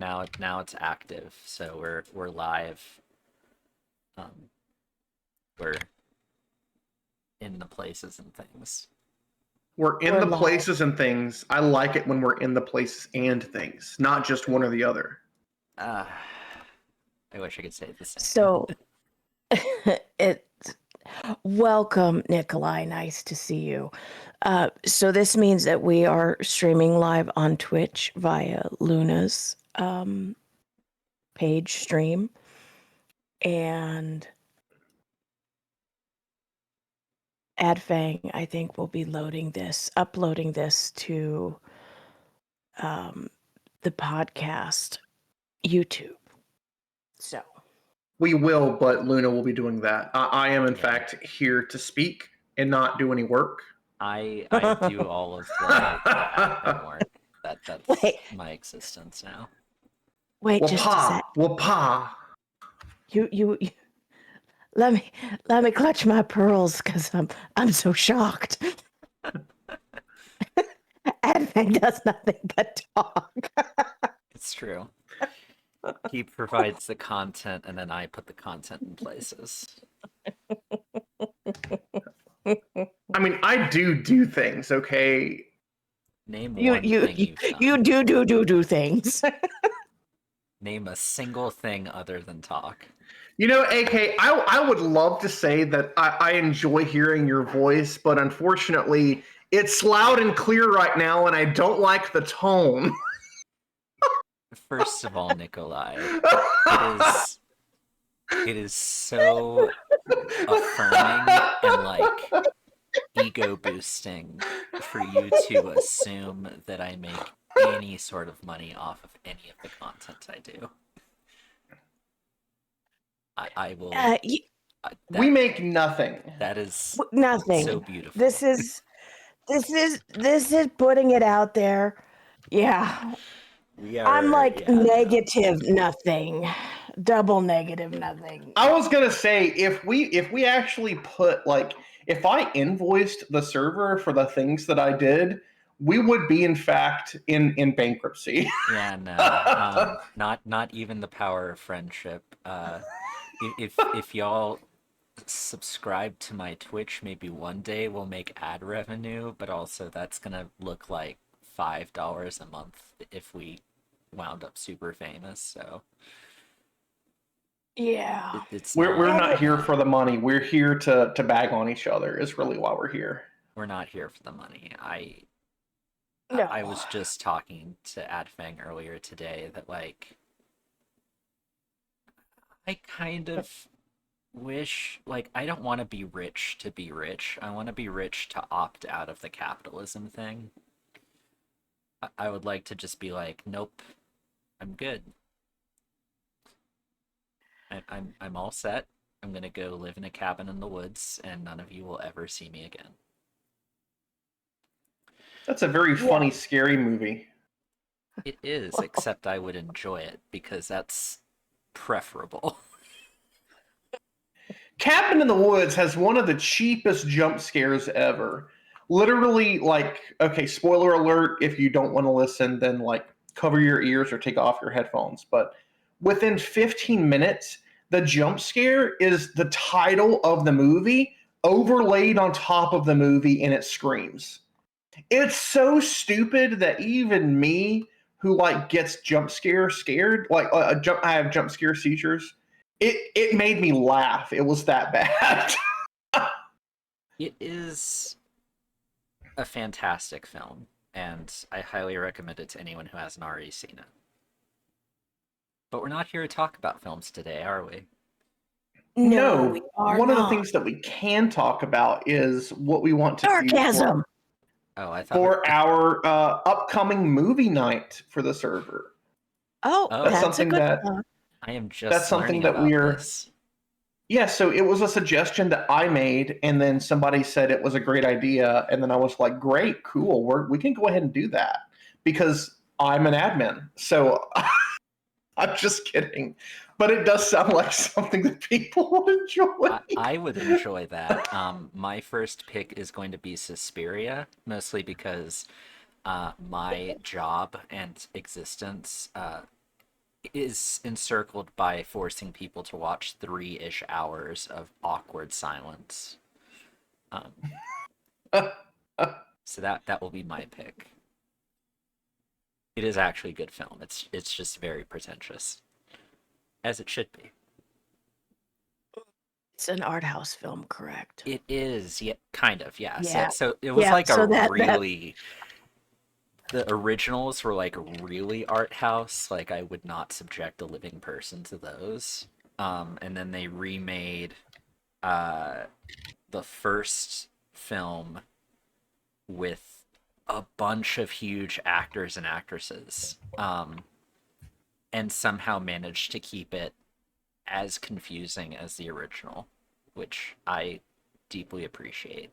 Now it's active, so we're live. Um, we're in the places and things. We're in We're the live. places and things. I like it when we're in the places and things, not just one or the other. I wish I could say the same. So welcome, Nikolai. Nice to see you. So this means that we are streaming live on Twitch via Luna's page stream. And AdFang, I think, will be uploading this to the podcast YouTube. So We will, but Luna will be doing that. I am, in fact, here to speak and not do any work. I do all of the admin work. That's my existence now. Wait, just a sec. Wapa. You let me clutch my pearls because I'm so shocked. AdFang does nothing but talk. It's true. He provides the content, and then I put the content in places. I mean, I do things, okay? Name one thing you've done. You do things. Name a single thing other than talk. You know, AK, I would love to say that I enjoy hearing your voice, but unfortunately, it's loud and clear right now, and I don't like the tone. First of all, Nikolai, it is so affirming and like ego boosting for you to assume that I make any sort of money off of any of the content I do. I will. We make nothing. That is nothing. So beautiful. This is putting it out there. Yeah. I'm like negative nothing. Double negative nothing. I was gonna say if we actually put like if I invoiced the server for the things that I did, we would be in fact in bankruptcy. Yeah, no, not even the power of friendship. If y'all subscribe to my Twitch, maybe one day we'll make ad revenue, but also that's gonna look like $5 a month if we wound up super famous. So yeah, we're not here for the money. We're here to bag on each other. Is really why we're here. We're not here for the money. I was just talking to AdFang earlier today that like I kind of wish like I don't want to be rich to be rich. I want to be rich to opt out of the capitalism thing. I would like to just be like, nope, I'm good. I'm all set. I'm gonna go live in a cabin in the woods, and none of you will ever see me again. That's a very funny, scary movie. It is, except I would enjoy it because that's preferable. Cabin in the Woods has one of the cheapest jump scares ever. Literally, like, okay, spoiler alert, if you don't want to listen, then like cover your ears or take off your headphones. But within 15 minutes, the jump scare is the title of the movie overlaid on top of the movie, and it screams. It's so stupid that even me, who like gets scared, like I have jump scare seizures. It made me laugh. It was that bad. It is a fantastic film, and I highly recommend it to anyone who hasn't already seen it. But we're not here to talk about films today, are we? No, one of the things that we can talk about is what we want to do for our upcoming movie night for the server. That's something that I am just that's something that this. Yeah, so it was a suggestion that I made, and then somebody said it was a great idea, and then I was like, great, cool, we can go ahead and do that, because I'm an admin, so I'm just kidding. But it does sound like something that people would enjoy. I would enjoy that. My first pick is going to be Suspiria, mostly because my job and existence is encircled by forcing people to watch 3-ish hours of awkward silence. Um, so that will be my pick. It is actually a good film. It's just very pretentious, as it should be. It's an art house film, correct? It is, yeah, kind of, yeah. So Yeah. so it was Yeah. like a So that really the originals were like really art house. Like I would not subject a living person to those. And then they remade uh the first film with a bunch of huge actors and actresses. And somehow managed to keep it as confusing as the original, which I deeply appreciate.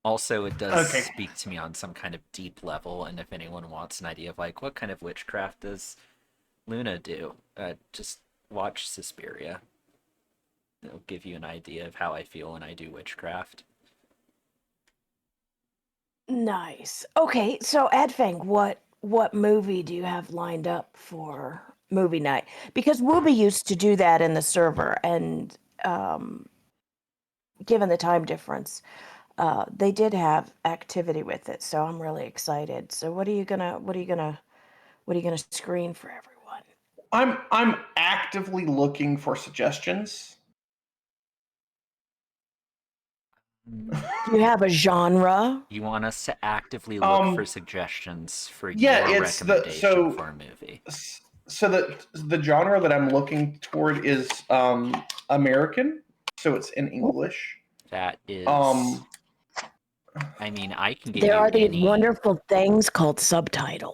Also, it does Okay. speak to me on some kind of deep level, and if anyone wants an idea of like what kind of witchcraft does Luna do, just watch Suspiria. It'll give you an idea of how I feel when I do witchcraft. nice. Okay, so Adfang, what movie do you have lined up for movie night? Because Wooby used to do that in the server, and given the time difference, they did have activity with it. So I'm really excited. So what are you gonna screen for everyone? I'm actively looking for suggestions. Mm, Do you have a genre? You want us to actively look for Um, suggestions for yeah, your it's the recommendation for a movie. so the genre that I'm looking toward is American, so it's in English. That is, Um, I mean, I can get There you are these any. wonderful things called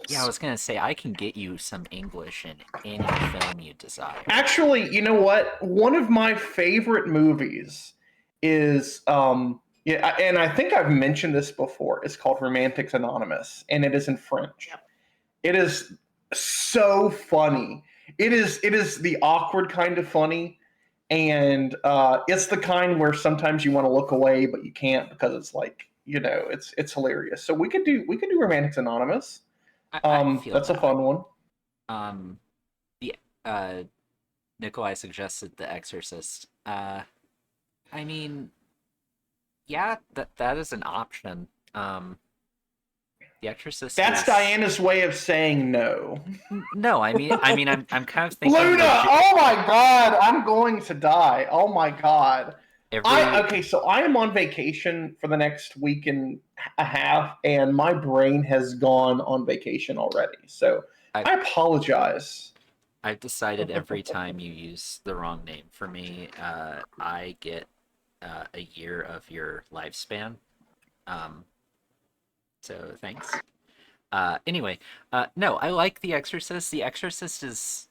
Yeah, I subtitles. was gonna say I can get you some English in any film you desire. Actually, you know what? One of my favorite movies is yeah, and I think I've mentioned this before. It's called Romantics Anonymous, and it is in French. Yep. It is so funny. It is the awkward kind of funny, and it's the kind where sometimes you want to look away but you can't because it's like it's hilarious. So we could do Romantics Anonymous. I feel That's a that. fun one. Um, the uh, Nikolai suggested The Exorcist. I mean, yeah, that is an option. The Exorcist That's is Diana's way of saying no. no. I'm kind of thinking Luna, legit. oh my god, I'm going to die. Oh my god. I Every okay, so I am on vacation for the next week and a half, and my brain has gone on vacation already. So I I apologize. I've decided every time you use the wrong name for me, I get a year of your lifespan. Um, so thanks. Anyway, no, I like The Exorcist. The Exorcist is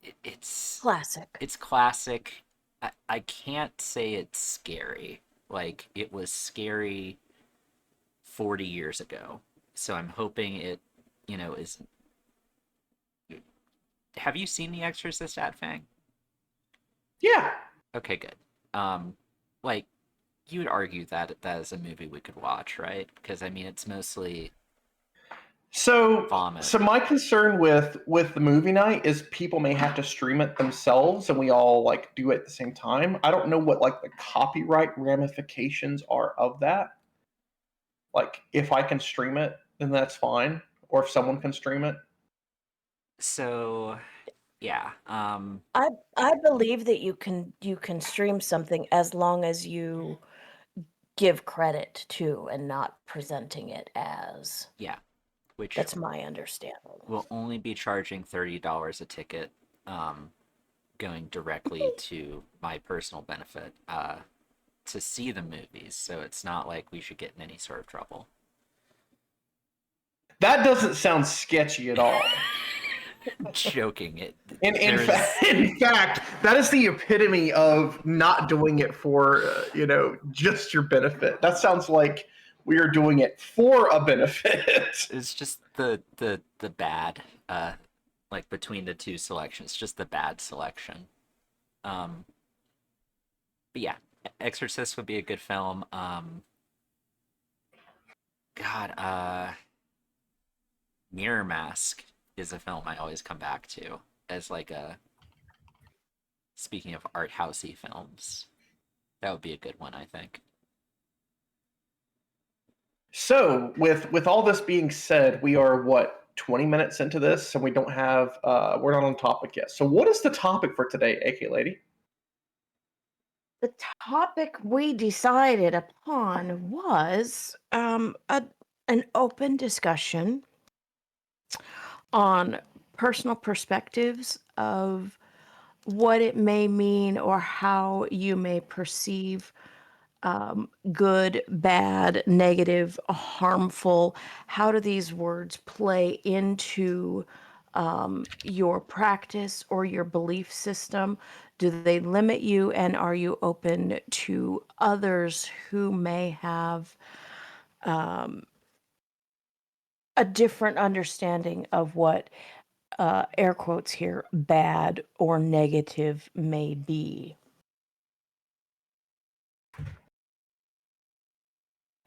it, it's Classic. it's classic. I can't say it's scary. Like it was scary 40 years ago. So I'm hoping it, is. Have you seen The Exorcist at Fang? Yeah. Okay, good. Um, like you would argue that that is a movie we could watch, right? Because I mean, it's mostly So vomit. so my concern with the movie night is people may have to stream it themselves and we all like do it at the same time. I don't know what like the copyright ramifications are of that. Like if I can stream it, then that's fine. Or if someone can stream it. So yeah, I believe that you can stream something as long as you give credit to and not presenting it as. yeah, which That's my understanding. will only be charging $30 a ticket, um, going directly to my personal benefit, to see the movies. So it's not like we should get in any sort of trouble. That doesn't sound sketchy at all. Joking. It In there's fact, in fact, that is the epitome of not doing it for just your benefit. That sounds like we are doing it for a benefit. it's just the bad, like between the two selections, just the bad selection. Um, but yeah, Exorcist would be a good film. God, Mirror Mask is a film I always come back to as like a speaking of art housey films. That would be a good one, I think. So, with all this being said, we are what 20 minutes into this, and we don't have we're not on topic yet. So, what is the topic for today, AK Lady? The topic we decided upon was an open discussion on personal perspectives of what it may mean or how you may perceive good, bad, negative, harmful. How do these words play into your practice or your belief system? Do they limit you, and are you open to others who may have a different understanding of what, air quotes here, bad or negative may be?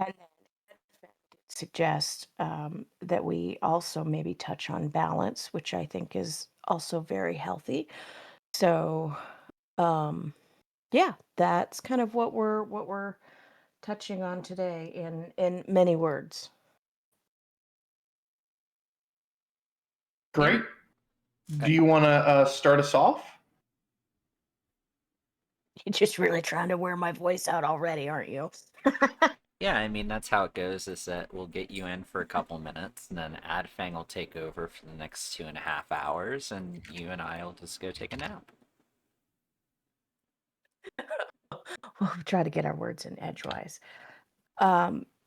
And then suggest that we also maybe touch on balance, which I think is also very healthy. So, um, yeah, that's kind of what we're touching on today in many words. Great. Uh, Do you want to start us off? You're just really trying to wear my voice out already, aren't you? yeah, I mean that's how it goes. Is that we'll get you in for a couple minutes, and then Adfang will take over for the next 2.5 hours, and you and I will just go take a nap. We'll try to get our words in edgewise.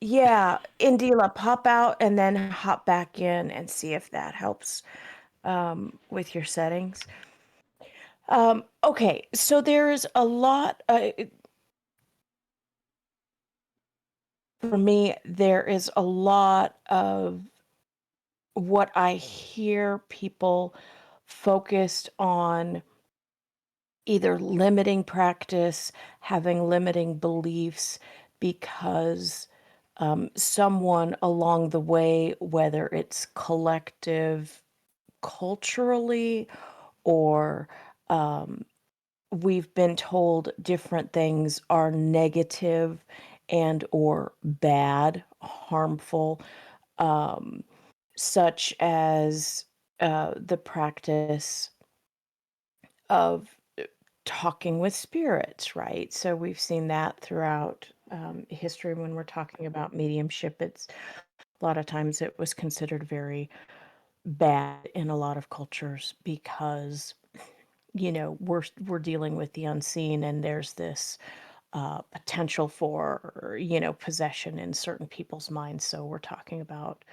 Yeah, Indila, pop out and then hop back in and see if that helps with your settings. Okay, so there is a lot, for me, there is a lot of what I hear people focused on either limiting practice, having limiting beliefs because someone along the way, whether it's collective culturally or we've been told different things are negative and or bad, harmful, such as the practice of talking with spirits, right? So we've seen that throughout history when we're talking about mediumship. It's a lot of times it was considered very bad in a lot of cultures because we're dealing with the unseen, and there's this potential for possession in certain people's minds. So we're talking about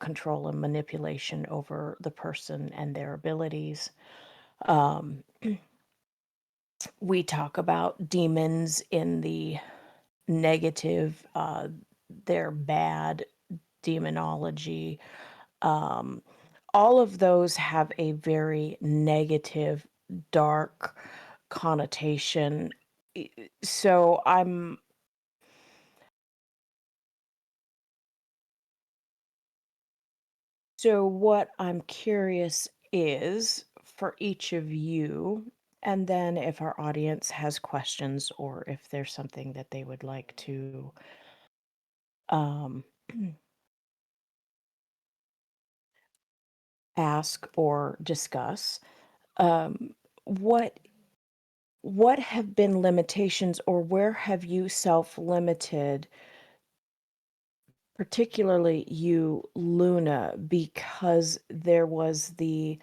control and manipulation over the person and their abilities. We talk about demons in the negative, their bad demonology. All of those have a very negative, dark connotation. So what I'm curious is for each of you, and then if our audience has questions or if there's something that they would like to um, ask or discuss, um, what have been limitations, or where have you self-limited, particularly you, Luna, because there was the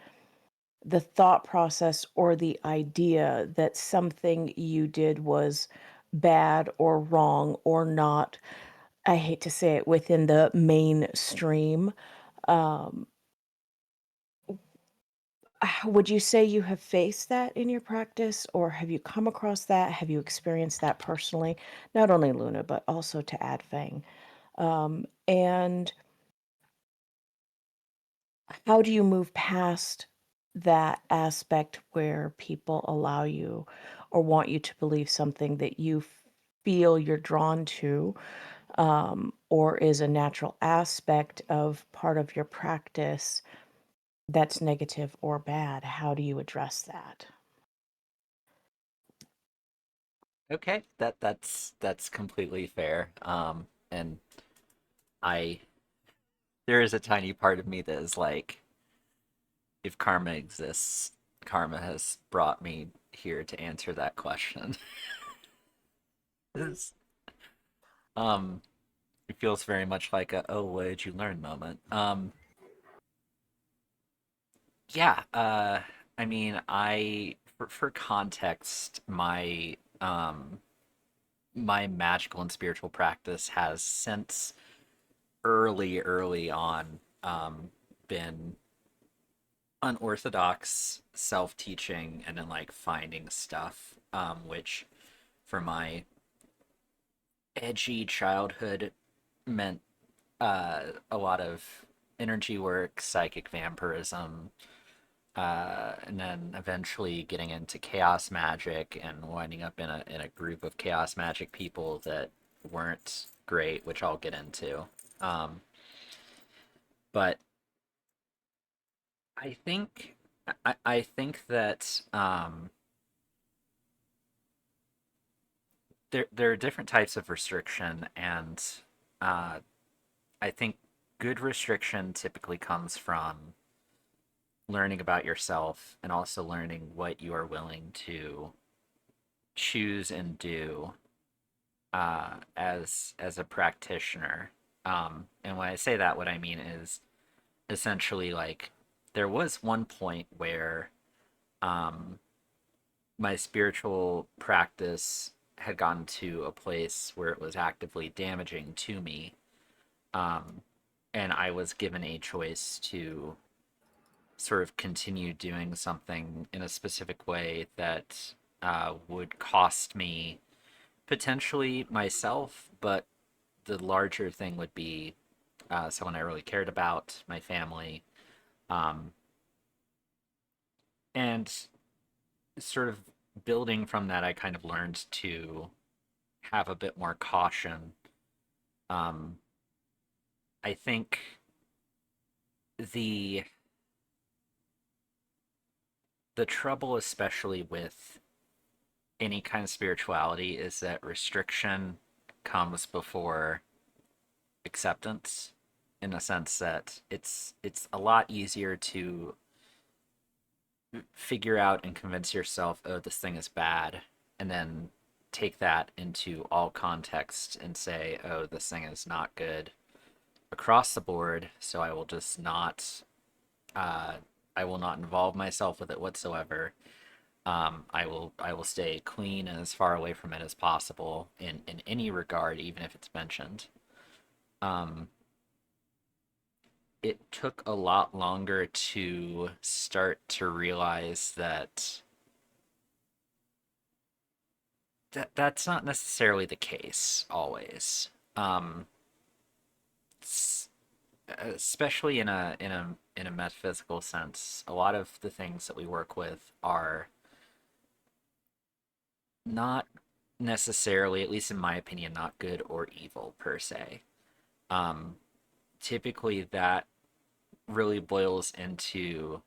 thought process or the idea that something you did was bad or wrong or not, I hate to say it, within the mainstream. Um, would you say you have faced that in your practice, or have you come across that? Have you experienced that personally? Not only Luna, but also to Adfang. And how do you move past that aspect where people allow you or want you to believe something that you feel you're drawn to, or is a natural aspect of part of your practice that's negative or bad? How do you address that? Okay, that's completely fair. And I there is a tiny part of me that is like, if karma exists, karma has brought me here to answer that question. It's, um, it feels very much like a "oh, what did you learn" moment. Yeah. I mean, for context, my magical and spiritual practice has since early on been unorthodox, self-teaching, and then like finding stuff, which for my edgy childhood meant a lot of energy work, psychic vampirism, and then eventually getting into chaos magic and winding up in a group of chaos magic people that weren't great, which I'll get into. Um, but I think I think that there are different types of restriction, and uh, I think good restriction typically comes from learning about yourself and also learning what you are willing to choose and do as a practitioner. And when I say that, what I mean is essentially like there was one point where um, my spiritual practice had gotten to a place where it was actively damaging to me, um, and I was given a choice to sort of continue doing something in a specific way that would cost me potentially myself, but the larger thing would be someone I really cared about, my family, um, and sort of building from that, I kind of learned to have a bit more caution. Um, I think the the trouble, especially with any kind of spirituality, is that restriction comes before acceptance, in a sense that it's a lot easier to figure out and convince yourself, oh, this thing is bad, and then take that into all context and say, oh, this thing is not good across the board, so I will just not uh, I will not involve myself with it whatsoever. I will stay clean and as far away from it as possible in any regard, even if it's mentioned. Um, it took a lot longer to start to realize that that's not necessarily the case always. Um, Especially in a metaphysical sense, a lot of the things that we work with are not necessarily, at least in my opinion, not good or evil per se. Um, Typically, that really boils into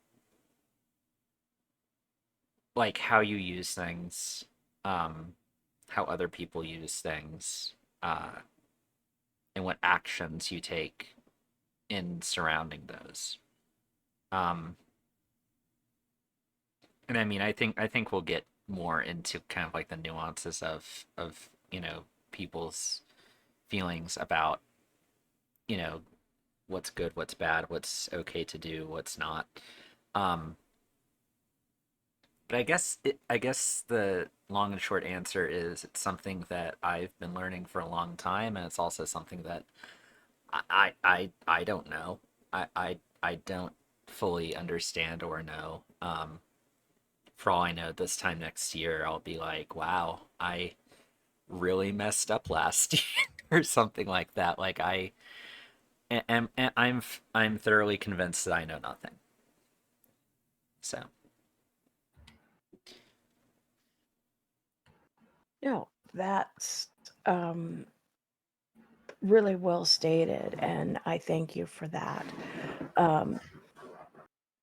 like how you use things, um, how other people use things, uh, and what actions you take in surrounding those. Um, and I mean, I think we'll get more into kind of like the nuances of people's feelings about you know what's good, what's bad, what's okay to do, what's not. Um, but I guess the long and short answer is it's something that I've been learning for a long time, and it's also something that I don't know. I don't fully understand or know. For all I know, this time next year I'll be like, wow, I really messed up last year or something like that. Like and I'm thoroughly convinced that I know nothing. So No, that's um, really well stated, and I thank you for that. Um,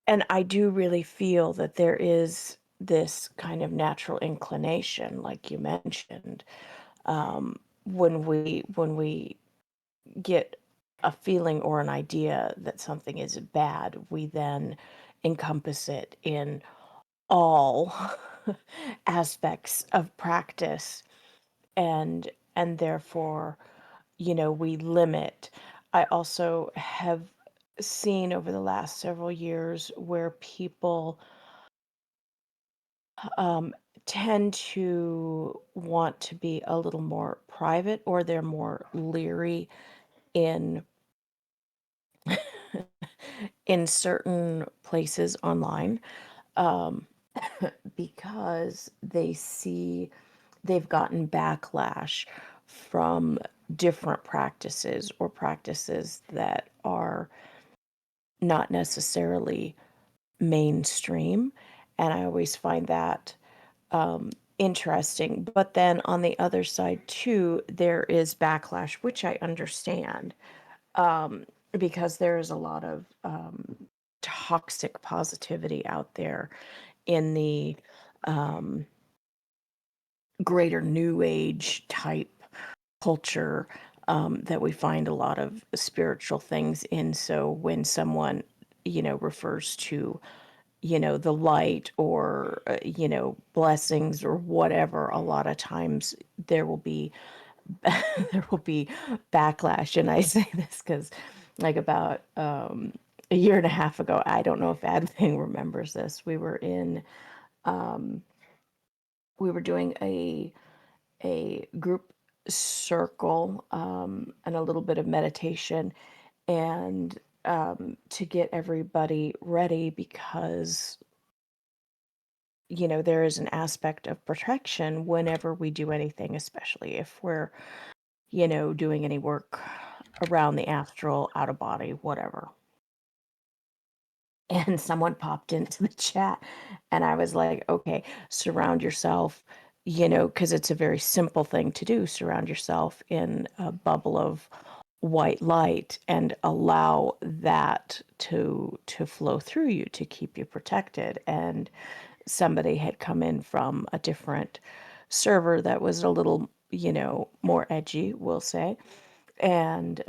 and I do really feel that there is this kind of natural inclination, like you mentioned, when we get a feeling or an idea that something is bad, we then encompass it in all aspects of practice, and therefore, we limit. I also have seen over the last several years where people um, tend to want to be a little more private, or they're more leery in in certain places online, um, because they've gotten backlash from different practices, or practices that are not necessarily mainstream. And I always find that interesting. But then on the other side, too, there is backlash, which I understand, because there is a lot of toxic positivity out there in the um, greater new age type culture, that we find a lot of spiritual things in. So when someone, refers to, the light, or, blessings or whatever, a lot of times there will be there will be backlash. And I say this because, like, about a year and a half ago, I don't know if Adving remembers this. We were doing a group circle, and a little bit of meditation, and to get everybody ready, because there is an aspect of protection whenever we do anything, especially if we're doing any work around the astral, out of body, whatever. And someone popped into the chat, and I was like, okay, surround yourself, because it's a very simple thing to do. Surround yourself in a bubble of white light, and allow that to flow through you to keep you protected. And somebody had come in from a different server that was a little, more edgy, we'll say. And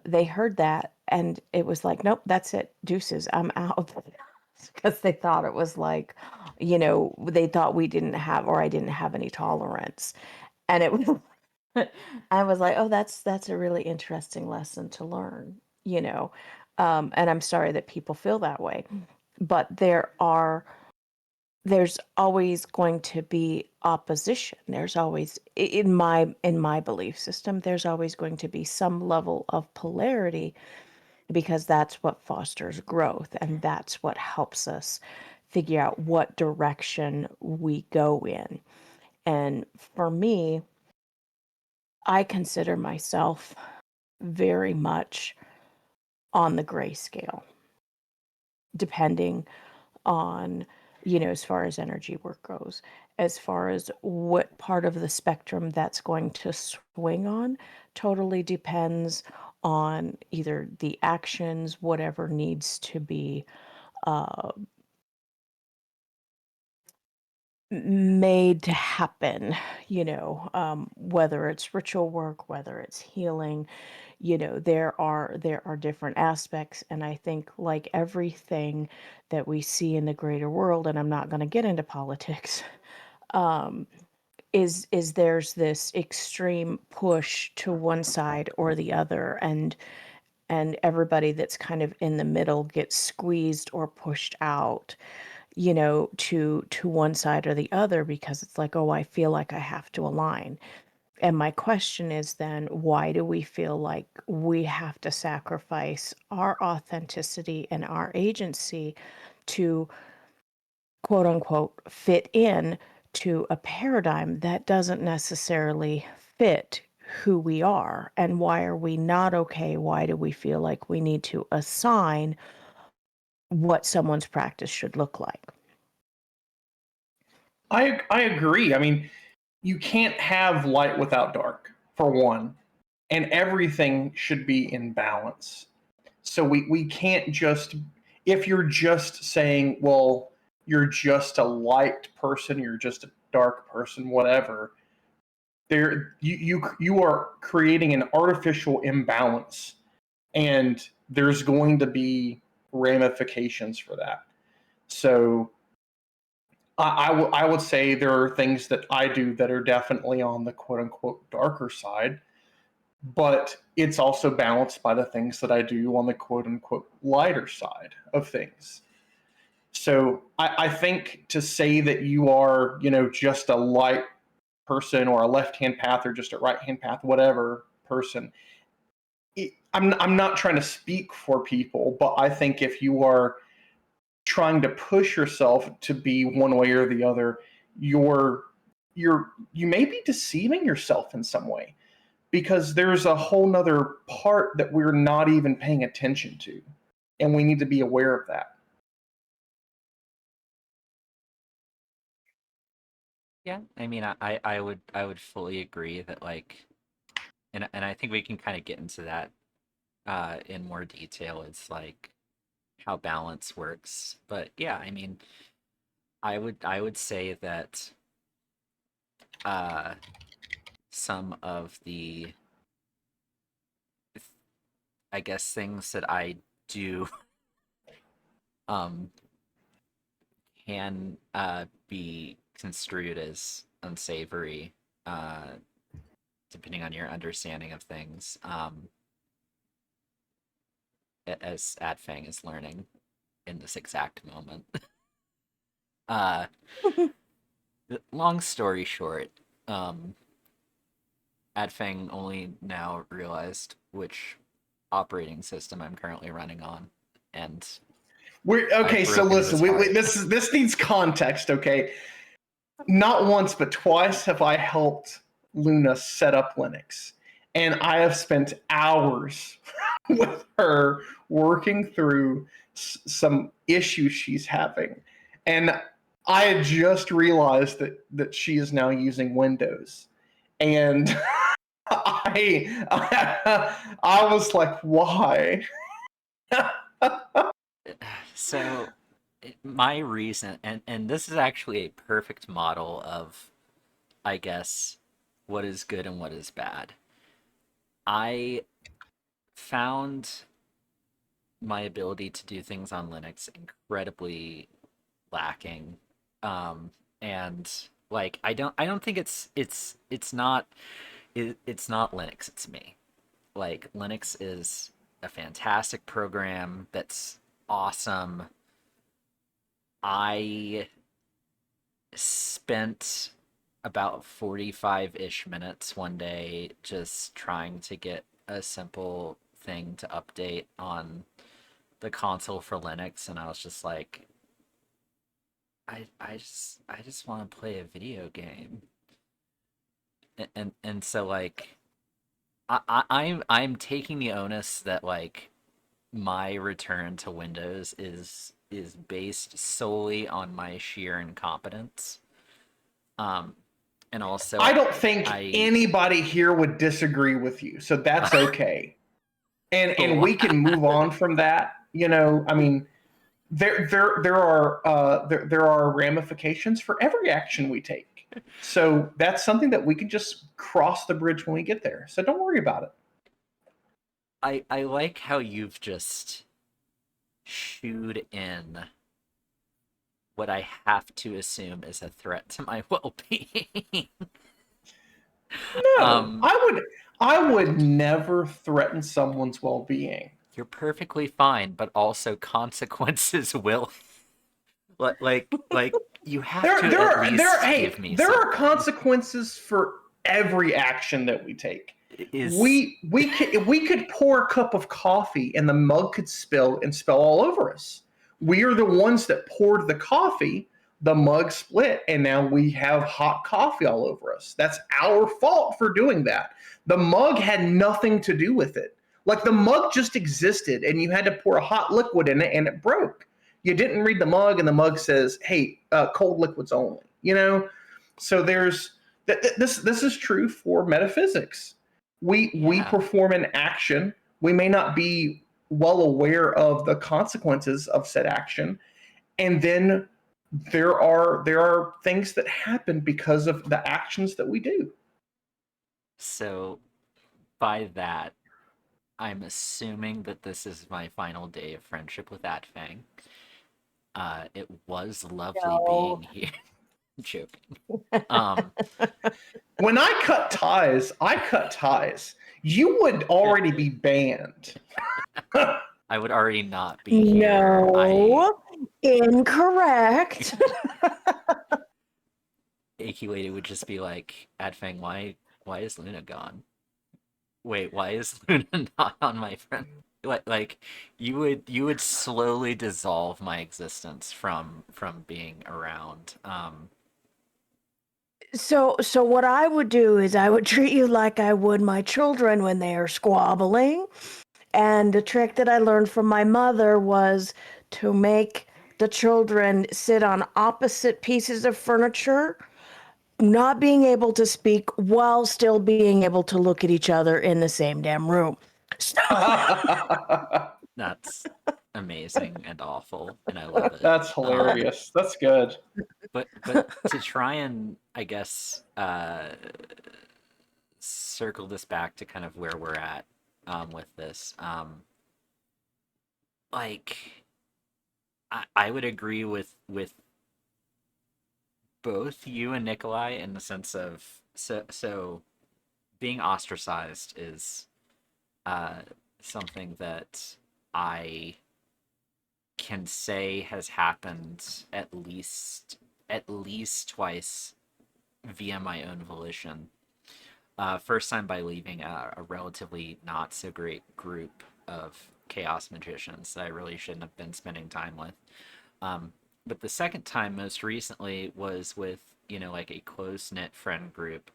they heard that, and it was like, nope, that's it, deuces, I'm out. Because they thought it was like, they thought we didn't have, or I didn't have any tolerance. And it was, I was like, oh, that's a really interesting lesson to learn, and I'm sorry that people feel that way. But there's always going to be opposition. There's always, in my belief system, there's always going to be some level of polarity, because that's what fosters growth, and that's what helps us figure out what direction we go in. And for me, I consider myself very much on the gray scale, depending on, as far as energy work goes, as far as what part of the spectrum that's going to swing on, totally depends on either the actions, whatever needs to be uh, made to happen, whether it's ritual work, whether it's healing. There are different aspects, and I think, like everything that we see in the greater world, and I'm not going to get into politics, um, is there's this extreme push to one side or the other, and everybody that's kind of in the middle gets squeezed or pushed out, to one side or the other, because it's like, oh, I feel like I have to align. And my question is then, why do we feel like we have to sacrifice our authenticity and our agency to, quote unquote, fit in to a paradigm that doesn't necessarily fit who we are? And why are we not okay? Why do we feel like we need to assign what someone's practice should look like? I agree. I mean, you can't have light without dark, for one. and everything should be in balance. So we can't just, if you're just saying, well, you're just a light person, you're just a dark person, whatever, you are creating an artificial imbalance, and there's going to be ramifications for that. So I would say there are things that I do that are definitely on the quote unquote darker side, but it's also balanced by the things that I do on the quote unquote lighter side of things. So I think to say that you are, just a light person or a left-hand path or just a right-hand path, whatever person, I'm not trying to speak for people, but I think if you are trying to push yourself to be one way or the other, you may be deceiving yourself in some way, because there's a whole nother part that we're not even paying attention to, and we need to be aware of that. Yeah, I mean, I would fully agree that like, and I think we can kind of get into that in more detail. It's like how balance works. But yeah, I mean, I would say that uh some of the, I guess, things that I do um can be construed as unsavory, uh depending on your understanding of things. As Adfang is learning in this exact moment. uh Long story short, um Adfang only now realized which operating system I'm currently running on, and We're I've okay. So broken his listen, heart. this needs context. Okay, not once but twice have I helped Luna set up Linux, and I have spent hours with her working through some issues she's having, and I had just realized that she is now using Windows, and I was like, why? So my reason, and this is actually a perfect model of, I guess, what is good and what is bad. I found my ability to do things on Linux incredibly lacking. And like I don't think it's not Linux, it's me. Like Linux is a fantastic program that's awesome. I spent about 45-ish minutes one day just trying to get a simple thing to update on the console for Linux, and I was just like, I just want to play a video game. And so like I'm taking the onus that like my return to Windows is based solely on my sheer incompetence. Um, and also I don't think I anybody here would disagree with you, so that's okay. And cool. we can move on from that. I mean, there are ramifications for every action we take. So that's something that we can just cross the bridge when we get there. So don't worry about it. I like how you've just shooed in what I have to assume is a threat to my well-being. No, um, I would never threaten someone's well-being. you're perfectly fine, but also consequences will. Like you have There to there at are there least hey, give me there are something. consequences for every action that we take. Is We could pour a cup of coffee and the mug could spill all over us. We are the ones that poured the coffee, the mug split, and now we have hot coffee all over us. That's our fault for doing that. The mug had nothing to do with it. Like the mug just existed and you had to pour a hot liquid in it and it broke. You didn't read the mug and the mug says, "Hey, cold liquids only." So there's this is true for metaphysics. We Yeah. perform an action. We may not be well aware of the consequences of said action, and then there are things that happen because of the actions that we do. So by that, I'm assuming that this is my final day of friendship with Atfang. It was lovely No. being here. Joking. Um, When I cut ties, I cut ties. You would already be banned. I would already not be here. No, incorrect. Achy Lady would just be like, Adfang, why is Luna gone? Wait, why is Luna not on my friend? Like you would slowly dissolve my existence from being around. So what I would do is I would treat you like I would my children when they are squabbling. And the trick that I learned from my mother was to make the children sit on opposite pieces of furniture, not being able to speak while still being able to look at each other in the same damn room. So, That's amazing and awful, and I love it. That's hilarious. That's good. But to try and I guess circle this back to kind of where we're at with this, like I would agree with both you and Nikolai in the sense of so being ostracized is uh, something that I can say has happened at least twice via my own volition. First time by leaving a relatively not so great group of chaos magicians that I really shouldn't have been spending time with. Um, but the second time, most recently, was with like a close knit friend group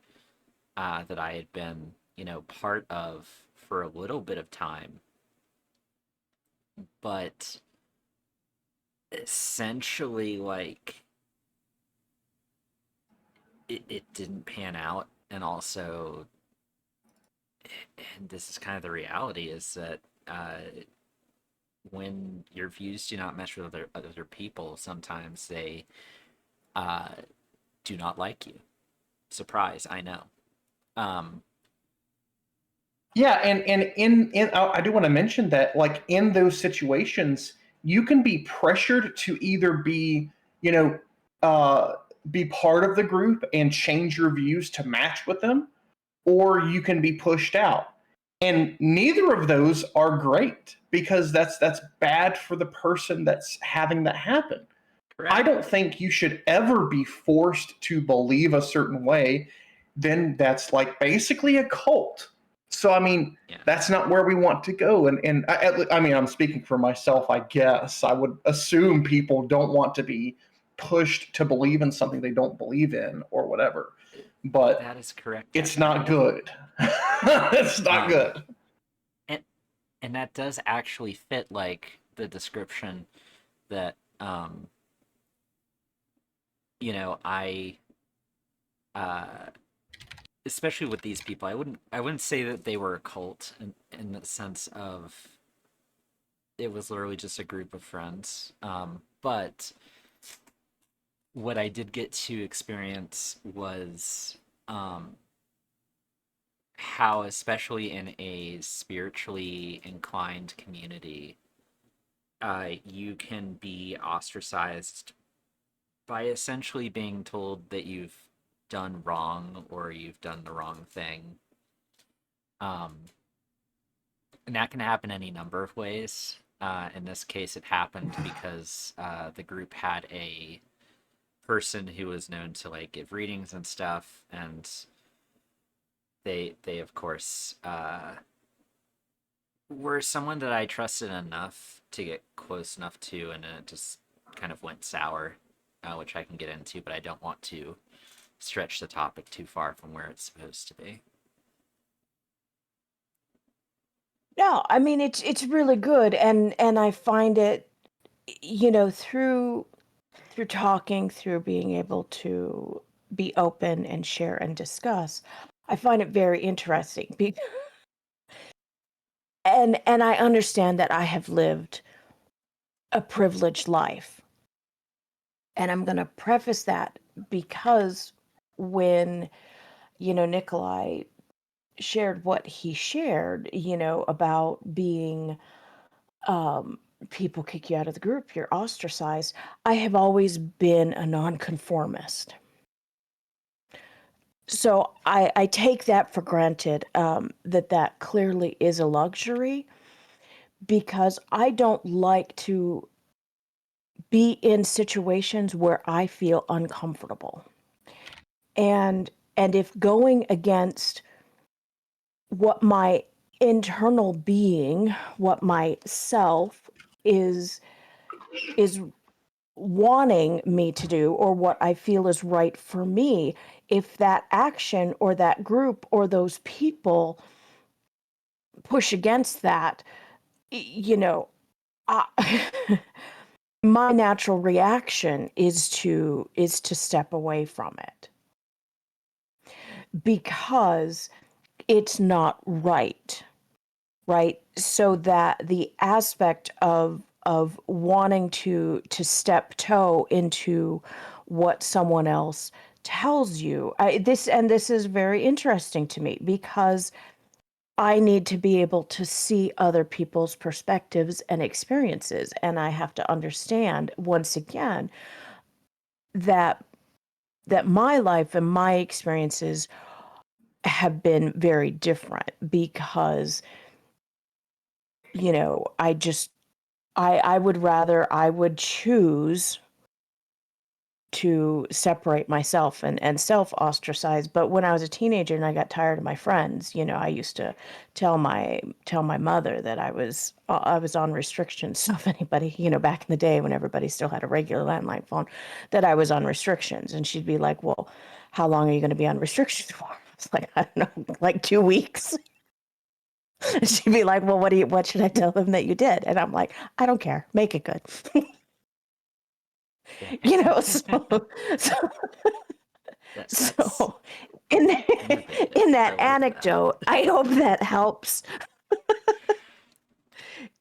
that I had been part of for a little bit of time, but essentially like it didn't pan out, and also, and this is kind of the reality, is that when your views do not mesh with other people, sometimes they uh, do not like you. Surprise, I know. Um, Yeah, and in I do want to mention that, like, in those situations, you can be pressured to either be, you know, uh, be part of the group and change your views to match with them, or you can be pushed out. And neither of those are great, because that's bad for the person that's having that happen. I correct. don't think you should ever be forced to believe a certain way. Then that's like basically a cult. So I mean, Yeah. that's not where we want to go. And I mean, I'm speaking for myself. I guess I would assume people don't want to be pushed to believe in something they don't believe in or whatever. But That is correct, it's not Adfang. good. It's not Um, good. and and that does actually fit like the description that I uh especially with these people, I wouldn't say that they were a cult in the sense of it was literally just a group of friends. But what I did get to experience was how, especially in a spiritually inclined community, you can be ostracized by essentially being told that you've done wrong or you've done the wrong thing. Um, and that can happen any number of ways. In this case, it happened because the group had a person who was known to like give readings and stuff, and they of course were someone that I trusted enough to get close enough to, and it just kind of went sour, which I can get into, but I don't want to stretch the topic too far from where it's supposed to be. no, I mean it's really good, and I find it, through talking, through being able to be open and share and discuss, I find it very interesting. And I understand that I have lived a privileged life. And I'm going to preface that because when, Nikolai shared what he shared, about being people kick you out of the group, you're ostracized. I have always been a nonconformist. So I take that for granted, that clearly is a luxury, because I don't like to be in situations where I feel uncomfortable. And if going against what my internal being, what my self is wanting me to do, or what I feel is right for me, if that action or that group or those people push against that, I, my natural reaction is to step away from it, because it's not right. So that the aspect of wanting to step toe into what someone else tells you, this is very interesting to me, because I need to be able to see other people's perspectives and experiences, and I have to understand, once again, that my life and my experiences have been very different, because I would choose to separate myself and self ostracize. But when I was a teenager and I got tired of my friends, I used to tell my mother that I was on restrictions. So if anybody, back in the day when everybody still had a regular landline phone, that I was on restrictions, and she'd be like, "Well, how long are you going to be on restrictions for?" I was like, "I don't know, like 2 weeks." And she'd be like, "Well, what should I tell them that you did?" And I'm like, "I don't care. Make it good." So so, That's so in innovative. in I that like that. anecdote, I hope that helps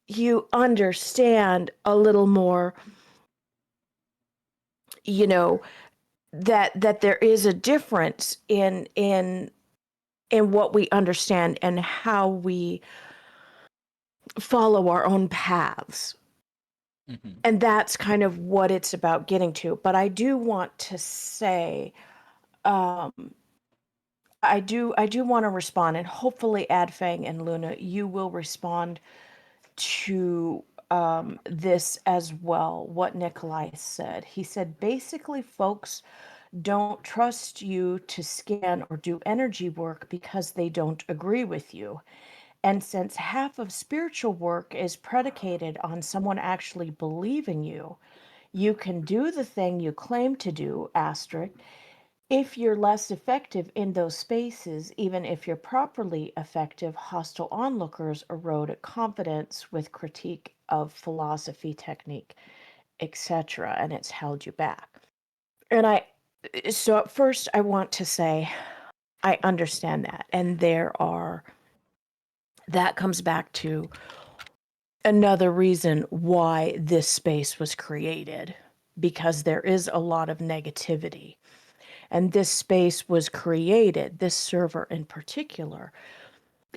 you understand a little more, you know, that there is a difference in what we understand and how we follow our own paths. Hmm. And that's kind of what it's about getting to. But I do want to say, um, I do want to respond, and hopefully Adfang and Luna, you will respond to this as well. What Nikolai said. He said, basically, folks don't trust you to scan or do energy work because they don't agree with you. And since half of spiritual work is predicated on someone actually believing you, you can do the thing you claim to do, asterisk, if you're less effective in those spaces. Even if you're properly effective, hostile onlookers erode confidence with critique of philosophy, technique, etc., and it's held you back. And so at first, I want to say, I understand that. And that comes back to another reason why this space was created, because there is a lot of negativity. And this space was created, this server in particular,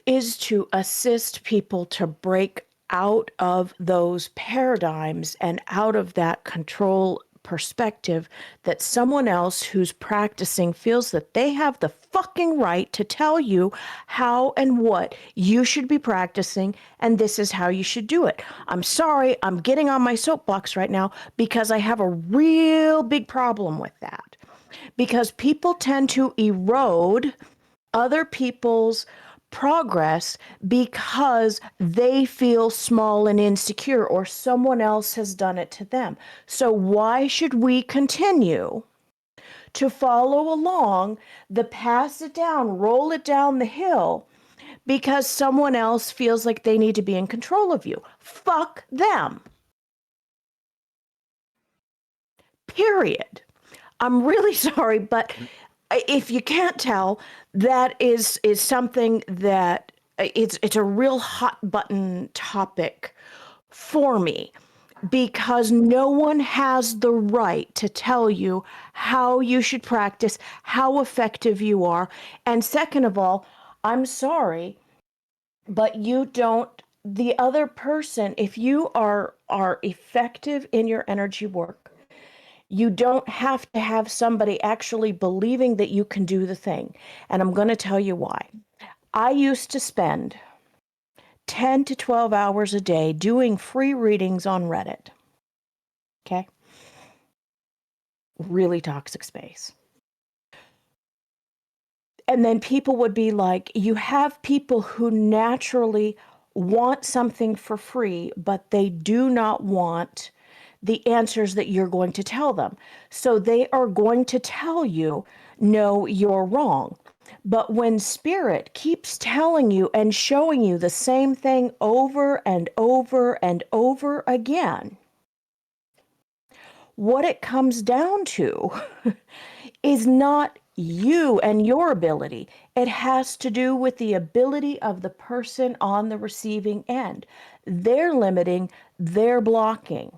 is to assist people to break out of those paradigms and out of that control perspective that someone else who's practicing feels that they have the fucking right to tell you how and what you should be practicing, and this is how you should do it. I'm sorry, I'm getting on my soapbox right now because I have a real big problem with that. Because people tend to erode other people's progress because they feel small and insecure, or someone else has done it to them. So why should we continue to follow along the pass it down, roll it down the hill, because someone else feels like they need to be in control of you? Fuck them. Period. I'm really sorry, but if you can't tell, that is something that it's a real hot button topic for me, because no one has the right to tell you how you should practice, how effective you are. And second of all, I'm sorry, but you don't, the other person, if you are effective in your energy work, you don't have to have somebody actually believing that you can do the thing. And I'm going to tell you why. I used to spend 10 to 12 hours a day doing free readings on Reddit. Okay? Really toxic space. And then people would be like, you have people who naturally want something for free, but they do not want the answers that you're going to tell them. So they are going to tell you, no, you're wrong. But when spirit keeps telling you and showing you the same thing over and over and over again, what it comes down to is not you and your ability. It has to do with the ability of the person on the receiving end. They're limiting, they're blocking.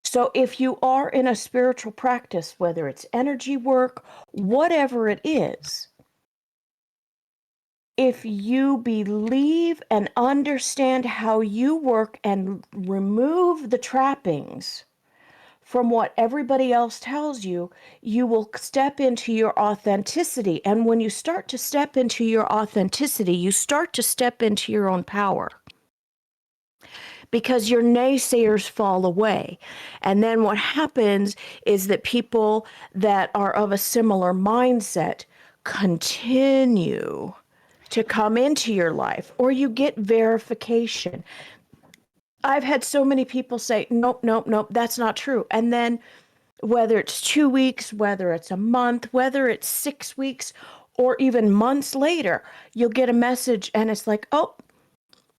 So if you are in a spiritual practice, whether it's energy work, whatever it is, if you believe and understand how you work and remove the trappings from what everybody else tells you, you will step into your authenticity. And when you start to step into your authenticity, you start to step into your own power, because your naysayers fall away. And then what happens is that people that are of a similar mindset continue to come into your life, or you get verification. I've had so many people say, nope, nope, nope, that's not true. And then whether it's 2 weeks, whether it's a month, whether it's 6 weeks, or even months later, you'll get a message and it's like, oh,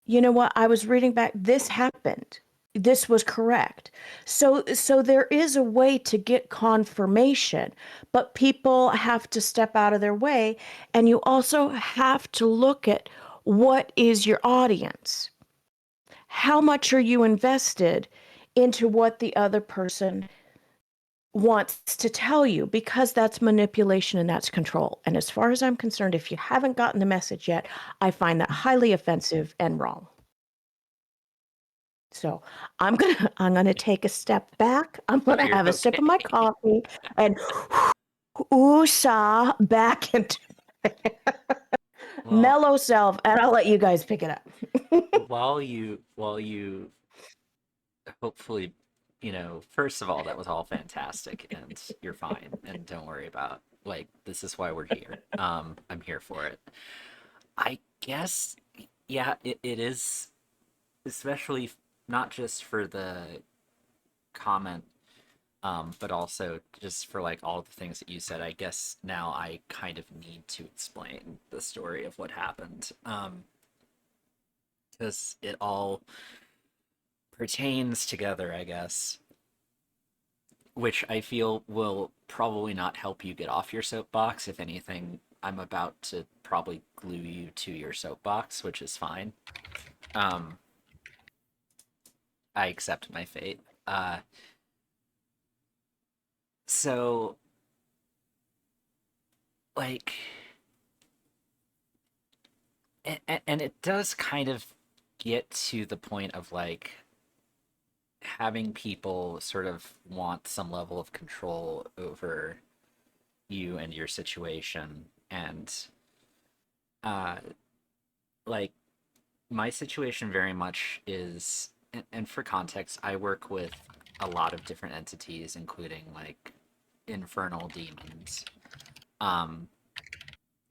you know what? I was reading back. This happened. This was correct. So there is a way to get confirmation, but people have to step out of their way. And you also have to look at, what is your audience? How much are you invested into what the other person wants to tell you? Because that's manipulation and that's control. And as far as I'm concerned, if you haven't gotten the message yet, I find that highly offensive and wrong. So I'm gonna take a step back. I'm gonna You're have a sip okay. of my coffee and ooh-sah back into Well, mellow self, and I'll let you guys pick it up. while you hopefully, first of all, that was all fantastic, and you're fine, and don't worry about, like, this is why we're here. I'm here for it. I guess, yeah, it is, especially not just for the comment, but also just for like all the things that you said. I guess now I kind of need to explain the story of what happened, because it all pertains together, I guess, which I feel will probably not help you get off your soapbox. If anything, I'm about to probably glue you to your soapbox, which is fine. Um, I accept my fate. So like, and it does kind of get to the point of like having people sort of want some level of control over you and your situation, and uh like my situation very much is, and for context, I work with a lot of different entities, including like infernal demons. Um,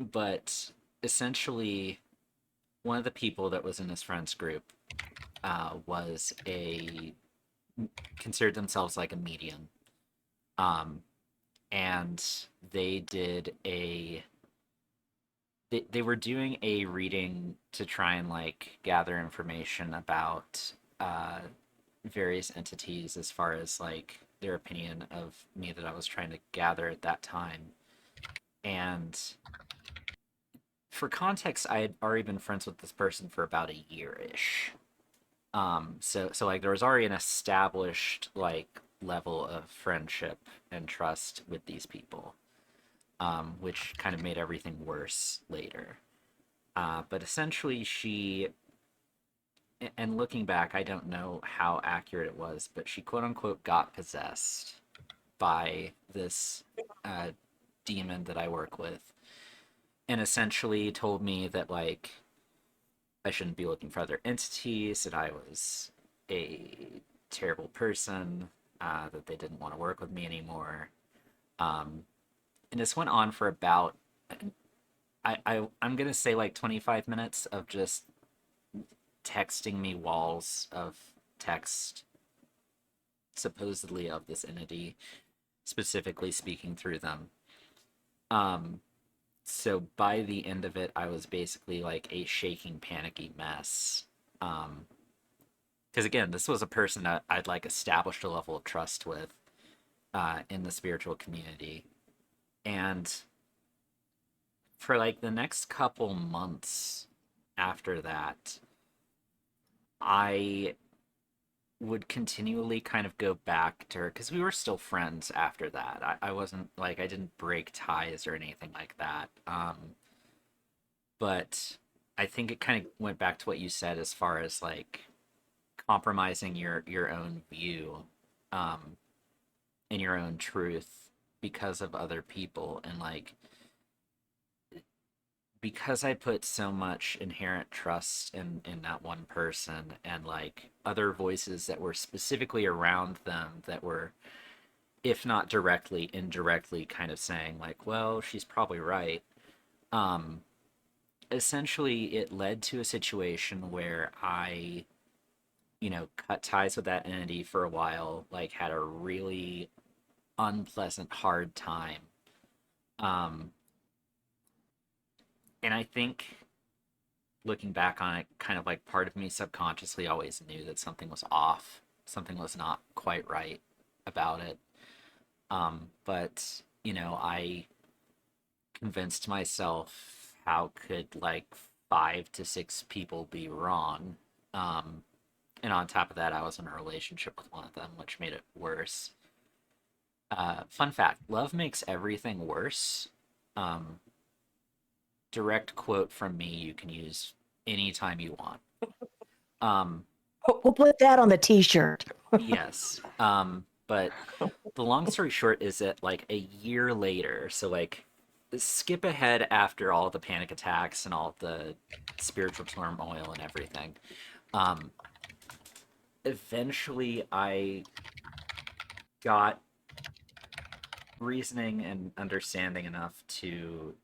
but essentially, one of the people that was in his friend's group was a considered themselves like a medium. Um, and they did a they were doing a reading to try and like gather information about various entities, as far as like their opinion of me that I was trying to gather at that time. And for context, I had already been friends with this person for about a year-ish. So like there was already an established like level of friendship and trust with these people, which kind of made everything worse later. But essentially, and looking back, I don't know how accurate it was, but she quote unquote got possessed by this uh, demon that I work with, and essentially told me that like I shouldn't be looking for other entities, that I was a terrible person, that they didn't want to work with me anymore. Um, and this went on for about I'm gonna say like 25 minutes of just texting me walls of text supposedly of this entity, specifically speaking through them. Um, so by the end of it, I was basically like a shaking, panicky mess. Because again, this was a person that I'd like established a level of trust with in the spiritual community, and for like the next couple months after that, I would continually kind of go back to her because we were still friends after that. I wasn't like I didn't break ties or anything like that. But I think it kind of went back to what you said as far as like compromising your own view um, and your own truth because of other people, and like because I put so much inherent trust in that one person and like other voices that were specifically around them that were, if not directly, indirectly kind of saying like, well, she's probably right. Um, Essentially, it led to a situation where I, cut ties with that entity for a while, like had a really unpleasant, hard time. Um, and I think looking back on it, kind of like part of me subconsciously always knew that something was off, something was not quite right about it. But I convinced myself how could like 5 to 6 people be wrong? Um, and on top of that, I was in a relationship with one of them, which made it worse. Fun fact: love makes everything worse. Um, Direct quote from me. You can use anytime you want. Um, We'll put that on the T-shirt. yes. But the long story short is that like a year later, so like skip ahead after all the panic attacks and all the spiritual turmoil and everything. Um, Eventually, I got reasoning and understanding enough to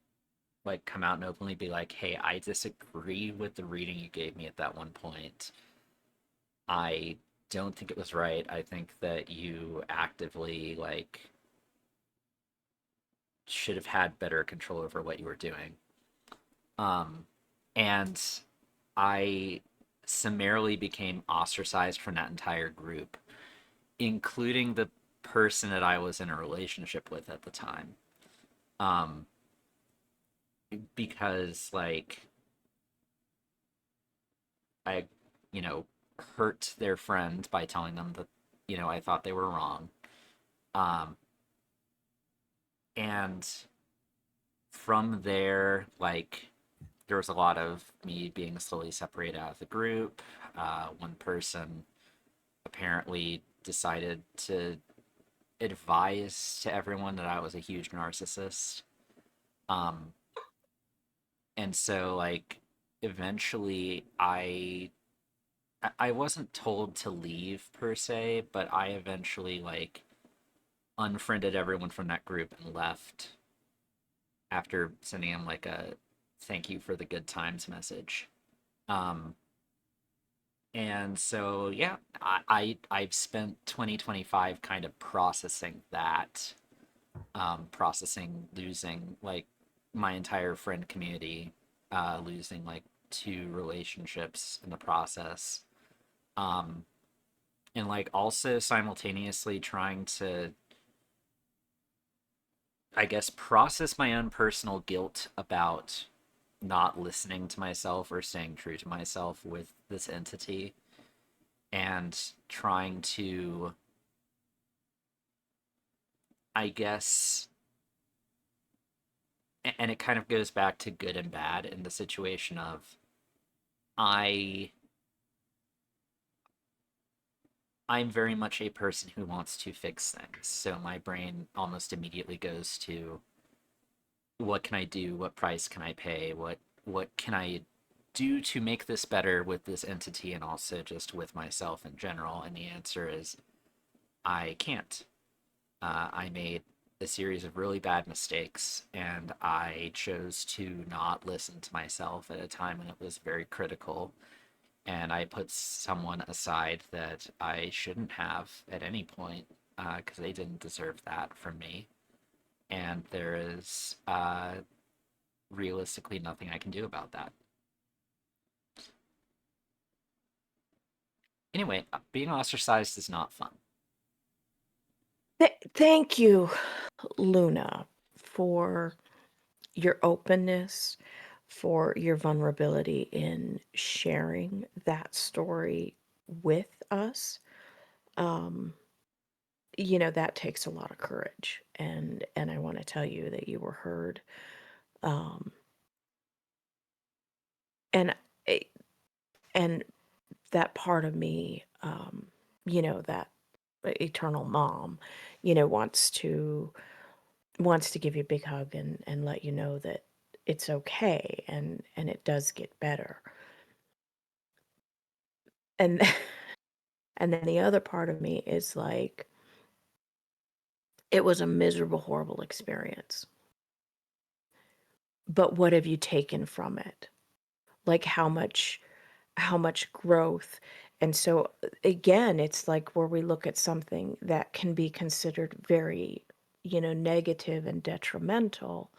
like come out and openly be like, "Hey, I disagree with the reading you gave me at that one point. I don't think it was right. I think that you actively like should have had better control over what you were doing." Um, and I summarily became ostracized from that entire group, including the person that I was in a relationship with at the time. Um, because like I, you know, hurt their friend by telling them that, I thought they were wrong. Um, and from there, like, there was a lot of me being slowly separated out of the group. One person apparently decided to advise to everyone that I was a huge narcissist. Um, and so, like, eventually I wasn't told to leave per se, but I eventually like unfriended everyone from that group and left after sending him like a thank you for the good times message. Um, and so yeah, I've spent 2025 kind of processing that, processing losing like my entire friend community, losing like 2 relationships in the process, um, and like also simultaneously trying to, I guess, process my own personal guilt about not listening to myself or staying true to myself with this entity, and trying to, I guess, and it kind of goes back to good and bad in the situation of I I'm very much a person who wants to fix things. So my brain almost immediately goes to, what can I do? What price can I pay? What can I do to make this better with this entity and also just with myself in general? And the answer is I can't. I made a series of really bad mistakes, and I chose to not listen to myself at a time when it was very critical. And I put someone aside that I shouldn't have at any point, because they didn't deserve that from me. And there is realistically nothing I can do about that. Anyway, being ostracized is not fun. Thank you, Luna, for your openness, for your vulnerability in sharing that story with us. Um, that takes a lot of courage, and I want to tell you that you were heard. Um, and I- and that part of me, that eternal mom, wants to give you a big hug and let you know that it's okay, and it does get better. And and then the other part of me is like, it was a miserable, horrible experience. But what have you taken from it? Like how much growth? And so again, it's like where we look at something that can be considered very, negative and detrimental.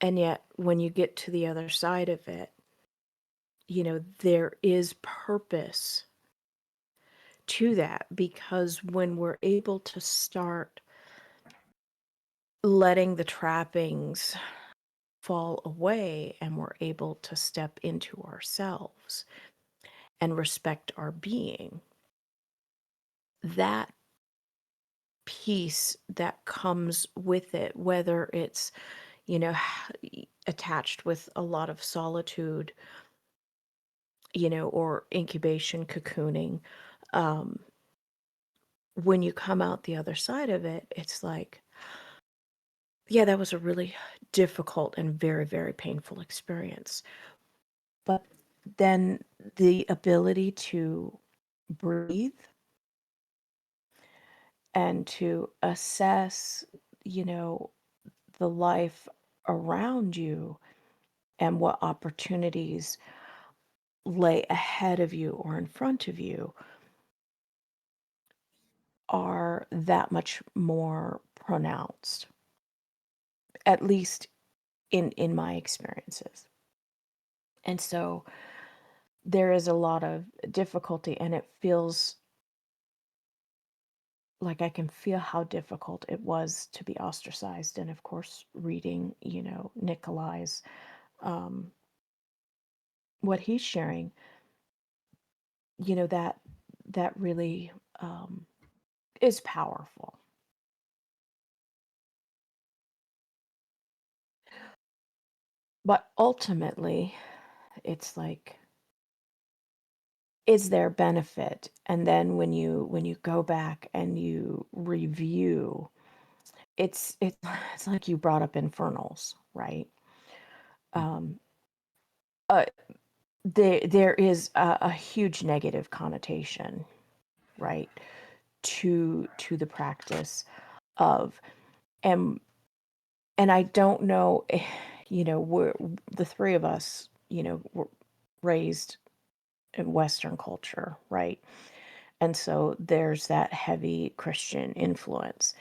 And yet when you get to the other side of it, there is purpose to that, because when we're able to start letting the trappings fall away and we're able to step into ourselves and respect our being, that peace that comes with it, whether it's, attached with a lot of solitude, or incubation, cocooning, um, when you come out the other side of it, it's like, yeah, that was a really difficult and very, very painful experience. But then the ability to breathe and to assess, you know, the life around you and what opportunities lay ahead of you or in front of you are that much more pronounced, at least in my experiences. And so there is a lot of difficulty, and it feels like I can feel how difficult it was to be ostracized. And of course, reading, Nikolai's, um, what he's sharing, that really, is powerful. But ultimately, it's like, is there benefit? And then when you go back and you review, it's it's like you brought up infernals, right? Um, uh, there is a huge negative connotation, right, to the practice of, and and I don't know, we're the three of us, were raised in Western culture, right? And so there's that heavy Christian influence.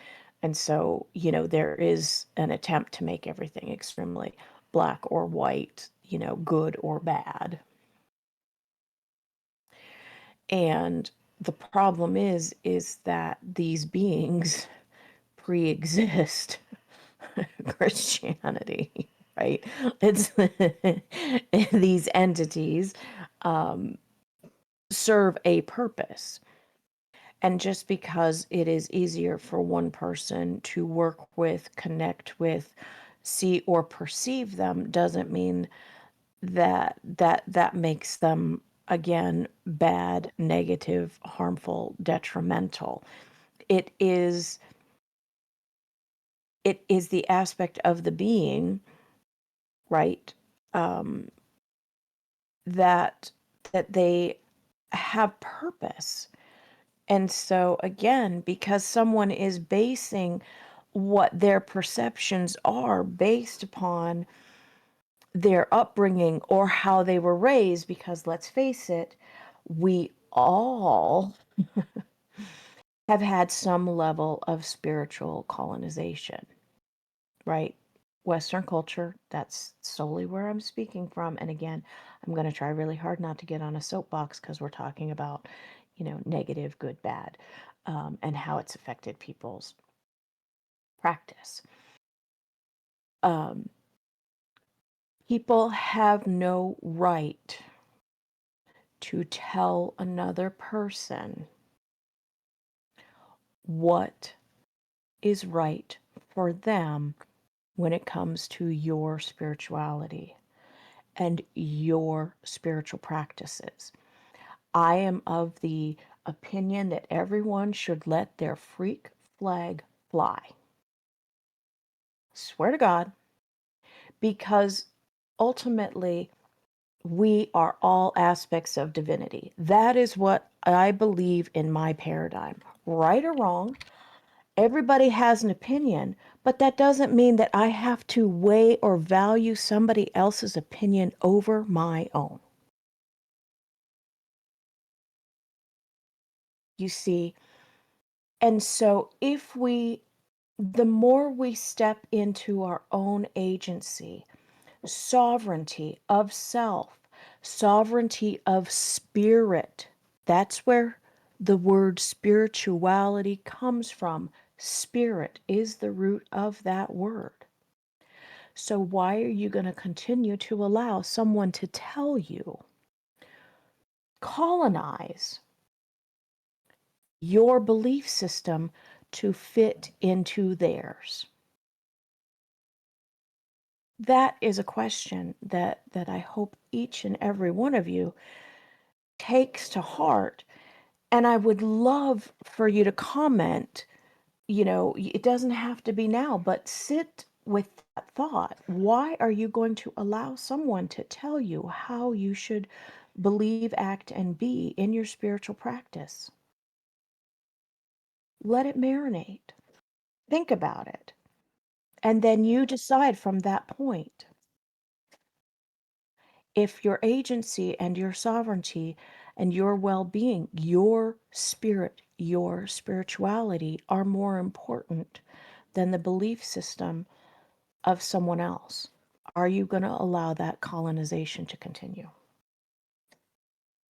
And so, there is an attempt to make everything extremely black or white, good or bad. And The problem is that these beings pre-exist Christianity, right? It's these entities serve a purpose. And just because it is easier for one person to work with, connect with, see or perceive them doesn't mean that makes them again bad, negative, harmful, detrimental. It is the aspect of the being, right? Um, that they have purpose. And so again, because someone is basing what their perceptions are based upon their upbringing or how they were raised, because let's face it, we all have had some level of spiritual colonization, right? Western culture, that's solely where I'm speaking from. And again, I'm going to try really hard not to get on a soapbox because we're talking about, negative, good, bad, and how it's affected people's practice. Um, People have no right to tell another person what is right for them when it comes to your spirituality and your spiritual practices. I am of the opinion that everyone should let their freak flag fly. Swear to God, because ultimately we are all aspects of divinity. That is what I believe in my paradigm. Right or wrong, everybody has an opinion, but that doesn't mean that I have to weigh or value somebody else's opinion over my own. You see, and so the more we step into our own agency, sovereignty of self, sovereignty of spirit, that's where the word spirituality comes from. Spirit is the root of that word. So, why are you going to continue to allow someone to tell you, colonize your belief system to fit into theirs? That is a question that I hope each and every one of you takes to heart. And I would love for you to comment. It doesn't have to be now, but sit with that thought. Why are you going to allow someone to tell you how you should believe, act, and be in your spiritual practice? Let it marinate. Think about it. And then you decide from that point if your agency and your sovereignty and your well being, your spirit, your spirituality are more important than the belief system of someone else. Are you going to allow that colonization to continue?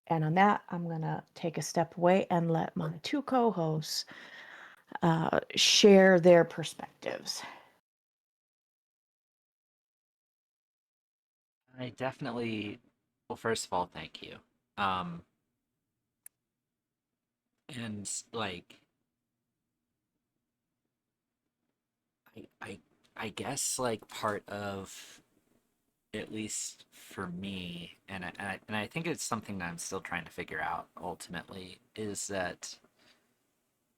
And on that, I'm going to take a step away and let my two co hosts share their perspectives. I definitely, well, first of all, thank you. Um, and like, I, I, I guess like part of, at least for me, and I think it's something that I'm still trying to figure out ultimately, is that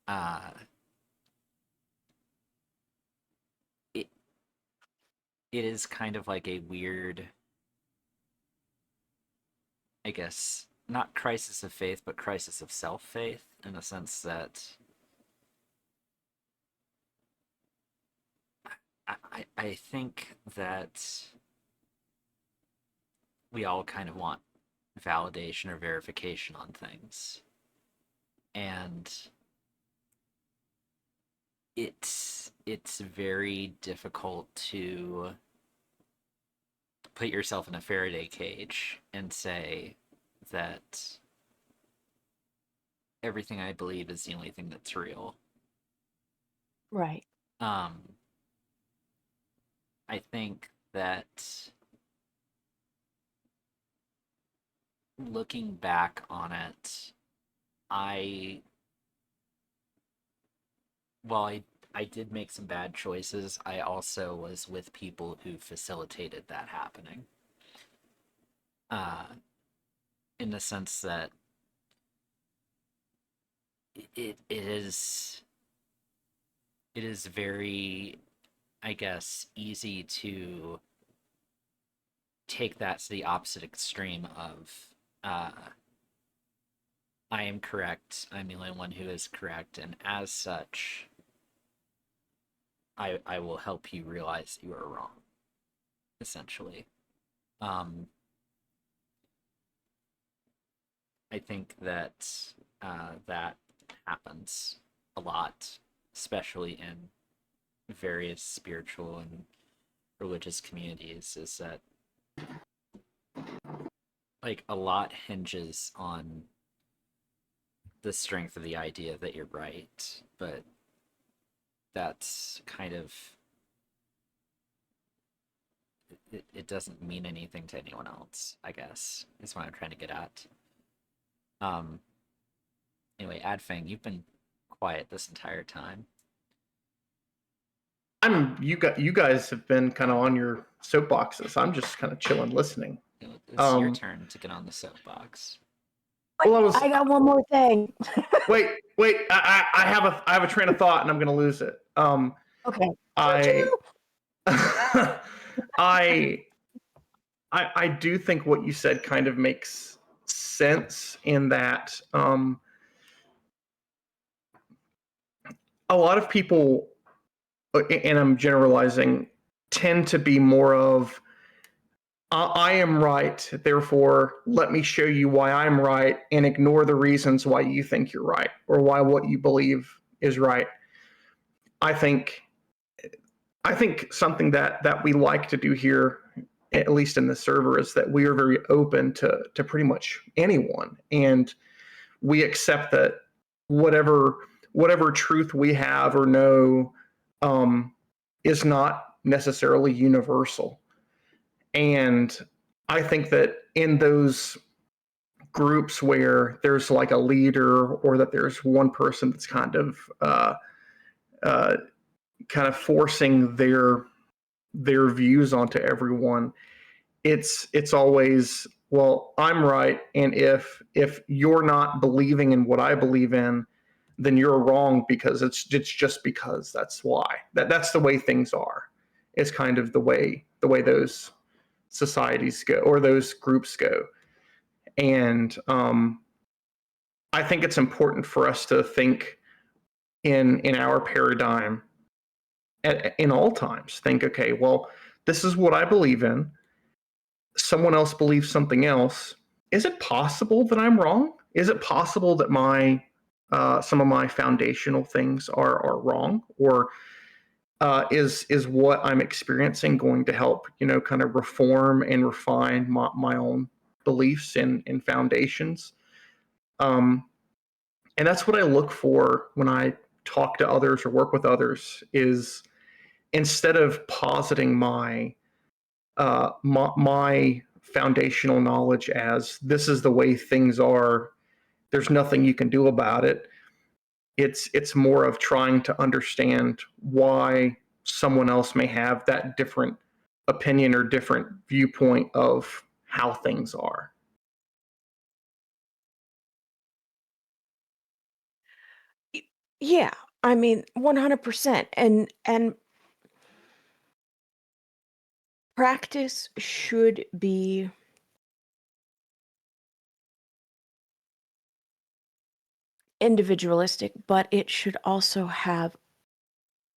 uh, it it is kind of like a weird, I guess, not crisis of faith, but crisis of self faith in the sense that I think that we all kind of want validation or verification on things. And it's very difficult to put yourself in a Faraday cage and say that everything I believe is the only thing that's real. Right. Um, I think that looking back on it, I while I did make some bad choices, I also was with people who facilitated that happening. Uh, in the sense that it it is very, I guess, easy to take that to the opposite extreme of uh, I am correct, I'm the only one who is correct, and as such, I will help you realize you are wrong, essentially. Um, I think that that happens a lot, especially in various spiritual and religious communities, is that like a lot hinges on the strength of the idea that you're right, but that's kind of it doesn't mean anything to anyone else, I guess, is what I'm trying to get at. Um anyway, Adfang, you've been quiet this entire time. You guys have been kind of on your soapboxes. I'm just kind of chilling, listening. It's your Um, turn to get on the soapbox. well, I was I got one more thing. wait. I have a train of thought, and I'm going to lose it. Okay. I I I do think what you said kind of makes sense in that a lot of people, and I'm generalizing, tend to be more of I am right, therefore let me show you why I'm right, and ignore the reasons why you think you're right or why what you believe is right. I think I think something that we like to do here, at least in the server, is that we are very open to pretty much anyone, and we accept that whatever whatever truth we have or know um, is not necessarily universal. And I think that in those groups where there's like a leader or that there's one person that's uh, kind of forcing their views onto everyone, it's always, well, I'm right, and if you're not believing in what I believe in, then you're wrong because it's just because that's why that's the way things are. It's kind of the way those societies go or those groups go. And I think it's important for us to think in our paradigm in all times. Think, okay, well, this is what I believe in. Someone else believes something else. Is it possible that I'm wrong? Is it possible that my some of my foundational things are wrong, or is what I'm experiencing going to help kind of reform and refine my own beliefs and foundations? Um, and that's what I look for when I talk to others or work with others. Is instead of positing my foundational knowledge as this is the way things are, there's nothing you can do about it. It's more of trying to understand why someone else may have that different opinion or different viewpoint of how things are. Yeah, I mean, 100%. And practice should be individualistic, but it should also have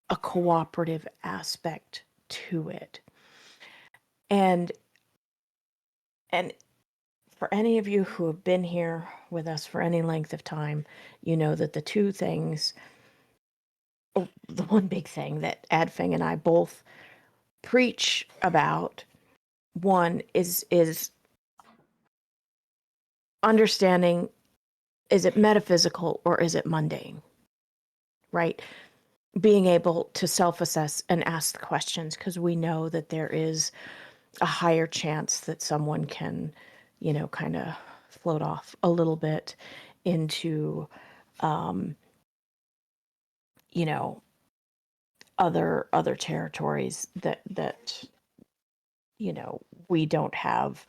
a cooperative aspect to it. And and for any of you who have been here with us for any length of time, you know that the two things, the one big thing that Adfeng and I both preach about, one is understanding Is it metaphysical or is it mundane? Right? Being able to self-assess and ask the questions, because we know that there is a higher chance that someone can, kind of float off a little bit into, you know, other territories that we don't have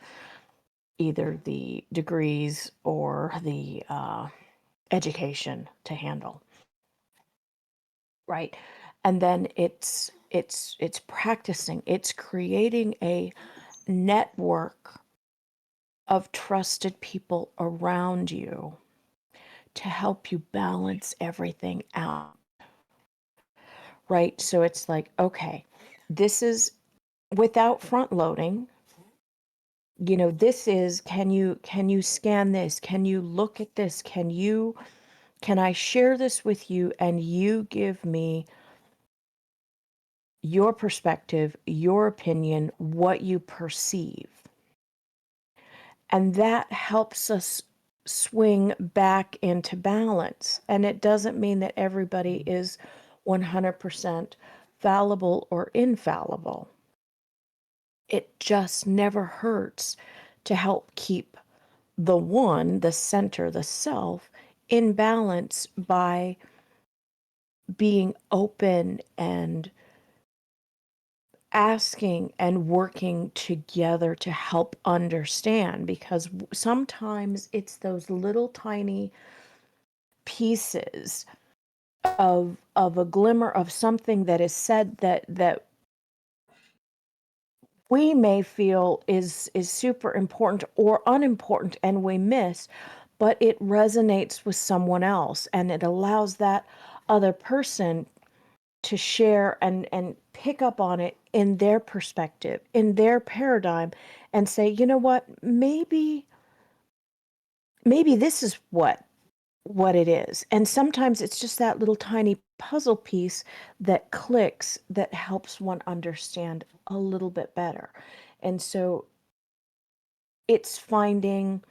either the degrees or the education to handle, right? And then it's practicing, it's creating a network of trusted people around you to help you balance everything out, right? So it's like, okay, this is without front loading. This is, can you scan this? Can you look at this? Can I share this with you and you give me your perspective, your opinion, what you perceive? And that helps us swing back into balance. And it doesn't mean that everybody is 100% fallible or infallible. It just never hurts to help keep the one, the center, the self, in balance by being open and asking and working together to help understand, because sometimes it's those little tiny pieces of a glimmer of something that is said that we may feel is super important or unimportant and we miss, but it resonates with someone else and it allows that other person to share and pick up on it in their perspective, in their paradigm, and say, you know what, maybe this is what it is. And sometimes it's just that little tiny puzzle piece that clicks that helps one understand a little bit better. And so it's finding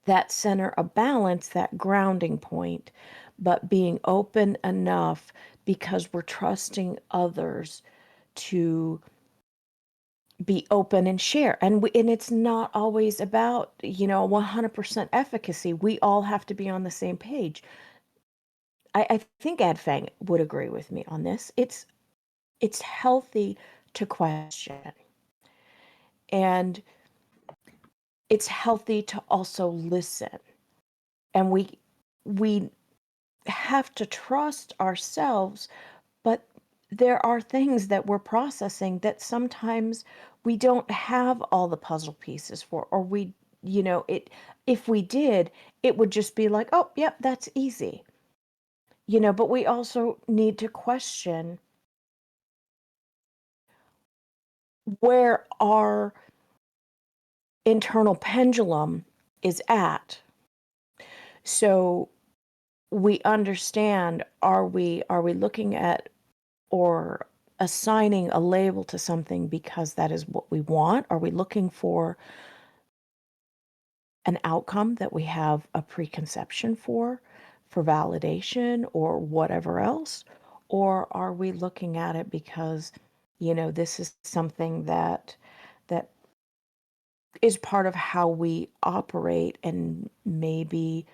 that center of balance, that grounding point, but being open enough because we're trusting others to be open and share. And it's not always about, 100% efficacy. We all have to be on the same page. I think Ed Fang would agree with me on this. It's healthy to question, and it's healthy to also listen. And we have to trust ourselves, but there are things that we're processing that sometimes we don't have all the puzzle pieces for, or it if we did, it would just be like, oh, yep, that's easy. But we also need to question where our internal pendulum is at. So we understand, are we looking at or assigning a label to something because that is what we want? Are we looking for an outcome that we have a preconception for validation or whatever else? Or are we looking at it because, this is something that is part of how we operate, and maybe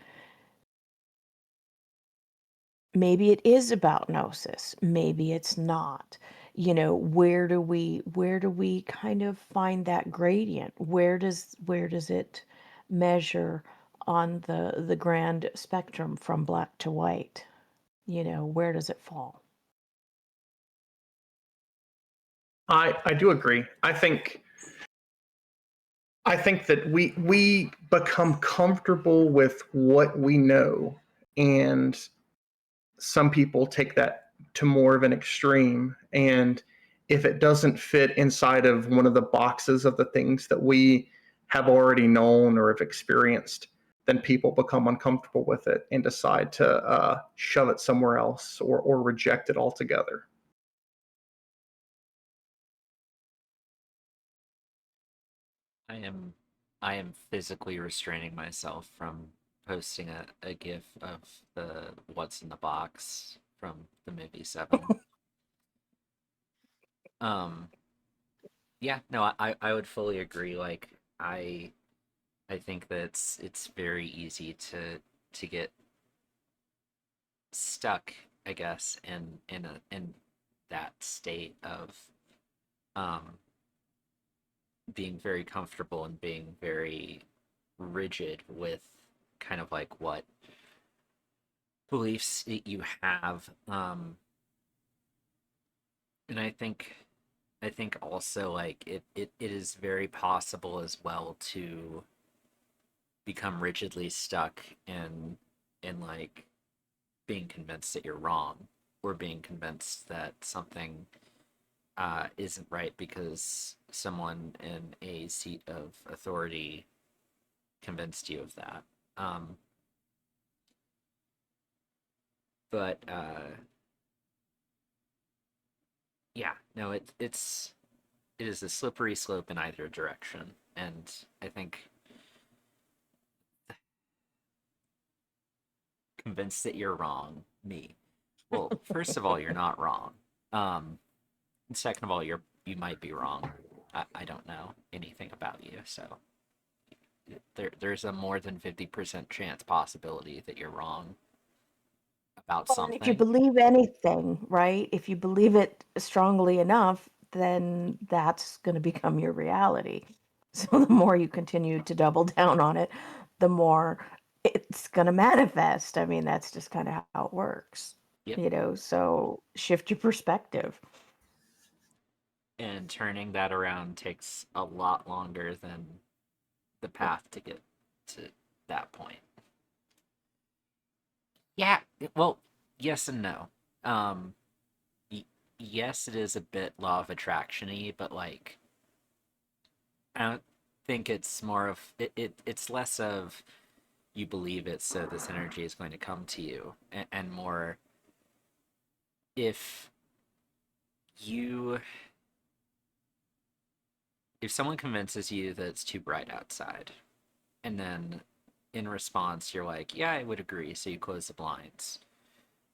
it is about gnosis, maybe it's not. Where do we kind of find that gradient? Where does it measure on the grand spectrum from black to white? Where does it fall? I do agree. I think that we become comfortable with what we know, and some people take that to more of an extreme. And if it doesn't fit inside of one of the boxes of the things that we have already known or have experienced, then people become uncomfortable with it and decide to shove it somewhere else or reject it altogether. I am I am physically restraining myself from posting a gif of the what's in the box from the movie Seven. um yeah, no, I would fully agree. Like I think that it's very easy to get stuck, I guess, in that state of um being very comfortable and being very rigid with kind of like what beliefs that you have. And I think also like it is very possible as well to become rigidly stuck in like being convinced that you're wrong, or being convinced that something isn't right because someone in a seat of authority convinced you of that. Um, but yeah, no, it is a slippery slope in either direction, and I think convinced that you're wrong, me. Well, first of all, you're not wrong. And second of all, you might be wrong. I don't know anything about you, so there's a more than 50% chance possibility that you're wrong about Well, and if you something. believe anything, right? If you believe it strongly enough, then that's going to become your reality. So the more you continue to double down on it, the more it's going to manifest. I mean, that's just kind of how it works, Yep. so shift your perspective. And turning that around takes a lot longer than the path to get to that point. Yeah, well, yes and no. Um, y- yes, it is a bit law of attraction-y, but like I don't think it's more of it's less of you believe it, so this energy is going to come to you, and more if you if someone convinces you that it's too bright outside, and then in response you're like, yeah, I would agree, so you close the blinds,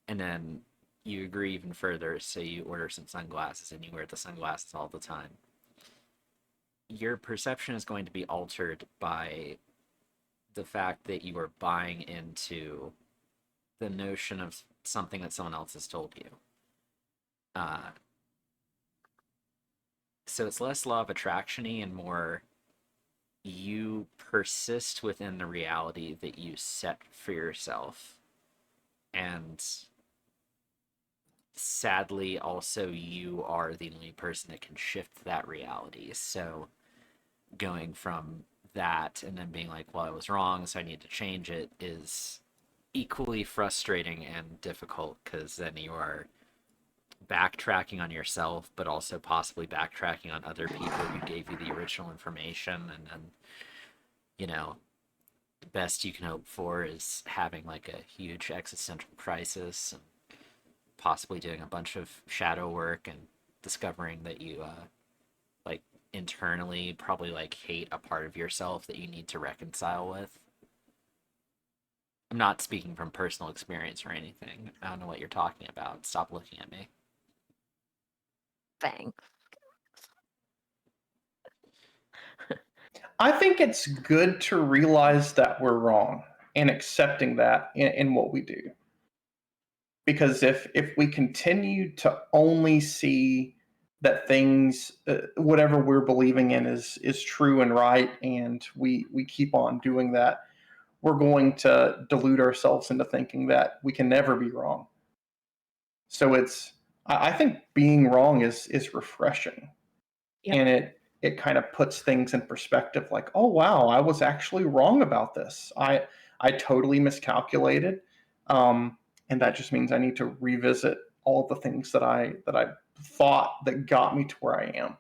and then you agree even further, so you order some sunglasses and you wear the sunglasses all the time. Your perception is going to be altered by the fact that you are buying into the notion of something that someone else has told you. Uh, so it's less law of attraction and more you persist within the reality that you set for yourself. And sadly, also, you are the only person that can shift that reality. So going from that and then being like, well, I was wrong, so I need to change it, is equally frustrating and difficult, because then you are backtracking on yourself, but also possibly backtracking on other people who gave you the original information. And then, you know, the best you can hope for is having like a huge existential crisis and possibly doing a bunch of shadow work and discovering that you, like, internally probably like hate a part of yourself that you need to reconcile with. I'm not speaking from personal experience or anything. I don't know what you're talking about. Stop looking at me. Thanks. I think it's good to realize that we're wrong and accepting that in what we do. Because if we continue to only see that things, whatever we're believing in, is true and right, and we keep on doing that, we're going to delude ourselves into thinking that we can never be wrong. So I think being wrong is refreshing, Yep. and it kind of puts things in perspective. Like, oh wow, I was actually wrong about this. I totally miscalculated, and that just means I need to revisit all of the things that I thought that got me to where I am.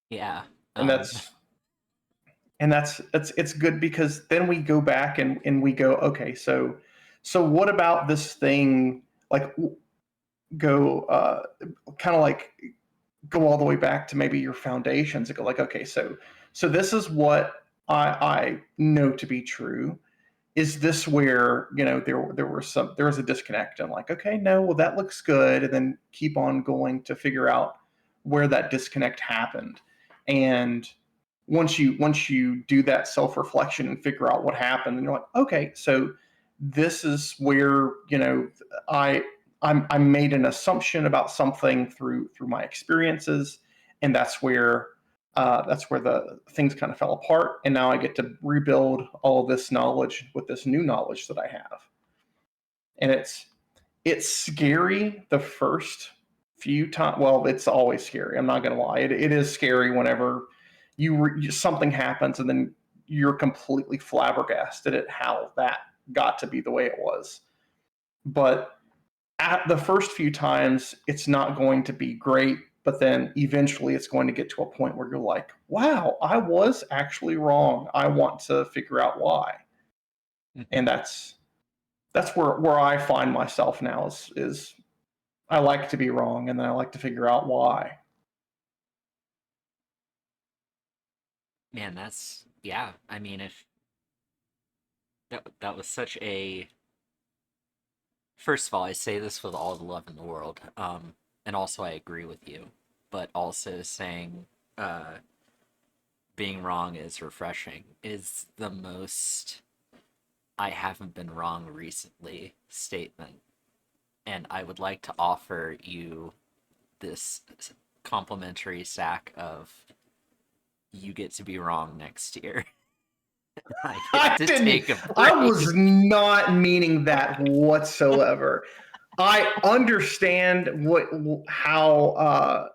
Yeah. And Um, that's it's good, because then we go back and we go, okay, so what about this thing, like, go kind of like go all the way back to maybe your foundations and go like, okay, so this is what I know to be true, is this where, there was a disconnect, and like, okay, no, well, that looks good, and then keep on going to figure out where that disconnect happened. And once you do that self-reflection and figure out what happened, and you're like, okay, so this is where, I made an assumption about something through my experiences, and that's where the things kind of fell apart. And now I get to rebuild all of this knowledge with this new knowledge that I have. And it's scary the first few times. Well, it's always scary. I'm not going to lie. It is scary whenever something happens and then you're completely flabbergasted at how that got to be the way it was. But at the first few times, it's not going to be great. But then eventually it's going to get to a point where you're like, wow, I was actually wrong. I want to figure out why. And that's where I find myself now is I like to be wrong, and then I like to figure out why. Man, yeah. I mean, if that was such a first of all, I say this with all the love in the world, and also I agree with you, but also saying being wrong is refreshing is the most I haven't been wrong recently statement. And I would like to offer you this complimentary sack of you get to be wrong next year. I get to take a break. I was not meaning that whatsoever. I understand how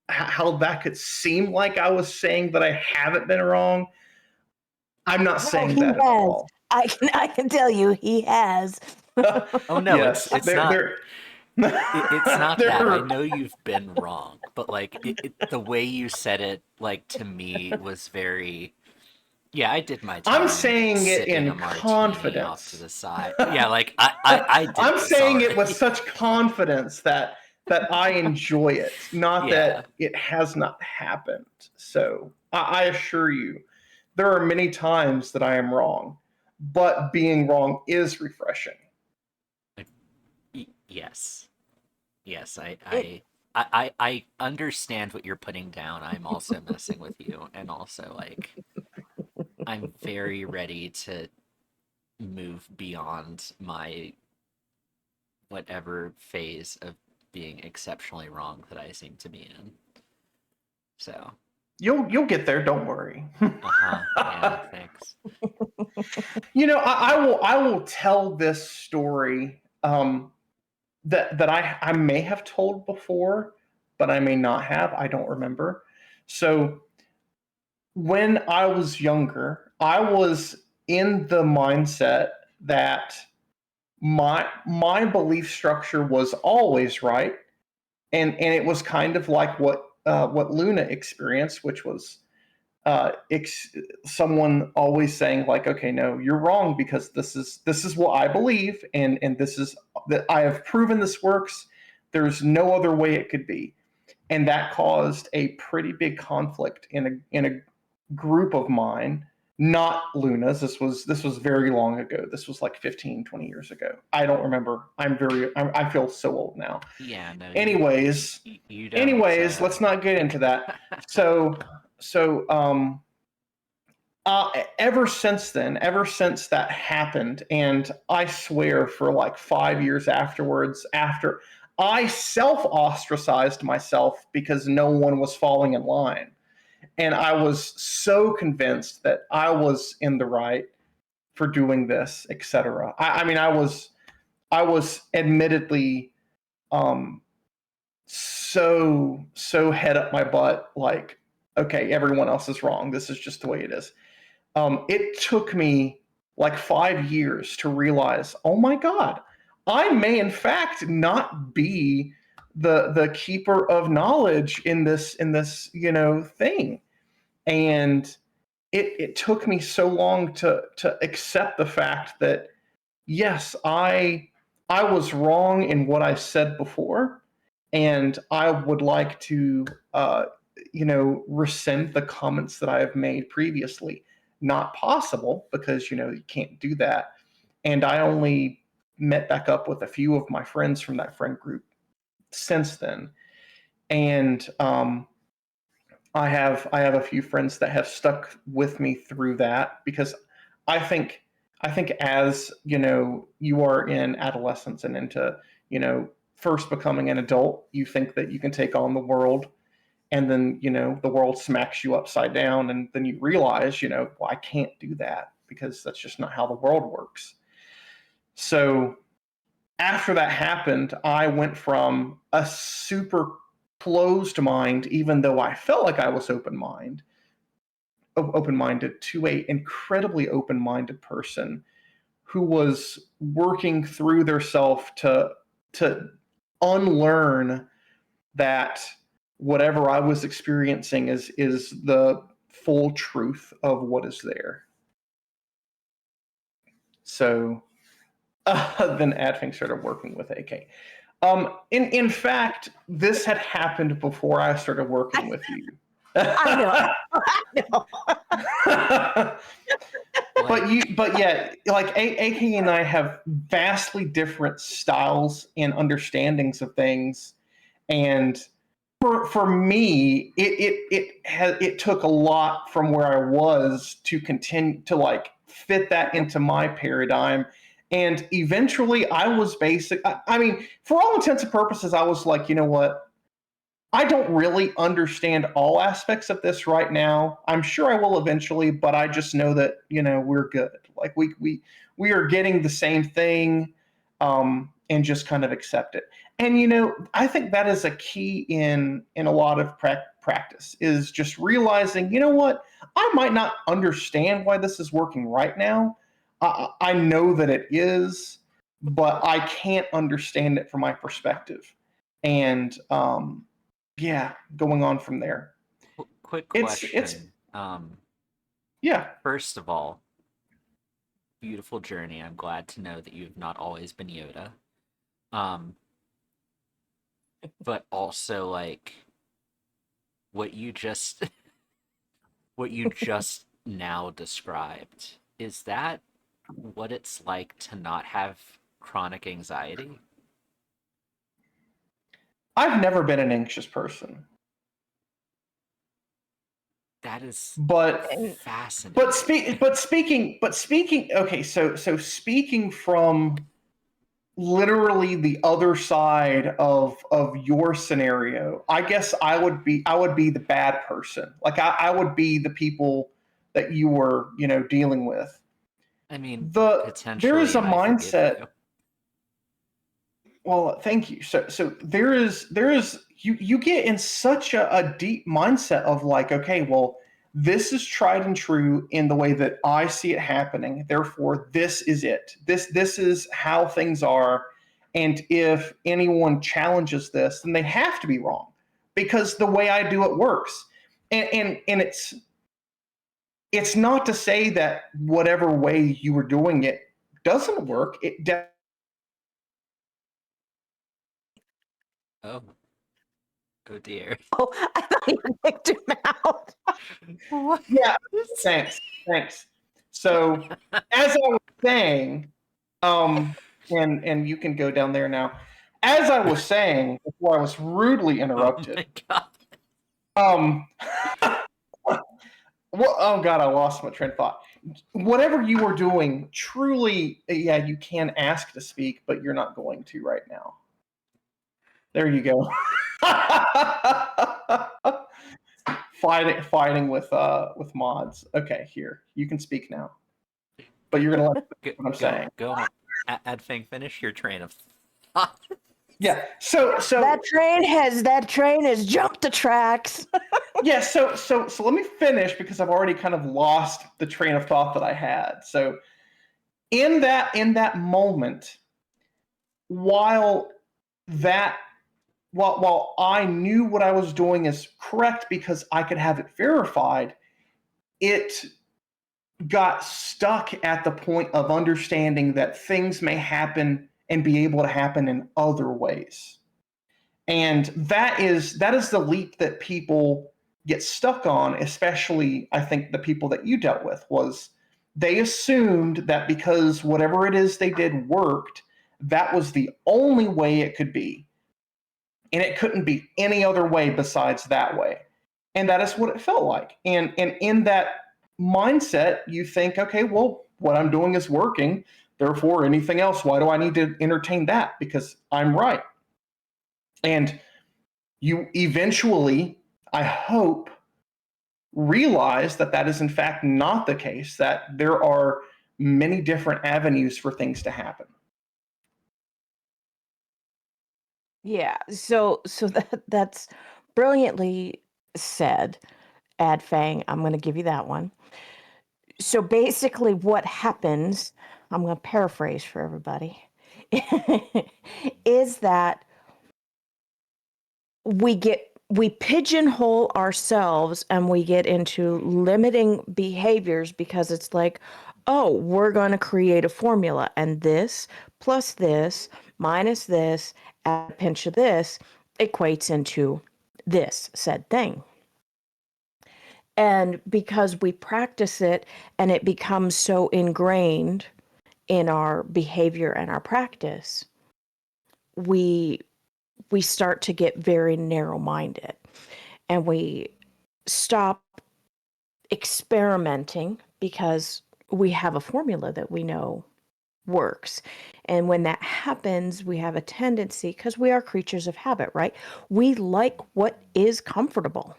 that could seem like I was saying that I haven't been wrong. I'm not saying that at all. I can tell you he has. Oh no, Yes, it's not. It's not that. I know you've been wrong, but like the way you said it, like to me, was very. Yeah, I did my time I'm saying it sipping in a martini confidence. off to the side. Yeah, like I did. I'm saying already. it with such confidence that I enjoy it, not that it has not happened. So I assure you, there are many times that I am wrong, but being wrong is refreshing. Yes. I understand what you're putting down. I'm also messing with you, and also like I'm very ready to move beyond my whatever phase of being exceptionally wrong that I seem to be in. So You'll get there. Don't worry. Yeah. Thanks. I will tell this story that I may have told before, but I may not have. I don't remember. So when I was younger, I was in the mindset that my belief structure was always right, and it was kind of like what Luna experienced, which was someone always saying like, okay, no, you're wrong because this is what I believe, and this is that I have proven this works. There's no other way it could be, and that caused a pretty big conflict in a group of mine, not Luna's. This was very long ago. This was like 15, 20 years ago. I don't remember. I feel so old now. Yeah, no. Anyways, you don't, anyways, let's not get into that. So ever since then, ever since that happened, and I swear for like 5 years afterwards, after I self ostracized myself because no one was falling in line. And I was so convinced that I was in the right for doing this, etc. I mean, I was admittedly so head up my butt, like, okay, everyone else is wrong. This is just the way it is. It took me like 5 years to realize, oh my God, I may in fact not be the keeper of knowledge in this thing. And it took me so long to accept the fact that yes, I was wrong in what I said before, and I would like to rescind the comments that I have made previously. Not possible, because you can't do that. And I only met back up with a few of my friends from that friend group since then. And I have a few friends that have stuck with me through that, because I think as you are in adolescence and into first becoming an adult, you think that you can take on the world, and then the world smacks you upside down, and then you realize well, I can't do that, because that's just not how the world works. So after that happened, I went from a super closed mind, even though I felt like I was open-minded, to a incredibly open-minded person who was working through their self to unlearn that whatever I was experiencing is the full truth of what is there. So then Adfing started working with AK. In fact, this had happened before I started working with you. I know. But yeah, like AK and I have vastly different styles and understandings of things, and for me, it took a lot from where I was to continue to like fit that into my paradigm. And eventually I was I mean, for all intents and purposes, I was like, you know what? I don't really understand all aspects of this right now. I'm sure I will eventually, but I just know that, we're good. Like we are getting the same thing, and just kind of accept it. And I think that is a key in a lot of practice, is just realizing, you know what? I might not understand why this is working right now. I know that it is, but I can't understand it from my perspective. And yeah, going on from there. Quick It's question. Yeah. First of all, beautiful journey. I'm glad to know that you've not always been Yoda. Um, but also like what you just what you just now described, is that what it's like to not have chronic anxiety? I've never been an anxious person, That is but fascinating. speaking. Okay, so speaking from literally the other side of your scenario, I guess I would be the bad person. Like I would be the people that you were dealing with. I mean, There is potentially, a and I forgive mindset. you. Well, thank you. So there is you get in such a deep mindset of like, okay, well, this is tried and true in the way that I see it happening. Therefore, this is it. This is how things are. And if anyone challenges this, then they have to be wrong, because the way I do it works. And it's not to say that whatever way you were doing it doesn't work. It Oh, oh dear. Oh, I thought you kicked him out. What? Yeah, thanks. So, as I was saying, and you can go down there now. As I was saying before I was rudely Oh interrupted, my god. um, well, oh god, I lost my train of thought. Whatever you were doing, truly, yeah, you can ask to speak, but you're not going to right now. There you go. Fighting with mods. Okay, here you can speak now, but you're gonna let Go, what I'm go, saying. go on. Adfang, finish your train of thought. Yeah. So That train has jumped the tracks. yeah. So let me finish, because I've already kind of lost the train of thought that I had. So in that moment, while that while I knew what I was doing is correct because I could have it verified, it got stuck at the point of understanding that things may happen and be able to happen in other ways. And that is the leap that people get stuck on, especially I think the people that you dealt with, was They assumed that because whatever it is they did worked, that was the only way it could be. And it couldn't be any other way besides that way. And that is what it felt like. And in that mindset, you think, okay, well, what I'm doing is working. Therefore, anything else, why do I need to entertain that? Because I'm right. And you eventually, I hope, realize that that is in fact not the case, that there are many different avenues for things to happen. Yeah, so that's brilliantly said, Ad Fang. I'm going to give you that one. So basically, what happens, I'm going to paraphrase for everybody, is that we pigeonhole ourselves and we get into limiting behaviors because it's like, oh, we're going to create a formula, and this plus this minus this at a pinch of this equates into this said thing. And because we practice it and it becomes so ingrained in our behavior and our practice, we start to get very narrow-minded, and we stop experimenting because we have a formula that we know works. And when that happens, we have a tendency, because we are creatures of habit, right? We like what is comfortable.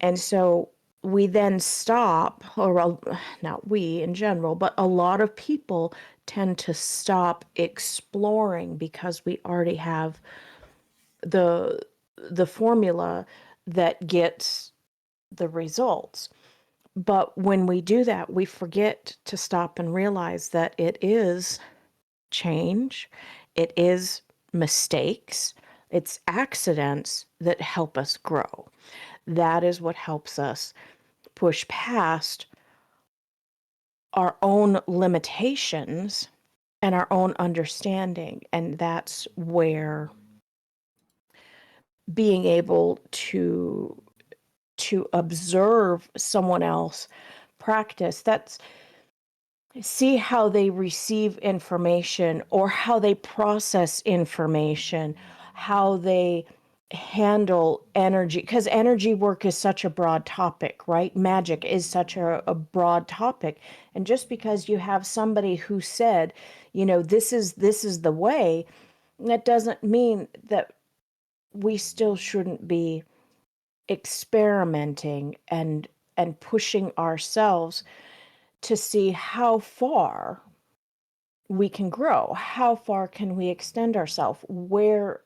And so we then stop, or not we in general, but a lot of people tend to stop exploring because we already have the formula that gets the results. But when we do that, we forget to stop and realize that it is change, it is mistakes, it's accidents that help us grow. That is what helps us push past our own limitations and our own understanding. And that's where being able to observe someone else practice, that's see how they receive information or how they process information, how they handle energy, because energy work is such a broad topic, right? Magic is such a broad topic. And just because you have somebody who said, this is the way, that doesn't mean that we still shouldn't be experimenting and pushing ourselves to see how far we can grow, how far can we extend ourselves, where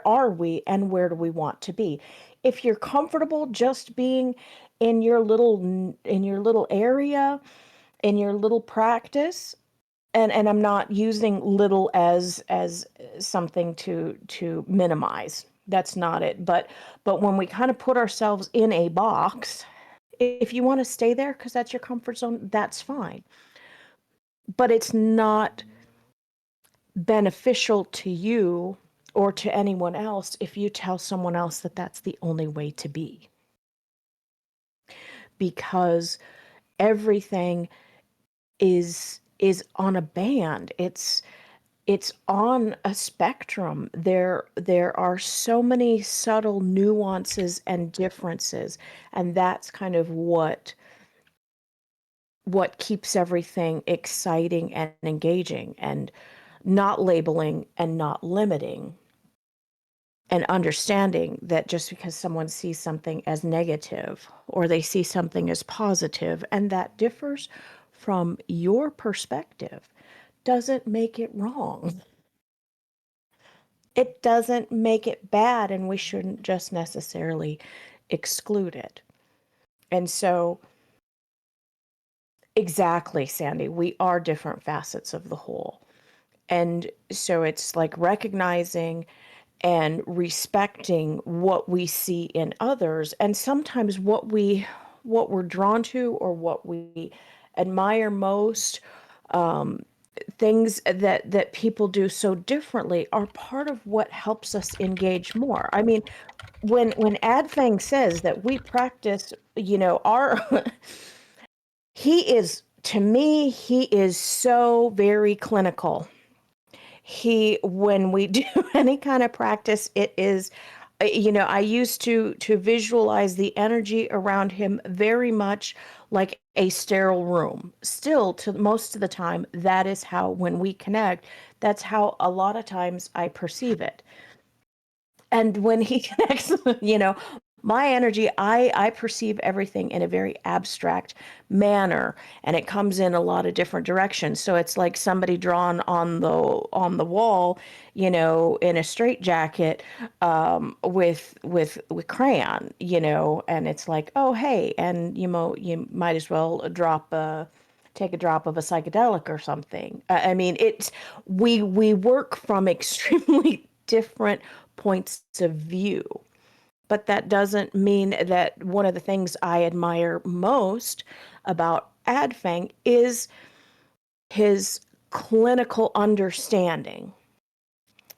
are we and where do we want to be. If you're comfortable just being in your little area, in your little practice, and I'm not using little as something to minimize. That's not it. But when we kind of put ourselves in a box, if you want to stay there because that's your comfort zone, that's fine. But it's not beneficial to you or to anyone else if you tell someone else that that's the only way to be. Because everything is on a band. It's on a spectrum. There are so many subtle nuances and differences, and that's kind of what keeps everything exciting and engaging, and not labeling and not limiting, and understanding that just because someone sees something as negative or they see something as positive and that differs from your perspective doesn't make it wrong. It doesn't make it bad, and we shouldn't just necessarily exclude it. And so, exactly, Sandy, we are different facets of the whole. And so it's like recognizing and respecting what we see in others, and sometimes what we're drawn to or what we admire most, things that people do so differently are part of what helps us engage more. I mean, when Adfang says that we practice, our He is, to me, he is so very clinical. When we do any kind of practice, it is, I used to visualize the energy around him very much like a sterile room. Still, to most of the time, that is how, when we connect, that's how a lot of times I perceive it. And when he connects, my energy, I perceive everything in a very abstract manner, and it comes in a lot of different directions. So it's like somebody drawn on the wall, in a straitjacket, with crayon, and it's like, oh hey, and you might as well take a drop of a psychedelic or something. I mean, we work from extremely different points of view. But that doesn't mean that one of the things I admire most about Adfeng is his clinical understanding,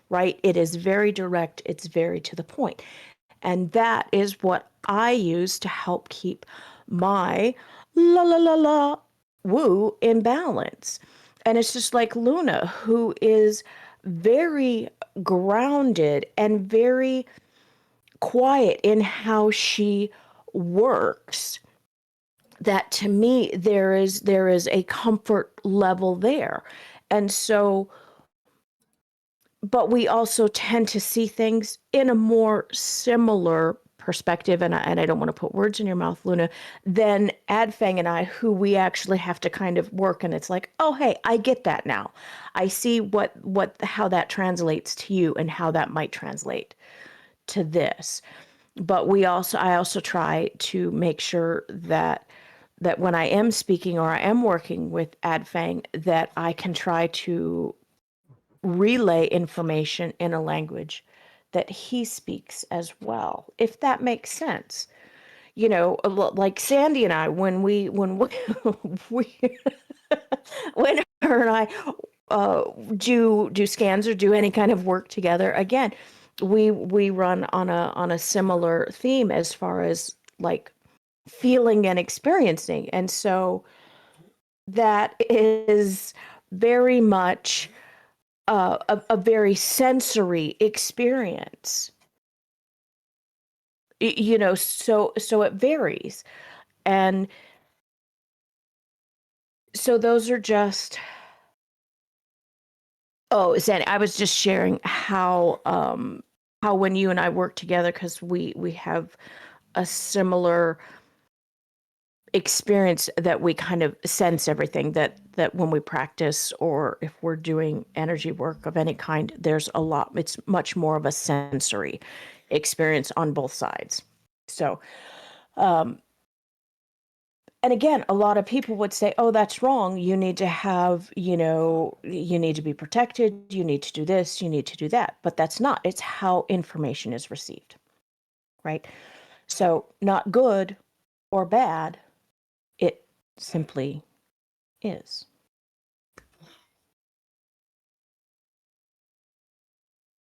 right? It is very direct, it's very to the point. And that is what I use to help keep my la la la la woo in balance. And it's just like Luna, who is very grounded and very quiet in how she works, that to me there is a comfort level there. And so, but we also tend to see things in a more similar perspective, and I don't want to put words in your mouth, Luna, than Adfeng and I, who we actually have to kind of work, and it's like, oh hey, I get that now. I see how that translates to you and how that might translate to this. But I also try to make sure that when I am speaking or I am working with Adfang, that I can try to relay information in a language that he speaks as well, if that makes sense. Like Sandy and I, when we we when her and I do scans or do any kind of work together, again, we run on a similar theme as far as like feeling and experiencing. And so that is very much a very sensory experience. So it varies. And so those are just, oh, Sandy, I was just sharing how when you and I work together, because we have a similar experience, that we kind of sense everything, that when we practice or if we're doing energy work of any kind, it's much more of a sensory experience on both sides. So and again, a lot of people would say, oh, that's wrong, you need to have, you need to be protected, you need to do this, you need to do that. But that's not, it's how information is received, right? So not good or bad, it simply is.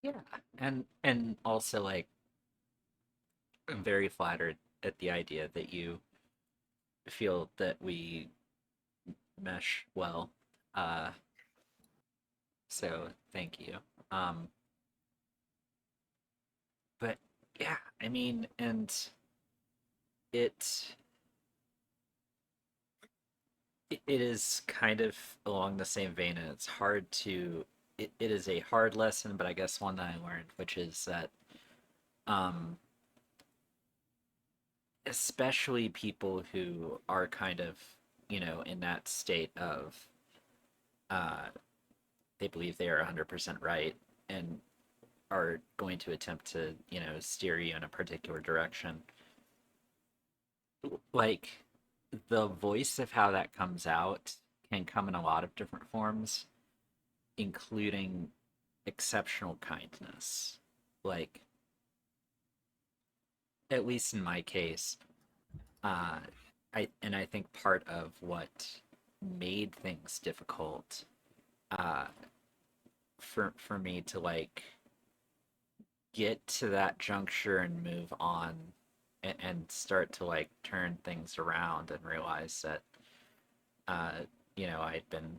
Yeah. And also, like, I'm very flattered at the idea that you feel that we mesh well. Uh, so thank you. Um, but yeah, I mean, and it it is kind of along the same vein, and it's hard to. It is a hard lesson, but I guess one that I learned, which is that, um, especially people who are kind of, in that state of, uh, they believe they are 100% right and are going to attempt to, steer you in a particular direction. Like, the voice of how that comes out can come in a lot of different forms, including exceptional kindness. Like, at least in my case, uh, I think part of what made things difficult, uh, for me to like get to that juncture and move on, and start to like turn things around and realize that uh, I'd been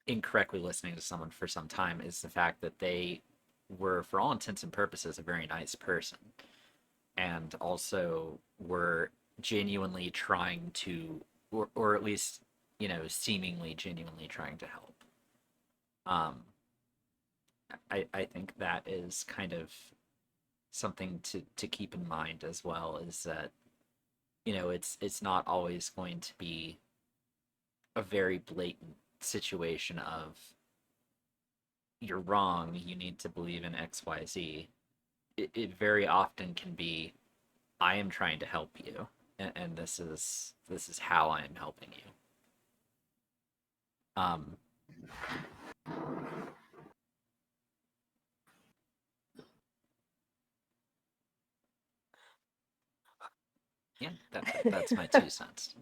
incorrectly listening to someone for some time is the fact that they were, for all intents and purposes, a very nice person, and also were genuinely trying to, or at least, seemingly genuinely trying to help. Um, I think that is kind of something to keep in mind as well, is that, it's not always going to be a very blatant situation of you're wrong, you need to believe in XYZ. It very often can be I am trying to help you, and this is how I am helping you. Um, yeah, that's my 2 cents.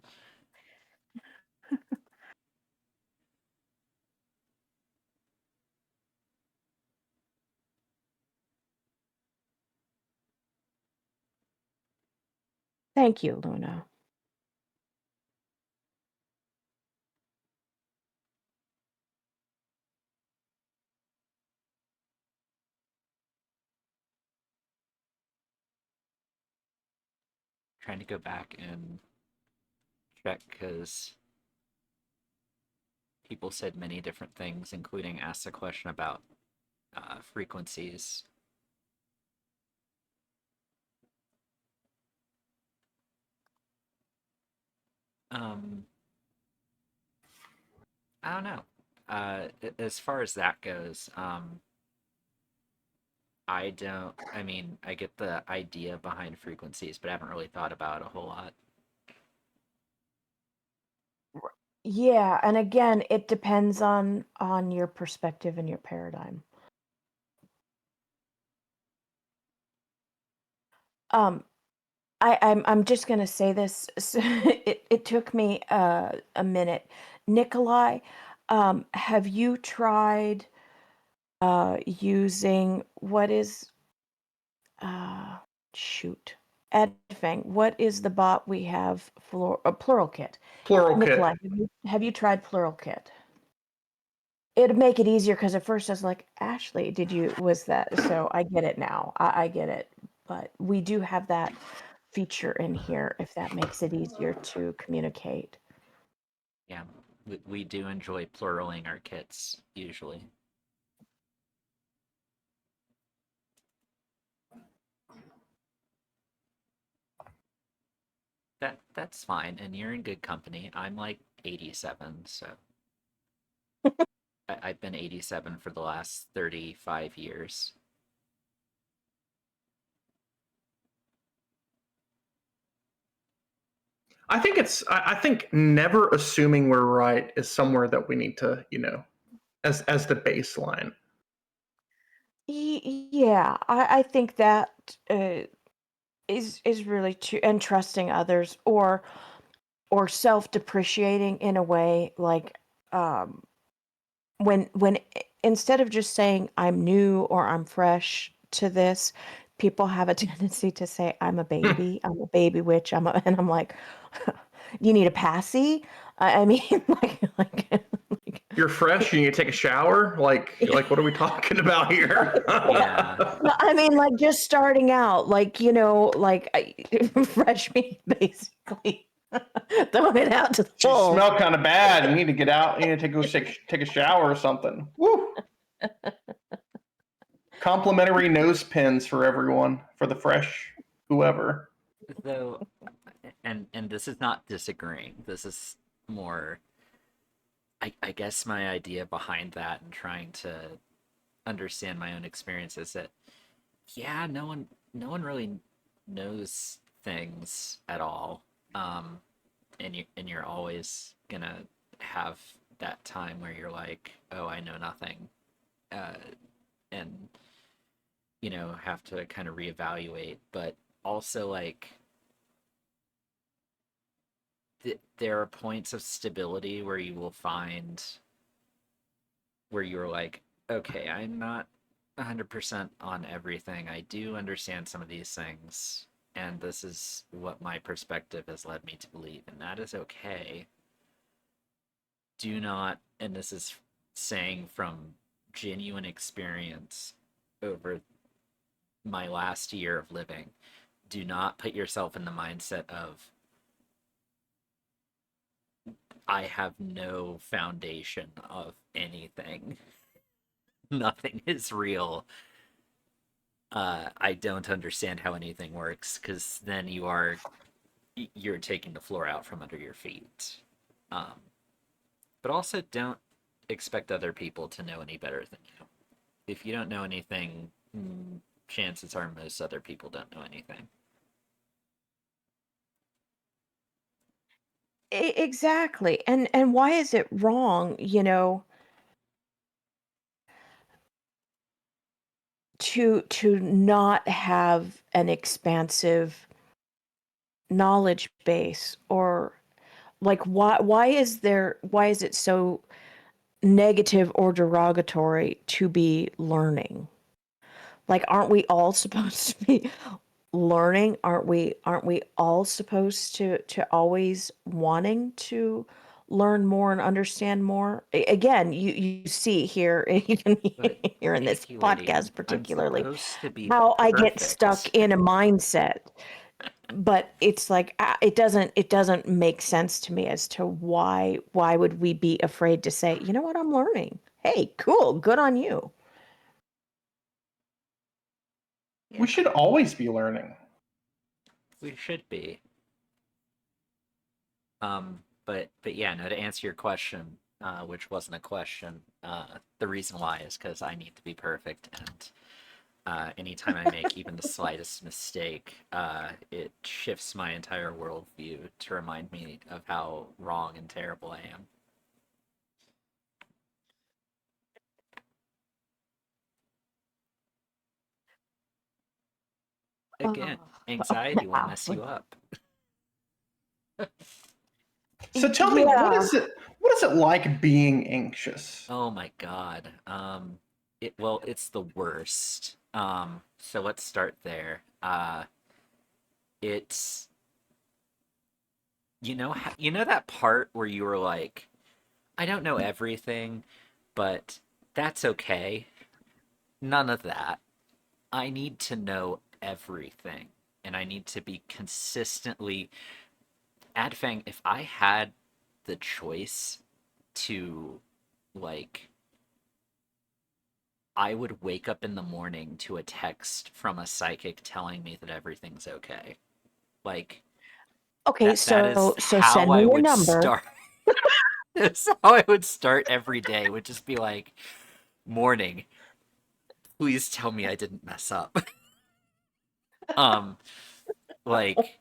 Thank you, Luna. Trying to go back and check because people said many different things, including asked a question about frequencies. Um, I don't know. As far as that goes, I don't. I mean, I get the idea behind frequencies, but I haven't really thought about it a whole lot. Yeah, and again, it depends on your perspective and your paradigm. Um, I'm just gonna say this. It took me a minute. Nikolai, have you tried using what is uh shoot Edfang? What is the bot we have for a plural kit? Plural Nikolai, kit. have you tried plural kit? It'd make it easier because at first I was like, Ashley, was that? So I get it now. I get it. But we do have that feature in here if that makes it easier to communicate. Yeah, we do enjoy pluraling our kits usually. That's fine, and you're in good company. I'm like 87, so I've been 87 for the last 35 years. I think never assuming we're right is somewhere that we need to, as the baseline. Yeah, I think that is really true, and trusting others or self-depreciating in a way like um when instead of just saying I'm new or I'm fresh to this, people have a tendency to say I'm a baby witch, and I'm like, you need a passy? I mean, like, You're fresh. You need to take a shower. Like what are we talking about here? Yeah, no, I mean, like just starting out, like fresh meat, basically, throwing it out to the You wolves. smell kind of bad. You need to get out. You need to go take a shower or something. Woo! Complimentary nose pins for everyone for the fresh whoever. though, and this is not disagreeing. This is more, I guess, my idea behind that and trying to understand my own experience is that, yeah, no one really knows things at all. Um, and you're always gonna have that time where you're like, oh, I know nothing, uh, and have to kind of reevaluate. But also, like, there are points of stability where you will find where you're like, okay, I'm not 100% on everything. I do understand some of these things, and this is what my perspective has led me to believe, and that is okay. do not, and this is saying from genuine experience over my last year of living, do not put yourself in the mindset of I have no foundation of anything. Nothing is real. I don't understand how anything works, because then you're taking the floor out from under your feet. Um, but also don't expect other people to know any better than you. If you don't know anything, chances are most other people don't know anything. Exactly. And why is it wrong, to not have an expansive knowledge base? Or like, why is it so negative or derogatory to be learning? Like, aren't we all supposed to be learning? Aren't we all supposed to always wanting to learn more and understand more? Again, you see here, even But here in this Nikki lady, podcast I'm particularly, supposed to be how I get stuck perfect. in a mindset. But it's like, it doesn't make sense to me as to why would we be afraid to say, you know what, I'm learning. Hey, cool, good on you. We Yeah, should always be learning. we should be. But yeah, no. To answer your question, which wasn't a question, the reason why is because I need to be perfect, and anytime I make even the slightest mistake, it shifts my entire worldview to remind me of how wrong and terrible I am. Again, anxiety will mess Wow. you up. So tell me, Yeah. what is it like being anxious? Oh my god. It's the worst. So let's start there. It's you know that part where you were like, I don't know everything, but that's okay. None of that. I need to know everything, and I need to be consistently. Adfang, if I had the choice to, like, I would wake up in the morning to a text from a psychic telling me that everything's okay. Like, Okay, that is so how send me I your would number. start. That's how I would start every day. Would just be like, morning, please tell me I didn't mess up. um like,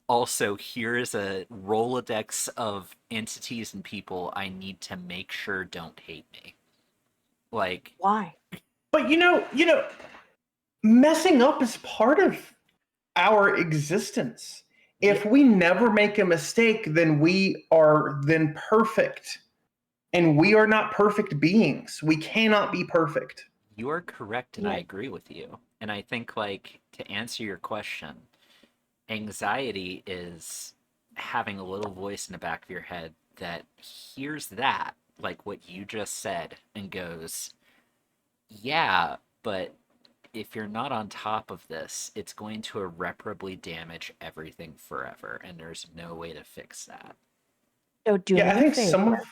also, here's a Rolodex of entities and people I need to make sure don't hate me. Like, Why? But messing up is part of our existence. yeah, If we never make a mistake, then we are then perfect. And we are not perfect beings. We cannot be perfect. you are correct, and I Yeah. agree with you. And I think, like, to answer your question, anxiety is having a little voice in the back of your head that hears that, like what you just said, and goes, yeah, but if you're not on top of this, it's going to irreparably damage everything forever, and there's no way to fix that. So do Yeah, I me a think favor.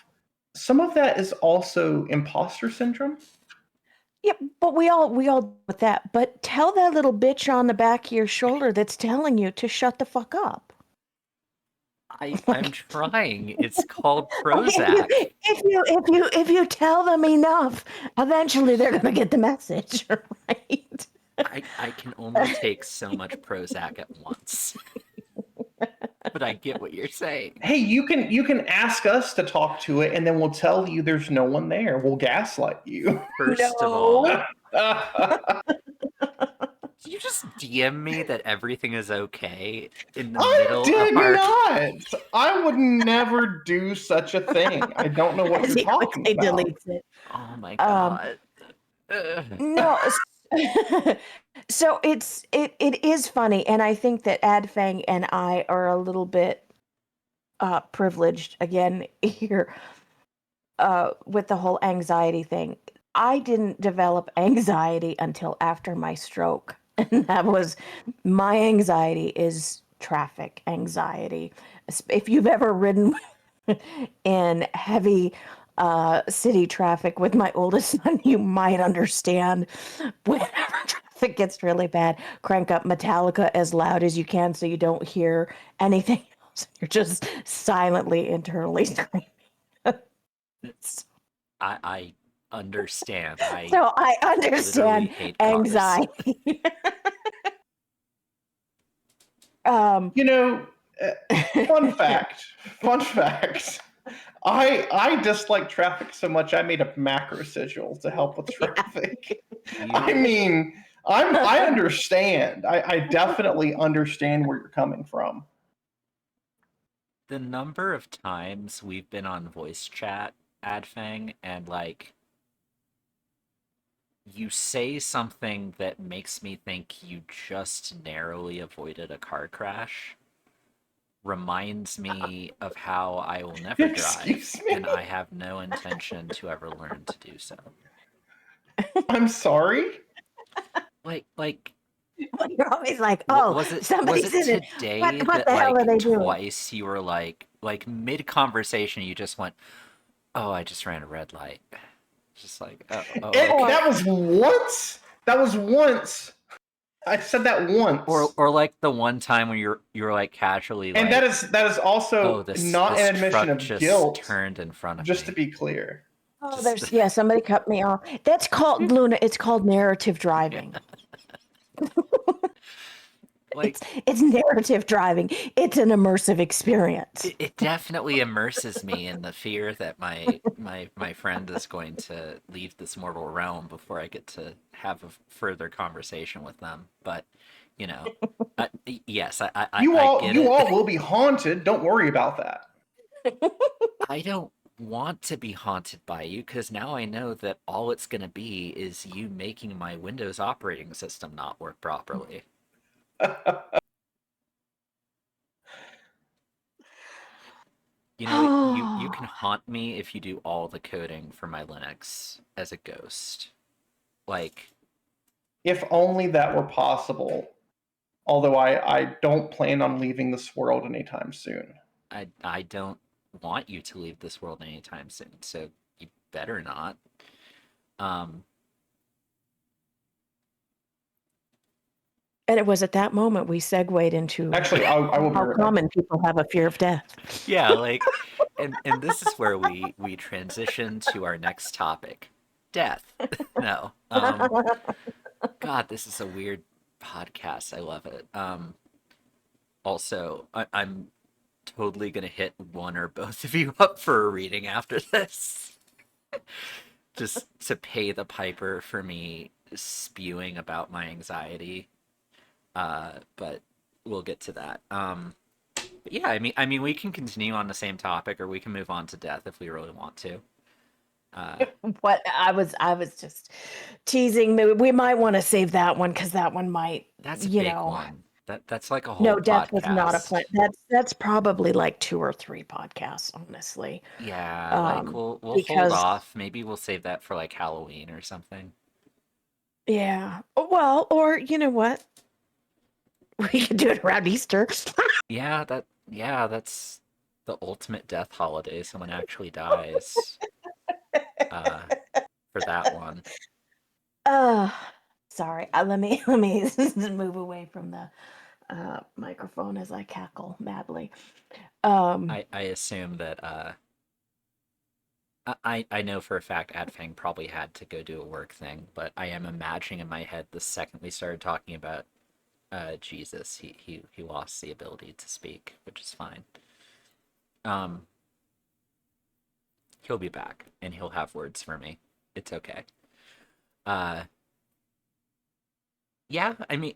some of that is also imposter syndrome. Yep, but we all deal with that. But tell that little bitch on the back of your shoulder that's telling you to shut the fuck up. I'm Like, trying. It's called if you Prozac. if you tell them enough, eventually they're gonna get the message, right? I can only take so much Prozac at once, but I get what you're saying. Hey, you can ask us to talk to it, and then we'll tell you there's no one there. We'll gaslight you. First of No. all, you just DM me that everything is okay in the I middle of did our. not. I would never do such a thing. I don't know what As you're he talking quickly about. deletes it. Oh my Um, god. Ugh. no. So it is funny, and I think that Adfang and I are a little bit privileged again here. with the whole anxiety thing. I didn't develop anxiety until after my stroke. And that was my anxiety is traffic anxiety. If you've ever ridden in heavy city traffic with my oldest son, you might understand whenever traffic gets really bad, crank up Metallica as loud as you can so you don't hear anything else. You're just silently internally screaming. I understand. I So I literally understand hate cars. anxiety. um, You know, fun fact. Fun fact. I dislike traffic so much I made a macro sigil to help with traffic. I You, mean, I understand. I definitely understand where you're coming from. the number of times we've been on voice chat, Adfang, and like you say something that makes me think you just narrowly avoided a car crash reminds me of how I will never drive, Excuse me. and I have no intention to ever learn to do so. I'm sorry. Like you're always like, oh, was it somebody's in it. today What that the hell are like they doing? twice you were like mid conversation you just went, "Oh, I just ran a red light." Just like, oh, okay. That was once. That was once. I said that once. Or like the one time when you're like casually And like, that is also "Oh, not this an admission truck of just guilt, turned in front of just to me." be clear. Oh, Just somebody cut me off. That's called Luna. It's called narrative driving. like It's narrative driving. It's an immersive experience. it definitely immerses me in the fear that my friend is going to leave this mortal realm before I get to have a further conversation with them. But you know, yes, I get You it. all will be haunted. Don't worry about that. I don't want to be haunted by you because now I know that all it's gonna be is you making my Windows operating system not work properly. You know, you can haunt me if you do all the coding for my Linux as a ghost. Like, If only that were possible. Although I don't plan on leaving this world anytime soon. I don't want you to leave this world anytime soon, so you better not. Um, And it was at that moment we segued into Actually, I will be how right back. common people have a fear of death. yeah, like, and this is where we transition to our next topic, death. No, God, this is a weird podcast. I love it. Also, I'm totally gonna hit one or both of you up for a reading after this, just to pay the piper for me spewing about my anxiety. But we'll get to that. But yeah, I mean, we can continue on the same topic, or we can move on to death if we really want to. What I was just teasing. We might want to save that one because that one might, That's a you big know. one. That's like a whole No, death was not a plan. podcast. That's probably like 2 or 3 podcasts, honestly. Yeah, like we'll hold Because off. Maybe we'll save that for like Halloween or something. yeah, well, or you know what, we could do it around Easter. That's the ultimate death holiday. Someone actually dies. Uh, for that one. Uh, sorry. Let me move away from the microphone as I cackle madly. I assume that I know for a fact Adfang probably had to go do a work thing, but I am imagining in my head the second we started talking about Jesus, he lost the ability to speak, which is fine. Um, he'll be back and he'll have words for me. It's okay. Uh, yeah, I mean,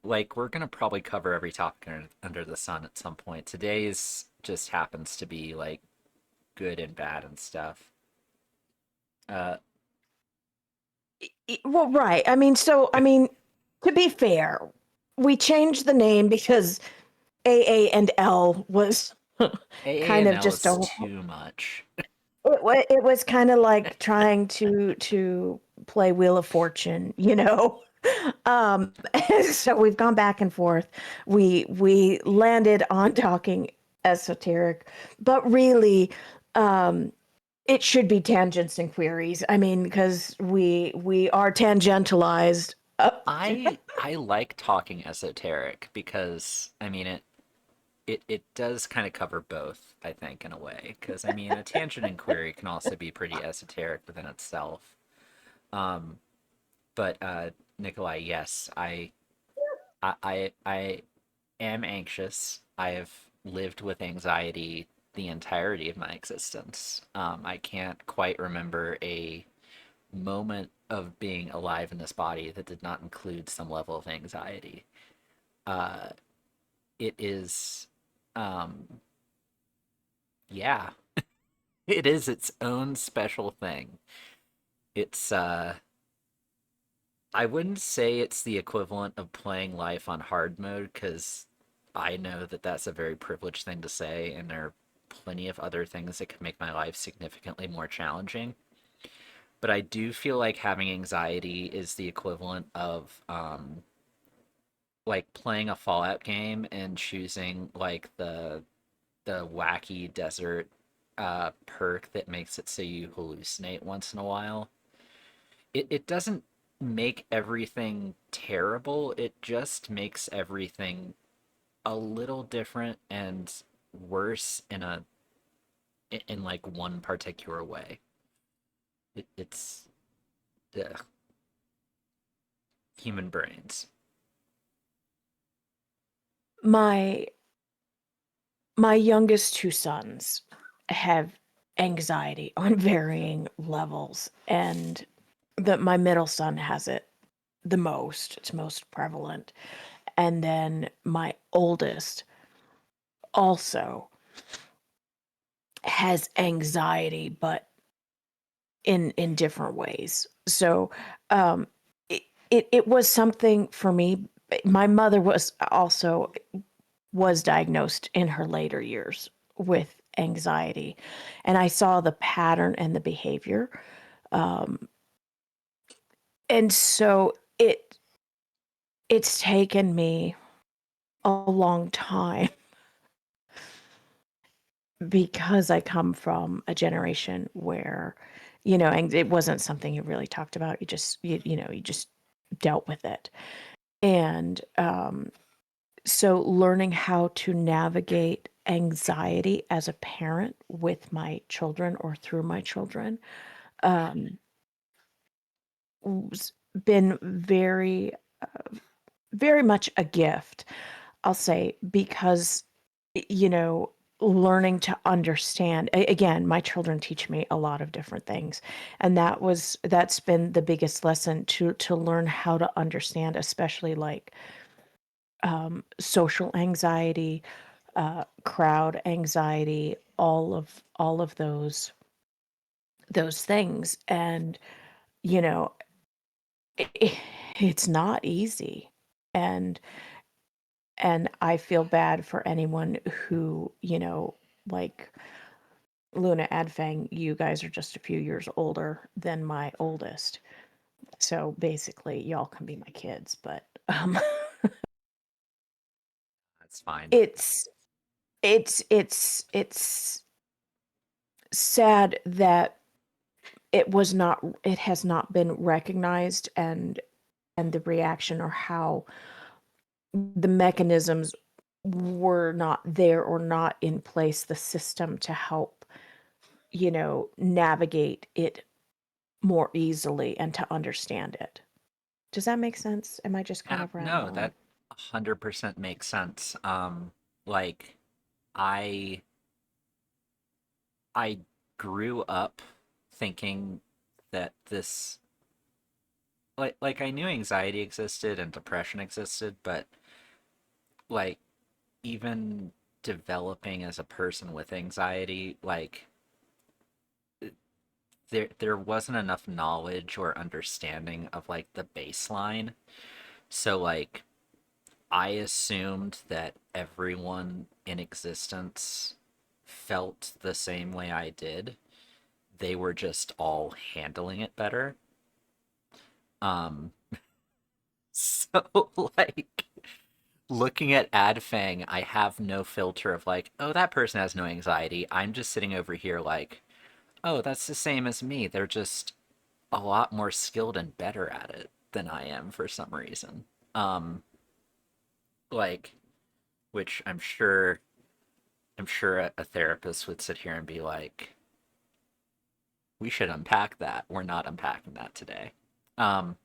we're gonna probably cover every topic under the sun at some point. Today's just happens to be like good and bad and stuff. Uh, Well, right. I mean, to be fair, we changed the name because AA and L was AA kind and of L just is a too much. it was kind of like trying to play Wheel of Fortune, you know. Um, so we've gone back and forth. We landed on talking esoteric, but really, um, it should be tangents and queries. I mean, because we are tangentialized. I like talking esoteric because I mean it does kind of cover both, I think, in a way. Because I mean, a tangent inquiry can also be pretty esoteric within itself. Um, but Nikolai, yes, I am anxious. I have lived with anxiety the entirety of my existence. I can't quite remember a moment of being alive in this body that did not include some level of anxiety. Uh, it is, um, yeah, it is its own special thing. It's, I wouldn't say it's the equivalent of playing life on hard mode because I know that that's a very privileged thing to say, and there are plenty of other things that could make my life significantly more challenging. But I do feel like having anxiety is the equivalent of like playing a Fallout game and choosing like the wacky desert perk that makes it so you hallucinate once in a while. It doesn't make everything terrible. It just makes everything a little different and worse in like one particular way. It's ugh, human brains. My my youngest two sons have anxiety on varying levels, and that my middle son has it the most. It's most prevalent. And then my oldest also has anxiety, but in different ways. So um, it was something for me. My mother was diagnosed in her later years with anxiety, and I saw the pattern and the behavior. Um, and so it's taken me a long time because I come from a generation where, and it wasn't something you really talked about. You just dealt with it. And so learning how to navigate anxiety as a parent with my children or through my children um, was been very much a gift, I'll say, because, you know, learning to understand again, my children teach me a lot of different things, and that's been the biggest lesson to learn how to understand, especially like social anxiety, crowd anxiety, all of those things. And you know, it, it's not easy. and and I feel bad for anyone who, like Luna Adfang, you guys are just a few years older than my oldest. So basically, y'all can be my kids, but That's fine. it's it's sad that it has not been recognized, and the reaction, or how the mechanisms were not there or not in place, the system to help, navigate it more easily and to understand it. Does that make sense? Am I just kind Yeah, of no, rambling? that 100% makes sense. Like I I grew up thinking that this like I knew anxiety existed and depression existed, but like even developing as a person with anxiety, like there wasn't enough knowledge or understanding of like the baseline. So like I assumed that everyone in existence felt the same way I did. they were just all handling it better. Um, so like looking at Adfang, I have no filter of like, oh, that person has no anxiety. I'm just sitting over here like, oh, that's the same as me. They're just a lot more skilled and better at it than I am for some reason. Um, like, which I'm sure a therapist would sit here and be like, we should unpack that. We're not unpacking that today. Um,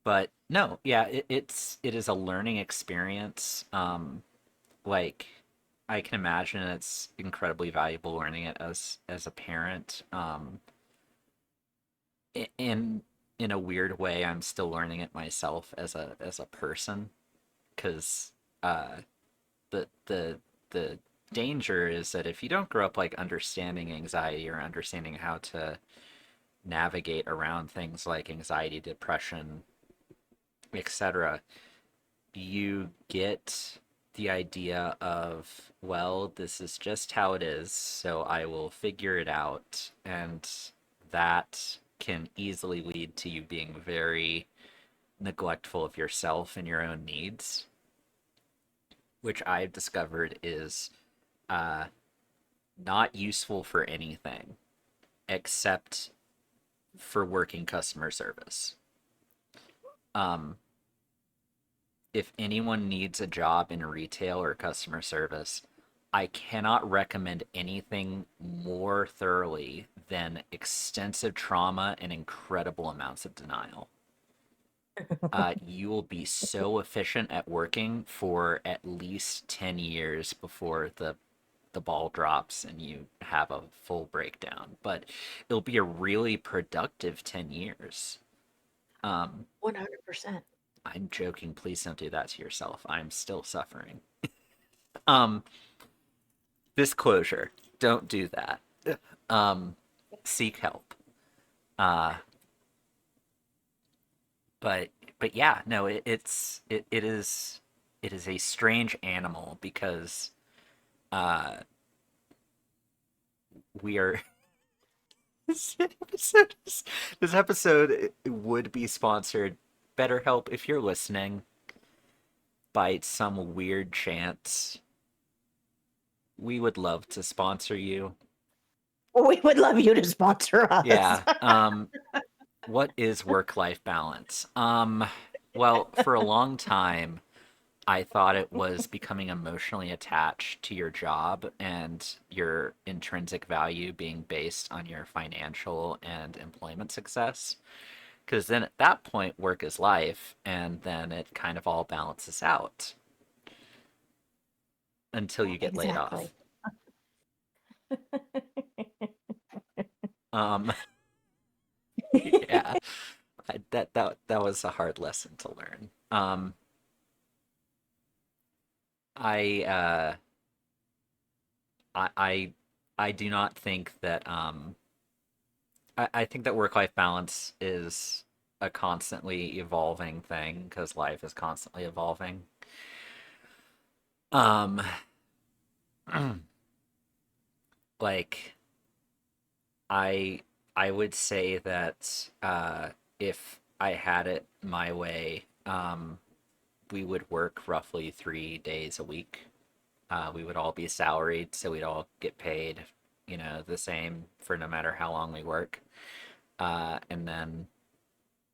but no, yeah, it is a learning experience. Like I can imagine it's incredibly valuable learning it as a parent. In a weird way, I'm still learning it myself as a person because uh, the danger is that if you don't grow up like understanding anxiety or understanding how to navigate around things like anxiety, depression, etc., you get the idea of, well, this is just how it is, so I will figure it out. And that can easily lead to you being very neglectful of yourself and your own needs, which I've discovered is uh, not useful for anything except for working customer service. Um, if anyone needs a job in retail or customer service, I cannot recommend anything more thoroughly than extensive trauma and incredible amounts of denial. You will be so efficient at working for at least 10 years before the ball drops and you have a full breakdown. But it'll be a really productive 10 years. Um, 100%. I'm joking. Please don't do that to yourself. I'm still suffering. Um, Disclosure. Don't do that. Um, Seek help. Uh, but but yeah, no, it is a strange animal because uh we are this episode would be sponsored, BetterHelp, if you're listening, by some weird chance, we would love to sponsor you. We would love you to sponsor us. Yeah. What is work-life balance? Well, for a long time, I thought it was becoming emotionally attached to your job and your intrinsic value being based on your financial and employment success. Because then at that point, work is life, and then it kind of all balances out until you get laid off. Exactly. Um, yeah, that was a hard lesson to learn. I I I I do not think that I think that work-life balance is a constantly evolving thing because life is constantly evolving. Um, like I I would say that if I had it my way, we would work roughly 3 days a week. We would all be salaried, so we'd all get paid, the same for no matter how long we work. And then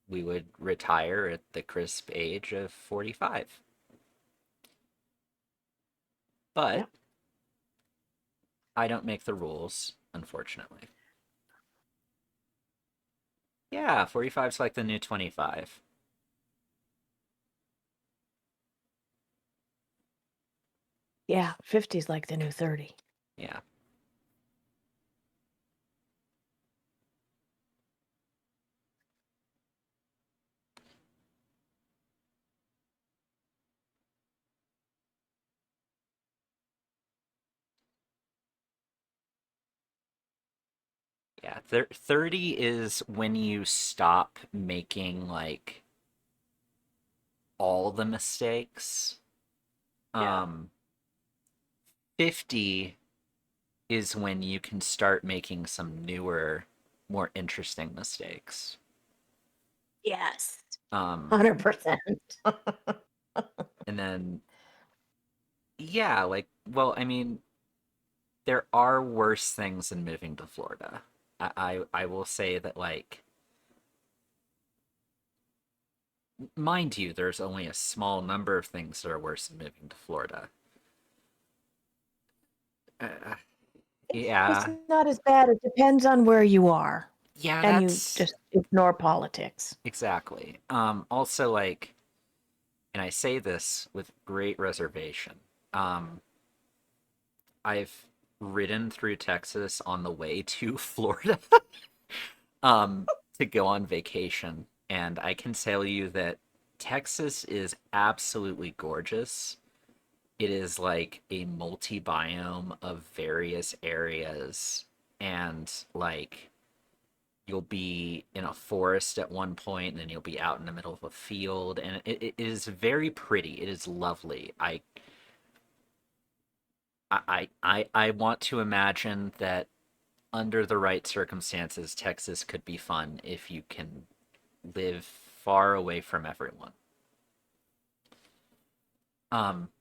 we would retire at the crisp age of 45. But Yeah. I don't make the rules, unfortunately. Yeah, 45's like the new 25. Yeah. 50 is like the new 30. Yeah. Yeah, 30 is when you stop making like all the mistakes. Yeah. Um 50 is when you can start making some newer, more interesting mistakes. Yes. Um, 100%. and then, yeah, like, well, I mean, there are worse things than moving to Florida. I will say that, like, mind you, there's only a small number of things that are worse than moving to Florida. Uh, It's yeah, not as bad. It depends on where you are. yeah, And you that's just ignore politics. exactly. Also, like, and I say this with great reservation. Um, I've ridden through Texas on the way to Florida, um, to go on vacation, and I can tell you that Texas is absolutely gorgeous. It is like a multi-biome of various areas, and like you'll be in a forest at one point, and then you'll be out in the middle of a field, and it is very pretty. It is lovely. I want to imagine that under the right circumstances, Texas could be fun if you can live far away from everyone.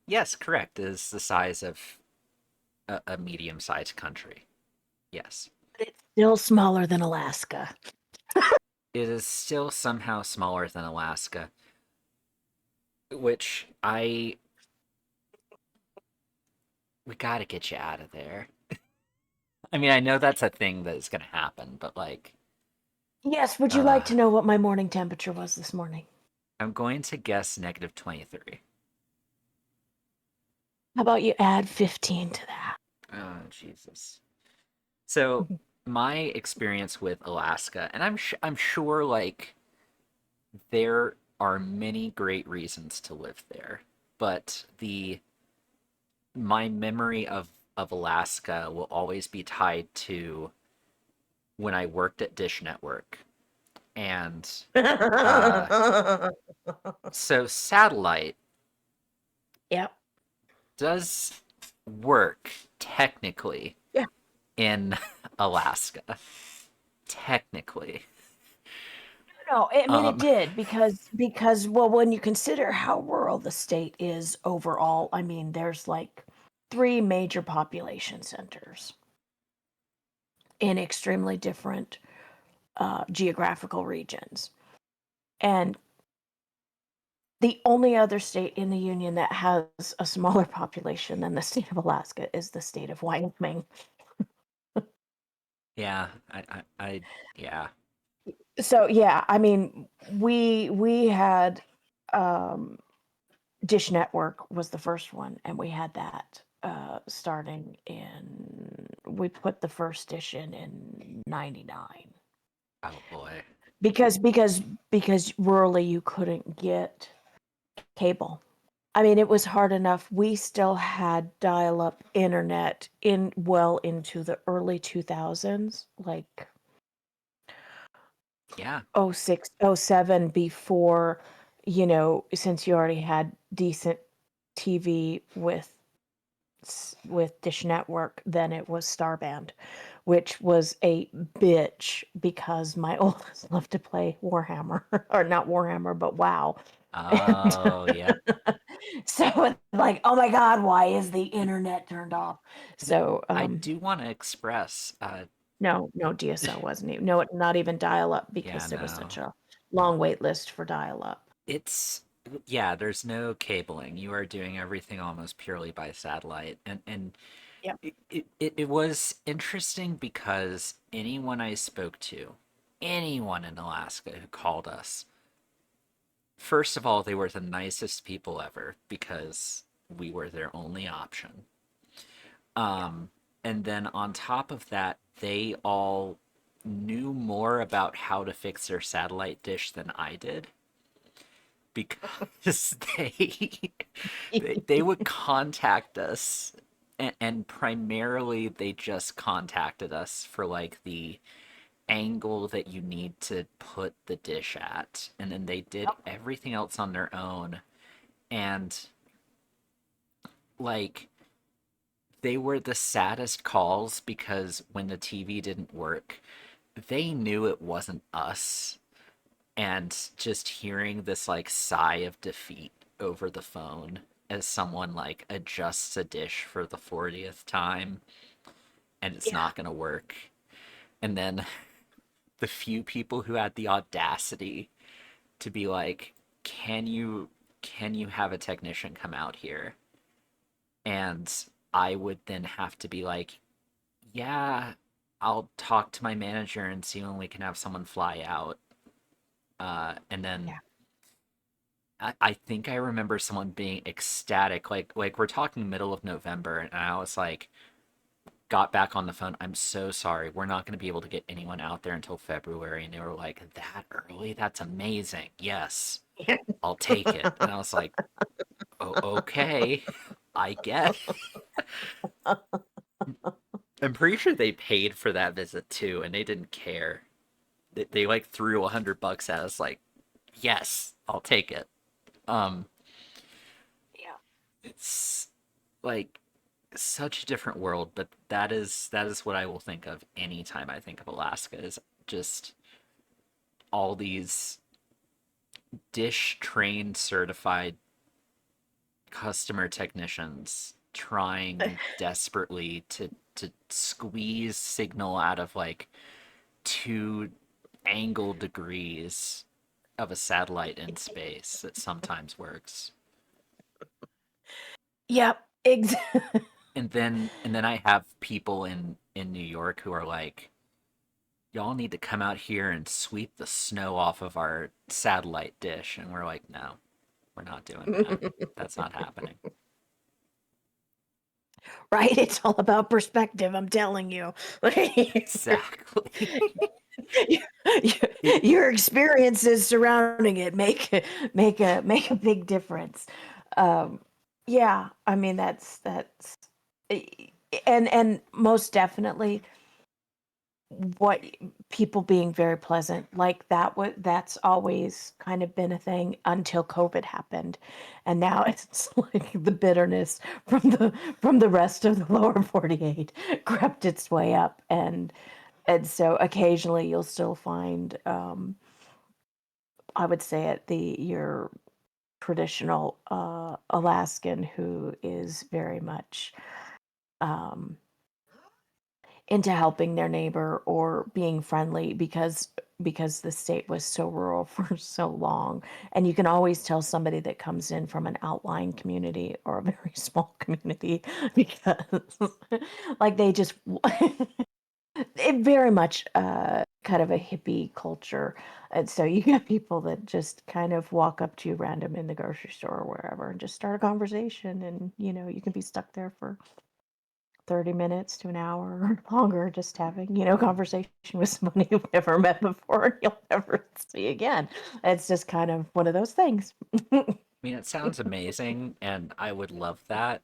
Yes, correct. It is the size of a medium-sized country. Yes. But it's still smaller than Alaska. It is still somehow smaller than Alaska, which we gotta get you out of there. I mean, I know that's a thing that is gonna happen, but like, Yes, would you like uh, to know what my morning temperature was this morning? I'm going to guess negative 23. How about you add 15 to that? Oh, Jesus. So my experience with Alaska, and I'm sure like there are many great reasons to live there, but the my memory of Alaska will always be tied to when I worked at Dish Network. And uh so satellite Yep. does work technically Yeah. in Alaska. Technically. No, I mean it Um did because well, when you consider how rural the state is overall, I mean there's like three major population centers in extremely different geographical regions, and the only other state in the union that has a smaller population than the state of Alaska is the state of Wyoming. yeah, I yeah. So yeah, I mean we had um Dish Network was the first one, and we had that starting in we put the first dish in 99 Oh boy. because rurally you couldn't get cable. I mean, it was hard enough. We still had dial-up internet in well into the early 2000s, like Yeah. '06, '07, before, since you already had decent TV with Dish Network, then it was Starband, which was a bitch because my oldest loved to play Warhammer, or not Warhammer, but WoW. And Oh, yep. so it's like, oh my God, why is the internet turned off? And So I do want to express no, DSL wasn't even, no, not even dial up yeah, because there was no. such a long wait list for dial up. It's yeah, there's no cabling. You are doing everything almost purely by satellite. And Yep. it was interesting because anyone I spoke to, anyone in Alaska who called us, first of all, they were the nicest people ever because we were their only option. Yeah. And then on top of that, they all knew more about how to fix their satellite dish than I did because they would contact us, and primarily they just contacted us for like the angle that you need to put the dish at, and then they did Yep. everything else on their own. And like they were the saddest calls because when the TV didn't work, they knew it wasn't us. And just hearing this like sigh of defeat over the phone as someone like adjusts a dish for the 40th time and it's Yeah. not going to work. And then the few people who had the audacity to be like, can you have a technician come out here? And I would then have to be like, yeah, I'll talk to my manager and see when we can have someone fly out. And then Yeah. I think I remember someone being ecstatic, like we're talking middle of November, and I was like, got back on the phone. I'm so sorry, we're not going to be able to get anyone out there until February. And they were like, that early? That's amazing. Yes, I'll take it. And I was like, oh, okay, I get. I'm pretty sure they paid for that visit too, and they didn't care. They like threw $100 at us, like, yes, I'll take it. Um, Yeah. it's like such a different world, but that is what I will think of anytime I think of Alaska is just all these dish trained certified customer technicians trying desperately to squeeze signal out of like 2 angle degrees of a satellite in space that sometimes works. Yep. Exactly. And then I have people in New York who are like, y'all need to come out here and sweep the snow off of our satellite dish, and we're like, no, we're not doing that. That's not happening. Right? It's all about perspective, I'm telling you. Exactly. Your it, your experiences surrounding it make a big difference. Um, yeah, I mean that's and most definitely what people being very pleasant like that's always kind of been a thing until COVID happened, and now it's like the bitterness from the rest of the lower 48 crept its way up, and so occasionally you'll still find I would say it the your traditional Alaskan who is very much um into helping their neighbor or being friendly because the state was so rural for so long, and you can always tell somebody that comes in from an outlying community or a very small community because like they just it very much kind of a hippie culture, and so you get people that just kind of walk up to you random in the grocery store or wherever and just start a conversation, and you can be stuck there for 30 minutes to an hour or longer just having, conversation with somebody you've never met before and you'll never see again. It's just kind of one of those things. I mean, it sounds amazing, and I would love that,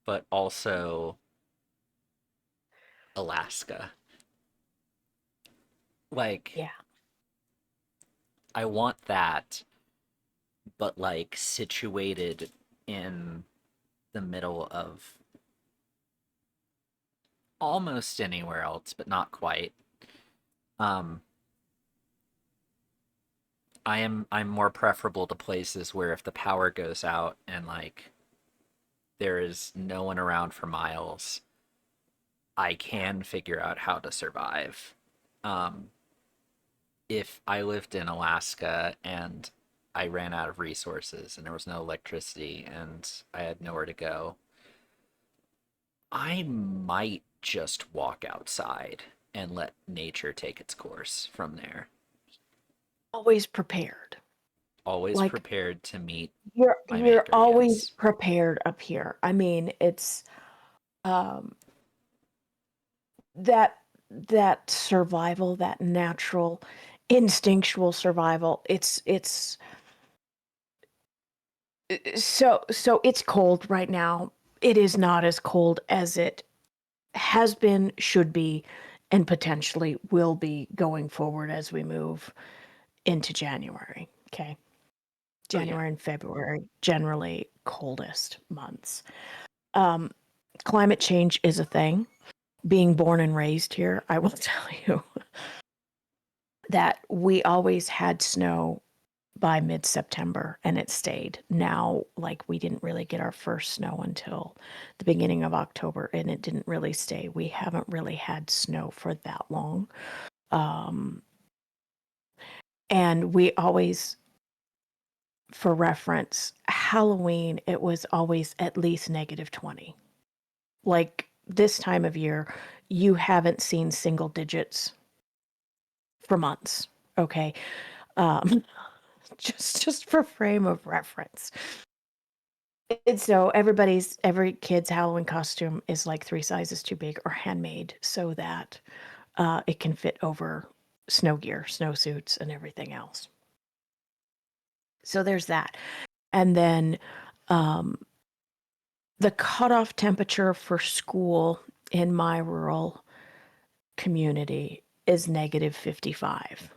but also Alaska. Like, Yeah. I want that, but like situated in the middle of almost anywhere else, but not quite. Um, I'm more preferable to places where if the power goes out and like there is no one around for miles, I Yeah. can figure out how to survive. Um, if I lived in Alaska and I ran out of resources and there was no electricity and I had nowhere to go, I might just walk outside and let nature take its course from there. Always prepared. Always Like prepared to meet my you're maker, always yes. prepared up here. I mean, it's um that that survival, that natural instinctual survival. It's so it's cold right now. It is not as cold as it has been, should be, and potentially will be going forward as we move into January. Okay. Oh yeah. January and February, generally coldest months. Um, climate change is a thing. Being born and raised here, I will tell you that we always had snow by mid-September and it stayed. Now, like, we didn't really get our first snow until the beginning of October and it didn't really stay. We haven't really had snow for that long. And we always, for reference, Halloween, it was always at least -20. Like, this time of year, you haven't seen single digits for months, okay? Um, just for frame of reference. And so every kid's Halloween costume is like 3 sizes too big or handmade so that it can fit over snow gear, snowsuits, and everything else. So there's that. And then the cutoff temperature for school in my rural community is -55.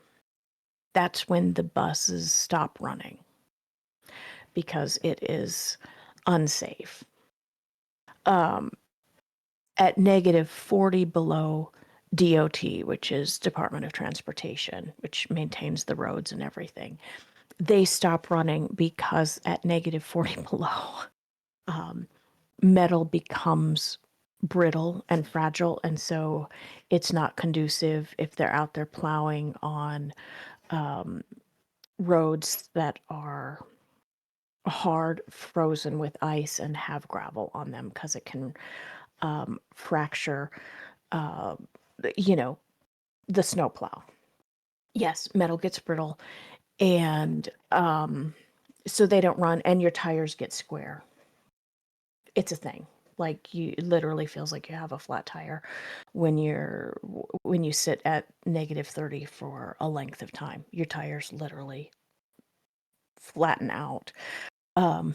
That's when the buses stop running because it is unsafe. At -40 below DOT, which is Department of Transportation, which maintains the roads and everything, they stop running because at -40 below, metal becomes brittle and fragile, and so it's not conducive if they're out there plowing on roads that are hard, frozen with ice, and have gravel on them because it can fracture, you know, the snowplow. Yes, metal gets brittle, and so they don't run, and your tires get square. It's a thing. Like, you it literally feels like you have a flat tire when you sit at -30 for a length of time. Your tires literally flatten out, um,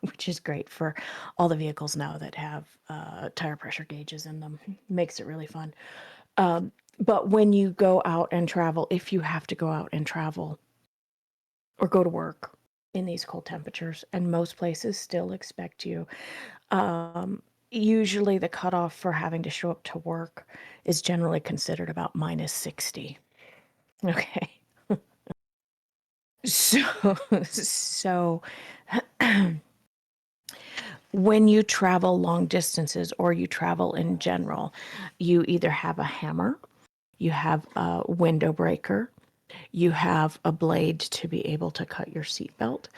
which is great for all the vehicles now that have tire pressure gauges in them. Makes it really fun. But when you go out and travel, if you have to go out and travel or go to work in these cold temperatures, and most places still expect you, usually the cutoff for having to show up to work is generally considered about -60. Okay. So when you travel long distances or you travel in general, you either have a hammer, you have a window breaker, you have a blade to be able to cut your seatbelt,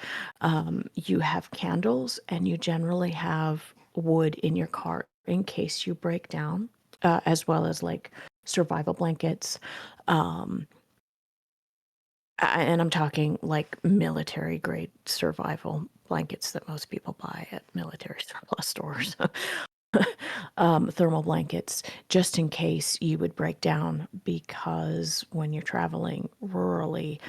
you have candles, and you generally have wood in your car in case you break down, as well as like survival blankets. And I'm talking like military grade survival blankets that most people buy at military surplus stores. Thermal blankets, just in case you would break down, because when you're traveling rurally,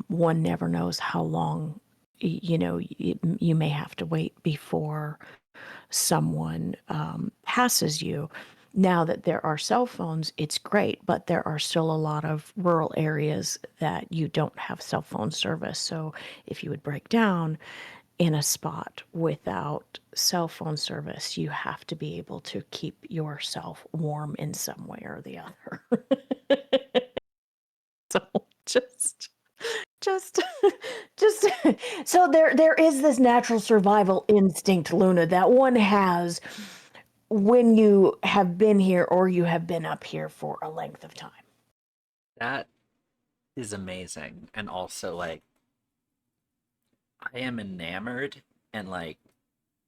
one never knows how long, you may have to wait before someone passes you. Now that there are cell phones, it's great, but there are still a lot of rural areas that you don't have cell phone service. So if you would break down in a spot without cell phone service, you have to be able to keep yourself warm in some way or the other. So just just just so there is this natural survival instinct, Luna, that one has when you have been here or you have been up here for a length of time. That is amazing. And also, like, I am enamored, and like,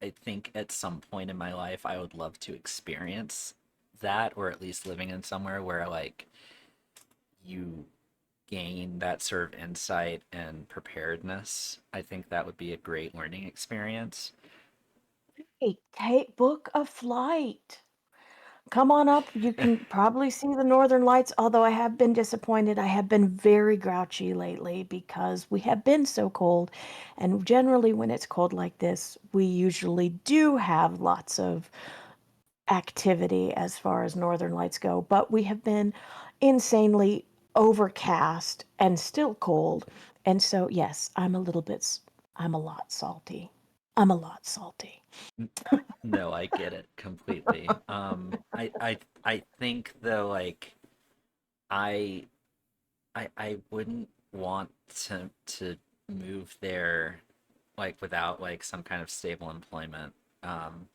I think at some point in my life I would love to experience that, or at least living in somewhere where like you gain that sort of insight and preparedness. I think that would be a great learning experience. Hey, book a flight. Come on up. You can probably see the northern lights, although I have been disappointed. I have been very grouchy lately because we have been so cold. And generally, when it's cold like this, we usually do have lots of activity as far as northern lights go. But we have been insanely overcast and still cold. And so, yes, I'm a lot salty. I'm a lot salty. No, I get it completely. I think though, like I I wouldn't want to move there like without like some kind of stable employment. Um,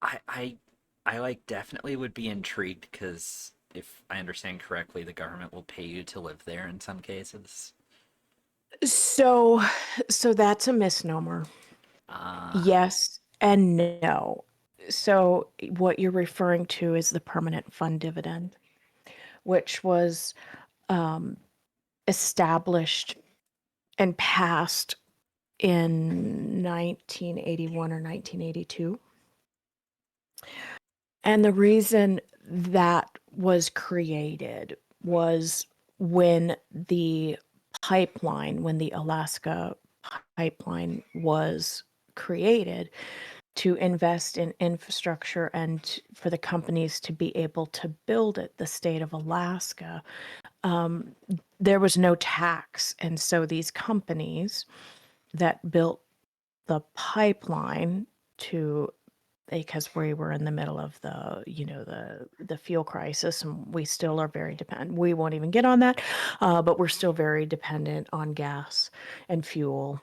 I I like definitely would be intrigued because if I understand correctly, the government will pay you to live there in some cases. So, so that's a misnomer. Ah, Yes and no. So, what you're referring to is the permanent fund dividend, which was um, established and passed in 1981 or 1982. And the reason that was created was when when the Alaska pipeline was created to invest in infrastructure and for the companies to be able to build it, the state of Alaska, um, there was no tax. And so these companies that built the pipeline to because we were in the middle of the fuel crisis, and we still are very dependent. We won't even get on that, but we're still very dependent on gas and fuel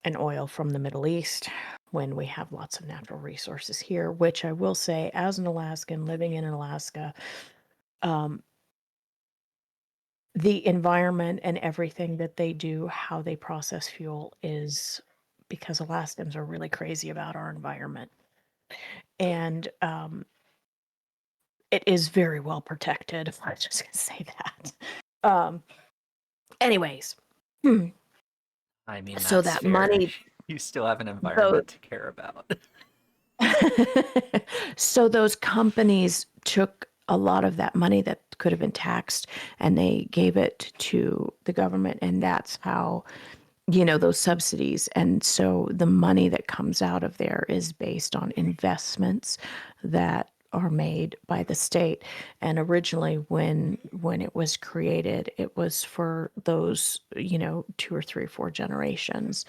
and oil from the Middle East when we have lots of natural resources here. Which I will say, as an Alaskan living in Alaska, um, the environment and everything that they do, how they process fuel, is because Alaskans are really crazy about our environment. And it is very well protected. I'm just gonna say that. Um, anyways, hmm, I mean so that's that fair. money, You still have an those environment to care about. so those companies took a lot of that money that could have been taxed and they gave it to the government, and that's how those subsidies. And so the money that comes out of there is based on investments that are made by the state. And originally when it was created, it was for those, two or three or four generations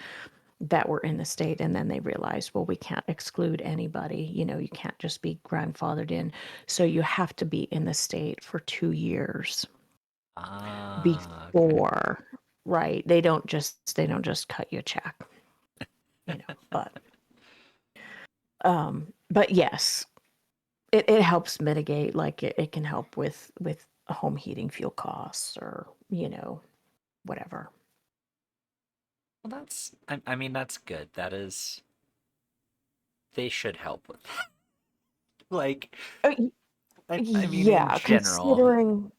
that were in the state. And then they realized, well, we can't exclude anybody. You can't just be grandfathered in. So you have to be in the state for 2 years Ah, okay. before, right? They don't just cut you a check, but yes, it helps mitigate, like it can help with home heating fuel costs, or whatever. Well, I mean, that's good. That is, they should help with that. Like, Uh, I mean, in yeah, general,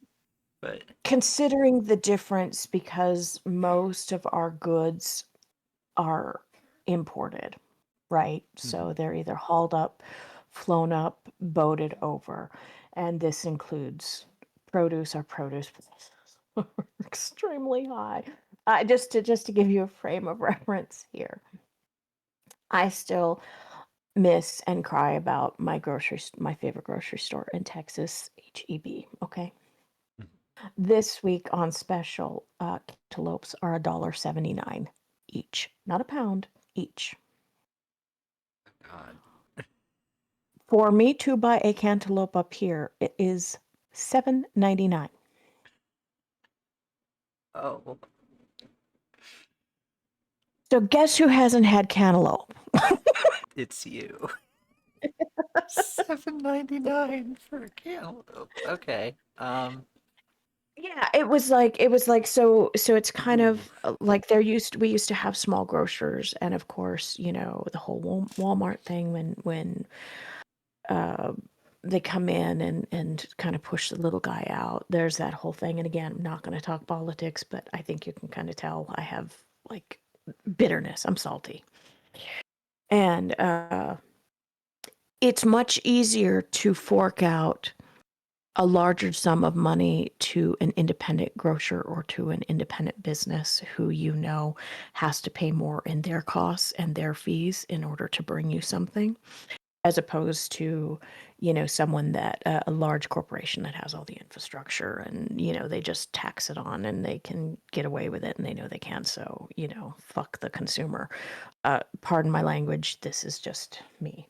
but considering the difference, because most of our goods are imported, right? mhm. So they're either hauled up, flown up, boated over, and this includes produce. Our produce prices are extremely high. Just to give you a frame of reference here, I still miss and cry about my favorite grocery store in Texas, HEB. Okay, this week on special, cantaloupes are $1.79 each, not a pound, each. God. For me to buy a cantaloupe up here, it is $7.99. Oh, So guess who hasn't had cantaloupe? it's you. 7.99 for a cantaloupe. Okay. Yeah, it was like so it's kind Ooh. of like we used to have small grocers, and of course, the whole Walmart thing when uh they come in and kind of push the little guy out. There's that whole thing. And again, I'm not going to talk politics, but I think you can kind of tell I have like bitterness. I'm salty. And it's much easier to fork out a larger sum of money to an independent grocer or to an independent business who has to pay more in their costs and their fees in order to bring you something, as opposed to, someone that a large corporation that has all the infrastructure and, they just tax it on and they can get away with it and they know they can. So, fuck the consumer. Pardon my language. This is just me.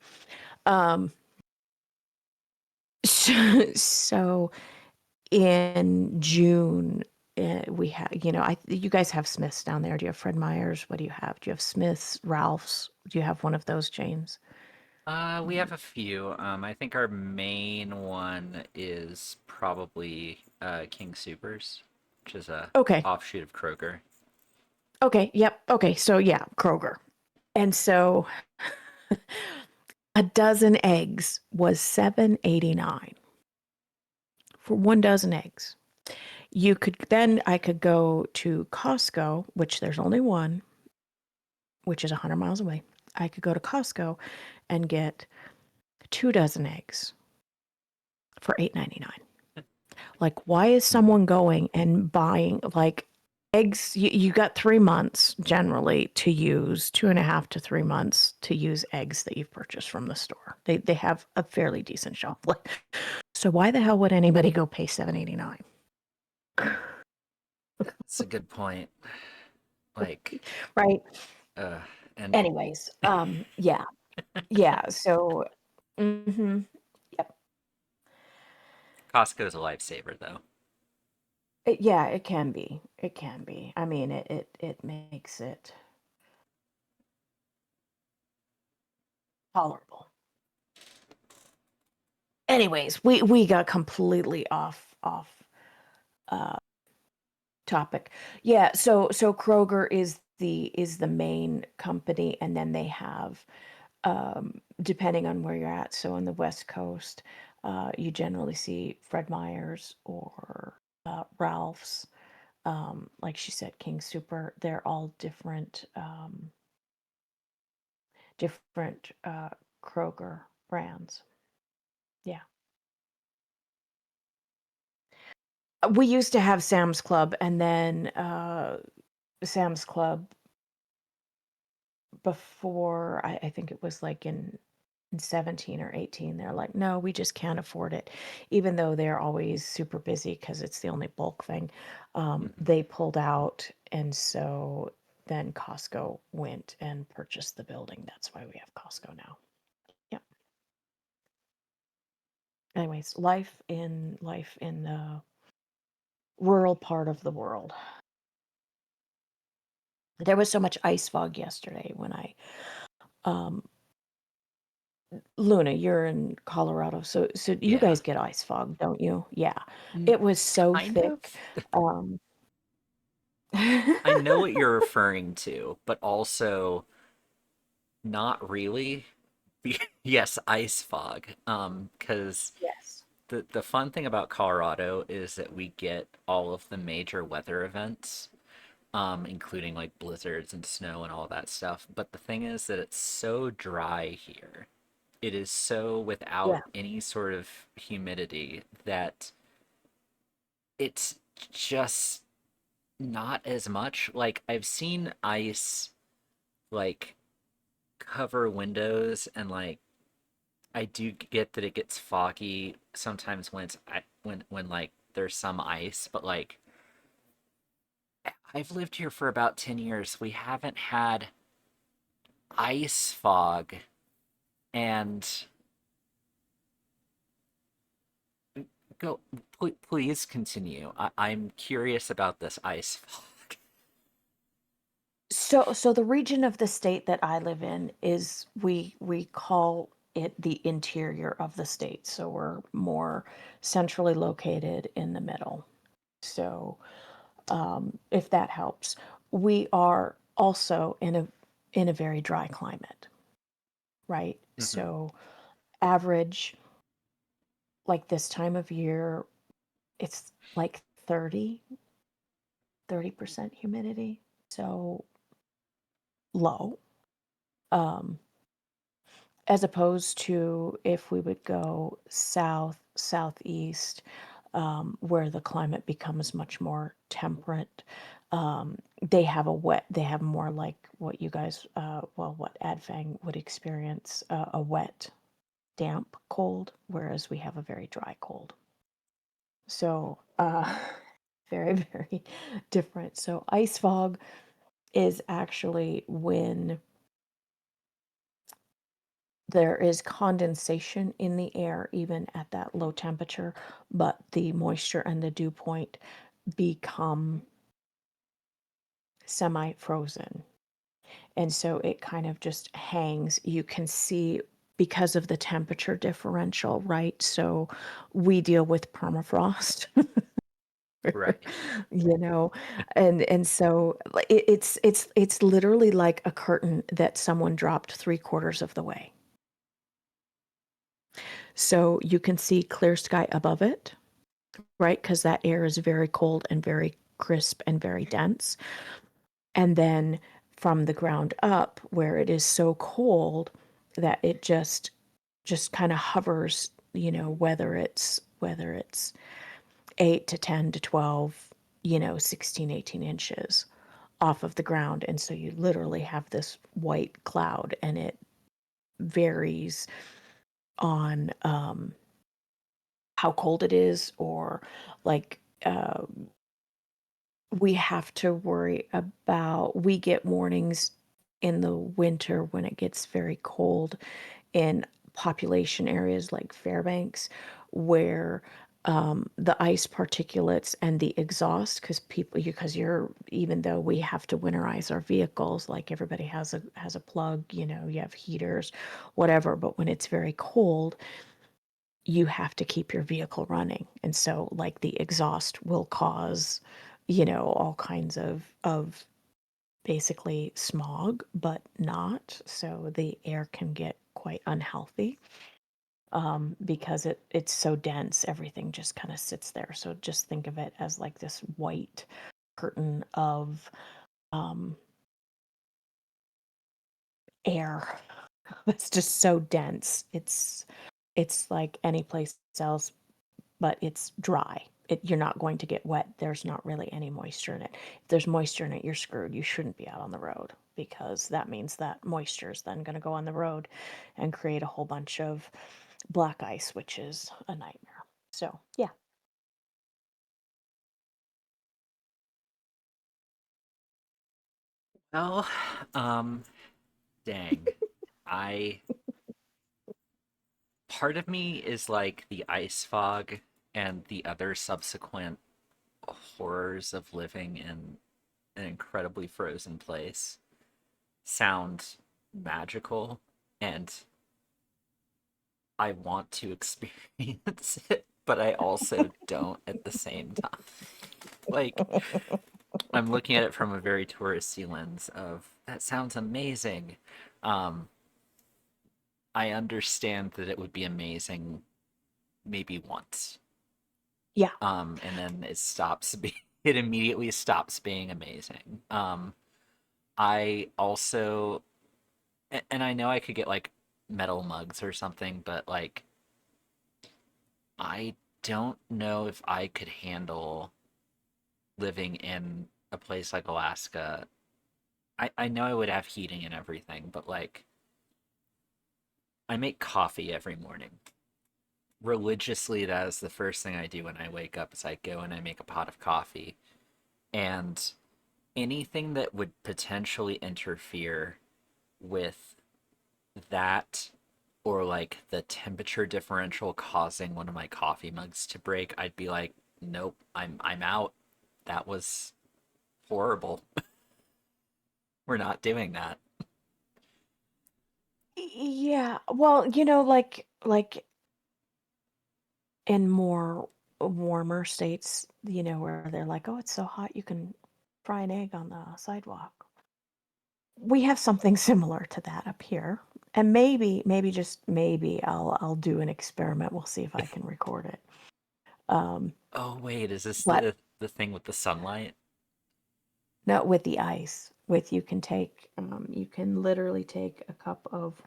Um, so in June, we have, you guys have Smiths down there. Do you have Fred Meyer's? What do you have? Do you have Smiths, Ralph's? Do you have one of those chains? We have a few. I think our main one is probably King Supers, which is a Okay. offshoot of Kroger. Okay. Yep. Okay. So yeah, Kroger. And so a dozen eggs was $7.89 for one dozen eggs. I could go to Costco, which there's only one, which is 100 miles away. I could go to Costco and get 2 dozen eggs for $8.99. Like, why is Mhm. someone going and buying like eggs? You got 3 months generally to use, 2.5 to 3 months to use eggs that you've purchased from the store. They have a fairly decent shelf life. So why the hell would anybody go pay $7.89? That's a good point. Like, Right. uh, and Anyways, yeah. Yeah. So, hmm yep. Costco is a lifesaver, though. Yeah, it can be. It can be. I mean, it makes it tolerable. Anyways, we got completely off uh topic. Yeah, so Kroger is the main company, and then they have depending on where you're at. So on the West Coast, you generally see Fred Meyer's or Ralph's. Like she said, King Super. They're all different Kroger brands. Yeah. We used to have Sam's Club, and then Sam's Club before, I think it was like in 17 or 18, they're like, no, we just can't afford it. Even though they're always super busy because it's the only bulk thing. Mhm. They pulled out, and so then Costco went and purchased the building. That's why we have Costco now. Yeah. Anyways, life in the rural part of the world. There was so much ice fog yesterday when um, Luna, you're in Colorado, so you Yeah. guys get ice fog, don't you? Yeah. It was so Kind of. thick. Um, I know what you're referring to, but also not really. Yes, ice fog. Because Yes. the fun thing about Colorado is that we get all of the major weather events, including like blizzards and snow and all that stuff. But the thing is that it's so dry here. It is so Yeah. without any sort of humidity that it's just not as much. Like I've seen ice like cover windows and like I do get that it gets foggy sometimes when when like there's some ice, but like I've lived here for about 10 years. We haven't had ice fog and go please continue. I'm curious about this ice fog. So the region of the state that I live in is we call it the interior of the state. So we're more centrally located in the middle. So if that helps, we are also in a very dry climate, right? Hmm. So average like this time of year, it's like 30% humidity. So low. Um, as opposed to if we would go south, southeast, where the climate becomes much more temperate. They have more like what you guys, well, what Adfang would experience, a wet. damp cold, whereas we have a very dry cold. So, very, very different. So, ice fog is actually when there is condensation in the air, even at that low temperature, but the moisture and the dew point become semi frozen. And so it kind of just hangs. You can see because of the temperature differential, right? So we deal with permafrost. Right. You know, and so it's literally like a curtain that someone dropped 3/4 of the way. So you can see clear sky above it, right? Because that air is very cold and very crisp and very dense. And then from the ground up, where it is so cold that it just kind of hovers, whether it's 8 to 10 to 12, 16, 18 inches off of the ground. And so you literally have this white cloud, and it varies on how cold it is, or like we have to worry about, we get warnings in the winter when it gets very cold in population areas like Fairbanks, where the ice particulates and the exhaust, because you're, even though we have to winterize our vehicles, like everybody has a plug, you have heaters, whatever, but when it's very cold, you have to keep your vehicle running. And so like the exhaust will cause, all kinds of basically smog, but not. So the air can get quite unhealthy, because it's so dense, everything just kind of sits there. So just think of it as like this white curtain of um, air that's just so dense. It's like any place else, but it's dry. You're not going to get wet. There's not really any moisture in it. If there's moisture in it, you're screwed. You shouldn't be out on the road, because that means that moisture is then going to go on the road and create a whole bunch of black ice, which is a nightmare. So, yeah. Well, um, dang. I Part of me is like the ice fog and the other subsequent horrors of living in an incredibly frozen place sound magical, and I want to experience it, but I also don't at the same time. Like, I'm looking at it from a very touristy lens of that sounds amazing. Um, I understand that it would be amazing maybe once. Yeah. And then it immediately stops being amazing. I also and I know I could get like metal mugs or something, but like I don't know if I could handle living in a place like Alaska. I know I would have heating and everything, but like I make coffee every morning. Religiously, that is the first thing I do when I wake up is I go and I make a pot of coffee. And anything that would potentially interfere with that, or like the temperature differential causing one of my coffee mugs to break, I'd be like, nope, I'm out. That was horrible. We're not doing that. Yeah. Well, like in more warmer states, where they're like, "Oh, it's so hot you can fry an egg on the sidewalk." We have something similar to that up here. And maybe just maybe I'll do an experiment. We'll see if I can record it. Um, Oh wait, is this but the thing with the sunlight? not with the ice. With you can literally take a cup of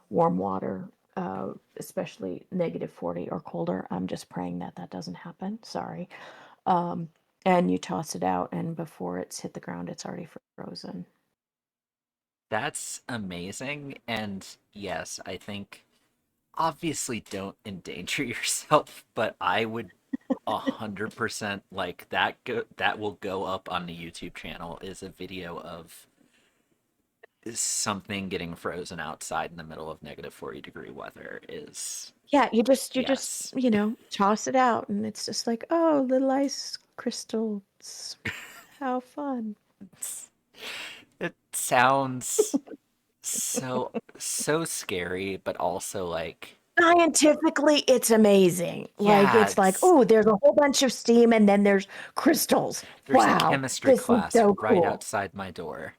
warm water, especially -40 or colder. I'm just praying that that doesn't happen. Sorry. Um, and you toss it out, and before it's hit the ground, it's already frozen. That's amazing. And yes, I think obviously don't endanger yourself, but I would 100% like that will go up on the YouTube channel is a video of something getting frozen outside in the middle of -40-degree weather is Yeah, you just, yes. toss it out and it's just like, "Oh, little ice crystals. How fun." It sounds so scary, but also like Scientifically, it's amazing. Like, yeah, it's like, it's "Oh, there's a whole bunch of steam and then there's crystals. there's a Wow, chemistry this is class so right cool." outside my door.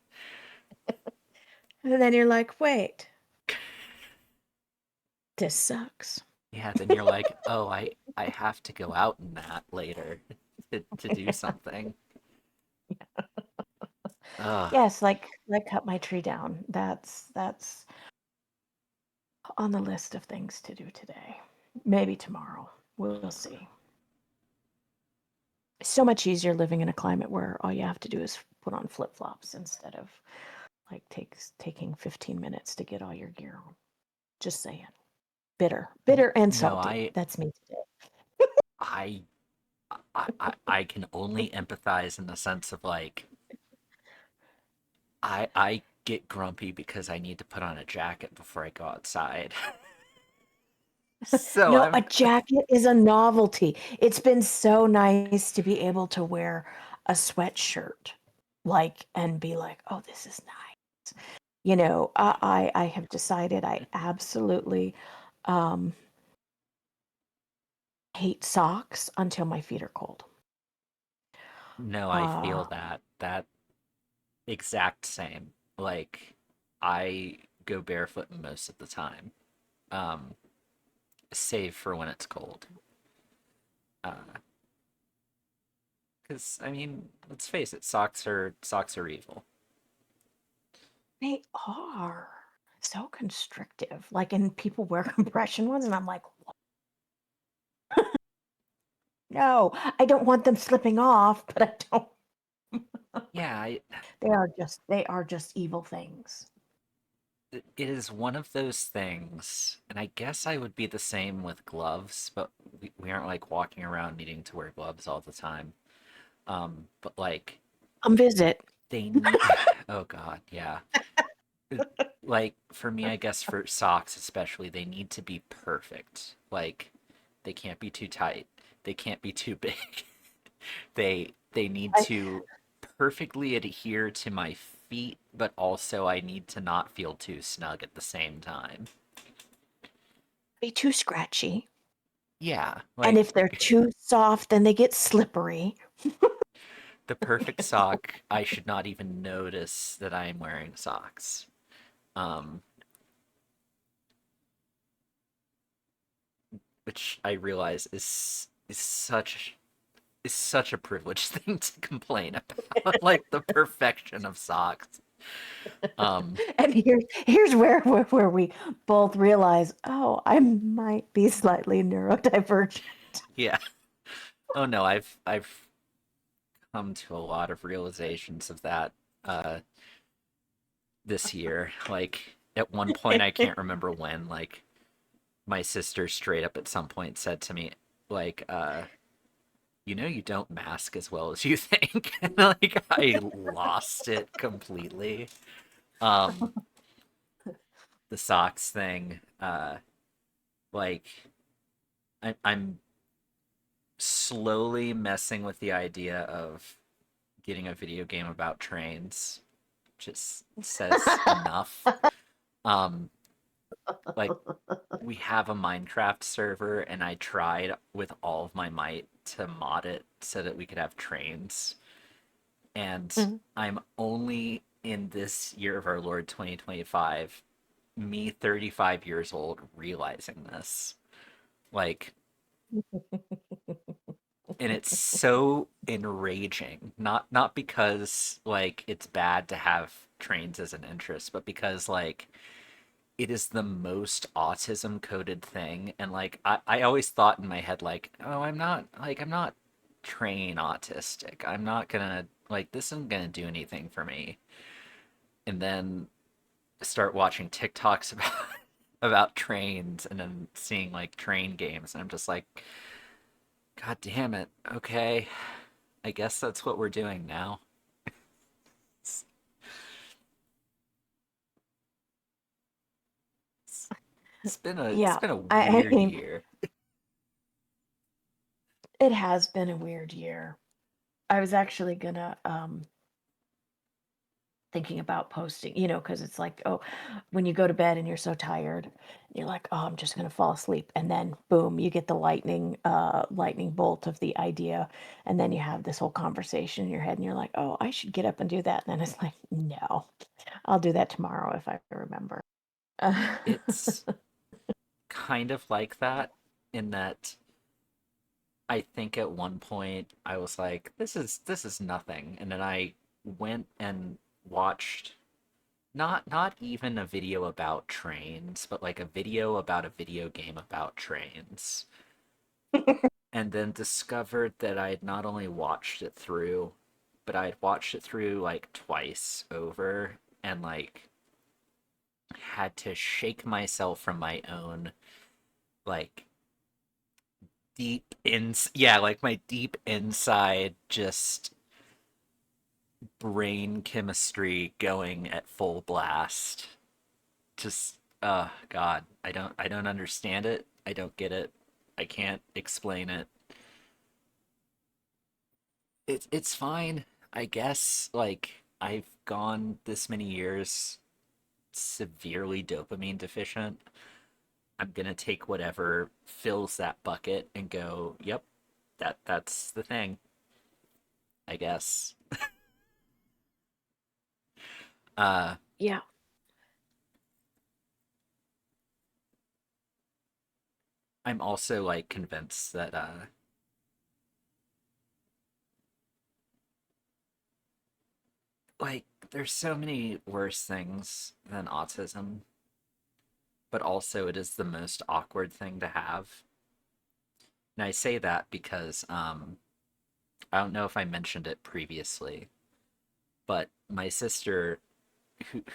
And then you're like, "Wait, this sucks." Yeah, then you're like, "Oh, I have to go out in that later to do something." Ugh. Yes, like cut my tree down. That's on the list of things to do today. Maybe tomorrow. We'll see. It's so much easier living in a climate where all you have to do is put on flip-flops instead of like taking 15 minutes to get all your gear on. Just saying. Bitter and No, salty. That's me today. I I can only empathize in the sense of like I get grumpy because I need to put on a jacket before I go outside. So No, I'm a jacket is a novelty. It's been so nice to be able to wear a sweatshirt, like, and be like, "Oh, this is nice." I have decided I absolutely um, hate socks until my feet are cold. no, I feel Uh, that exact same. Like I go barefoot most of the time. Um, save for when it's cold. Uh, because I mean, let's face it, socks are evil. they are so constrictive. Like, and people wear compression ones, and I'm like, no, I don't want them slipping off, but I don't. Yeah, They are just evil things. it is one of those things, and I guess I would be the same with gloves, but we aren't like walking around needing to wear gloves all the time. But like Come visit. they need, oh God, yeah. It- Like for me, I guess for socks especially, they need to be perfect. Like they can't be too tight. They can't be too big. They need I to perfectly adhere to my feet, but also I need to not feel too snug at the same time. be too scratchy. Yeah, And like if they're too soft, then they get slippery. the perfect sock, I should not even notice that I am wearing socks. Um, which I realize is such a privileged thing to complain about, like the perfection of socks. Um, And here's where we both realize, oh, I might be slightly neurodivergent. yeah. Oh no, I've come to a lot of realizations of that uh this year. Like at one point I can't remember when, like my sister straight up at some point said to me, like, you don't mask as well as you think. And like I lost it completely. Um, the socks thing, like I'm slowly messing with the idea of getting a video game about trains. Just says enough. Um, like we have a Minecraft server, and I tried with all of my might to mod it so that we could have trains. And Mhm. I'm only in this year of our Lord 2025, me 35 years old, realizing this. Like, and it's so enraging. Not because like it's bad to have trains as an interest, but because like it is the most autism coded thing. And like I always thought in my head like, oh, I'm not train autistic. I'm not gonna like this isn't gonna do anything for me. And then start watching TikToks about it. about trains and then seeing like train games, and I'm just like, God damn it. Okay, I guess that's what we're doing now. It's, it's, it's Yeah, been a I weird mean, year. it has been a weird year. I was actually gonna thinking about posting, because it's like, oh, when you go to bed and you're so tired, you're like, oh, I'm just gonna fall asleep, and then boom, you get the lightning bolt of the idea, and then you have this whole conversation in your head, and you're like, oh, I should get up and do that, and then it's like, no, I'll do that tomorrow if I remember. It's kind of like that in that I think at one point I was like, this is nothing, and then I went and watched not even a video about trains, but like a video about a video game about trains, and then discovered that I had not only watched it through, but I had watched it through like twice over, and like had to shake myself from my own like like my deep inside just brain chemistry going at full blast. Just God, I don't understand it. I don't get it. I can't explain it. It's fine. I guess like I've gone this many years severely dopamine deficient. I'm gonna take whatever fills that bucket and go, yep, that's the thing, I guess. Uh Yeah, I'm also like convinced that like there's so many worse things than autism, but also it is the most awkward thing to have. And I say that because I don't know if I mentioned it previously, but my sister,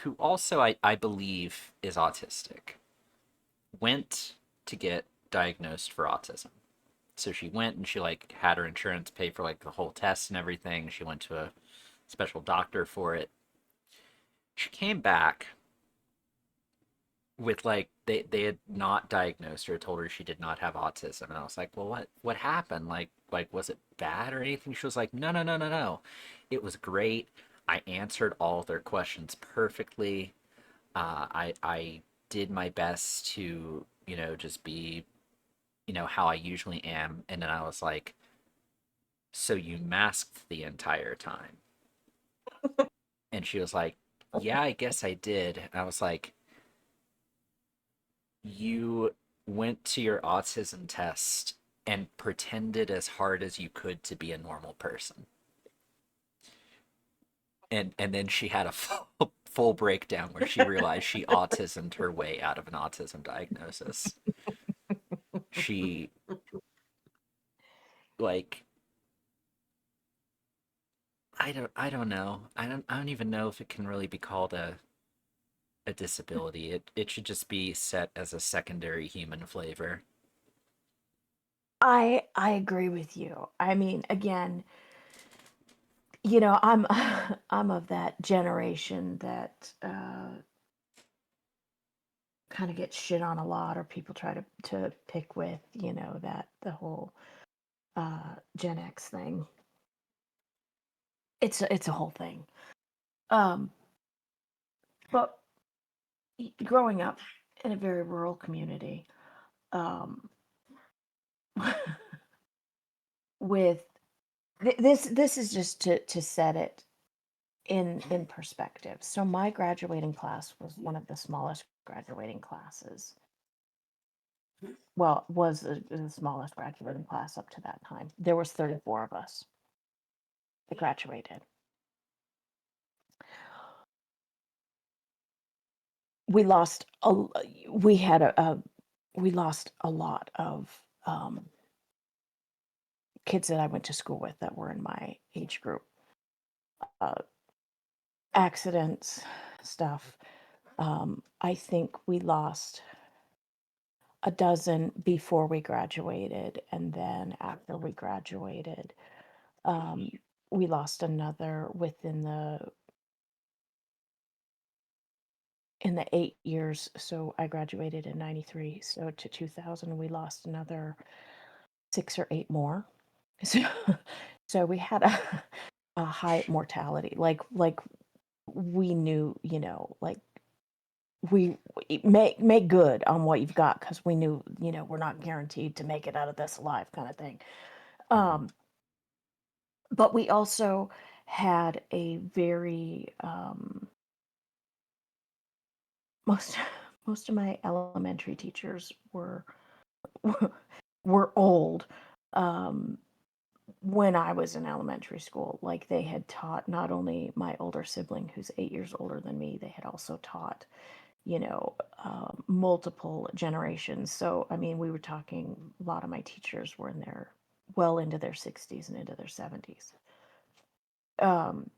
who also I believe is autistic, went to get diagnosed for autism. So she went and she like had her insurance pay for like the whole test and everything. She went to a special doctor for it. She came back with like they had not diagnosed her, told her she did not have autism, and I was like, well, what happened? Like was it bad or anything? She was like, no, no, no, no, no, it was great. I answered all their questions perfectly. I did my best to just be how I usually am. And then I was like, so you masked the entire time? And she was like, yeah, I guess I did. And I was like, you went to your autism test and pretended as hard as you could to be a normal person. And then she had a full breakdown where she realized she autismed her way out of an autism diagnosis. She like I don't know. I don't even know if it can really be called a disability. It should just be set as a secondary human flavor. I agree with you. I mean, again, I'm I'm of that generation that kind of gets shit on a lot, or people try to pick with, that the whole Gen X thing. It's a whole thing. Um, but growing up in a very rural community, um, with this is just to set it in perspective. So my graduating class was one of the smallest graduating classes. Well, was the smallest graduating class up to that time. There was 34 of us that graduated. We lost a we had a we lost a lot of kids that I went to school with that were in my age group. Uh, Accidents, stuff. I think we lost. a dozen before we graduated, and then after we graduated, we lost another within the 8 years. So I graduated in 93, so to 2000 we lost another 6 or 8 more. So, so we had a high mortality. Like we knew, like we make good on what you've got, because we knew, we're not guaranteed to make it out of this alive, kind of thing. Mhm. But we also had a very most most of my elementary teachers were were old when I was in elementary school. Like, they had taught not only my older sibling, who's 8 years older than me, they had also taught, multiple generations. So, I mean, we were talking, a lot of my teachers were well into their 60s and into their 70s. Um,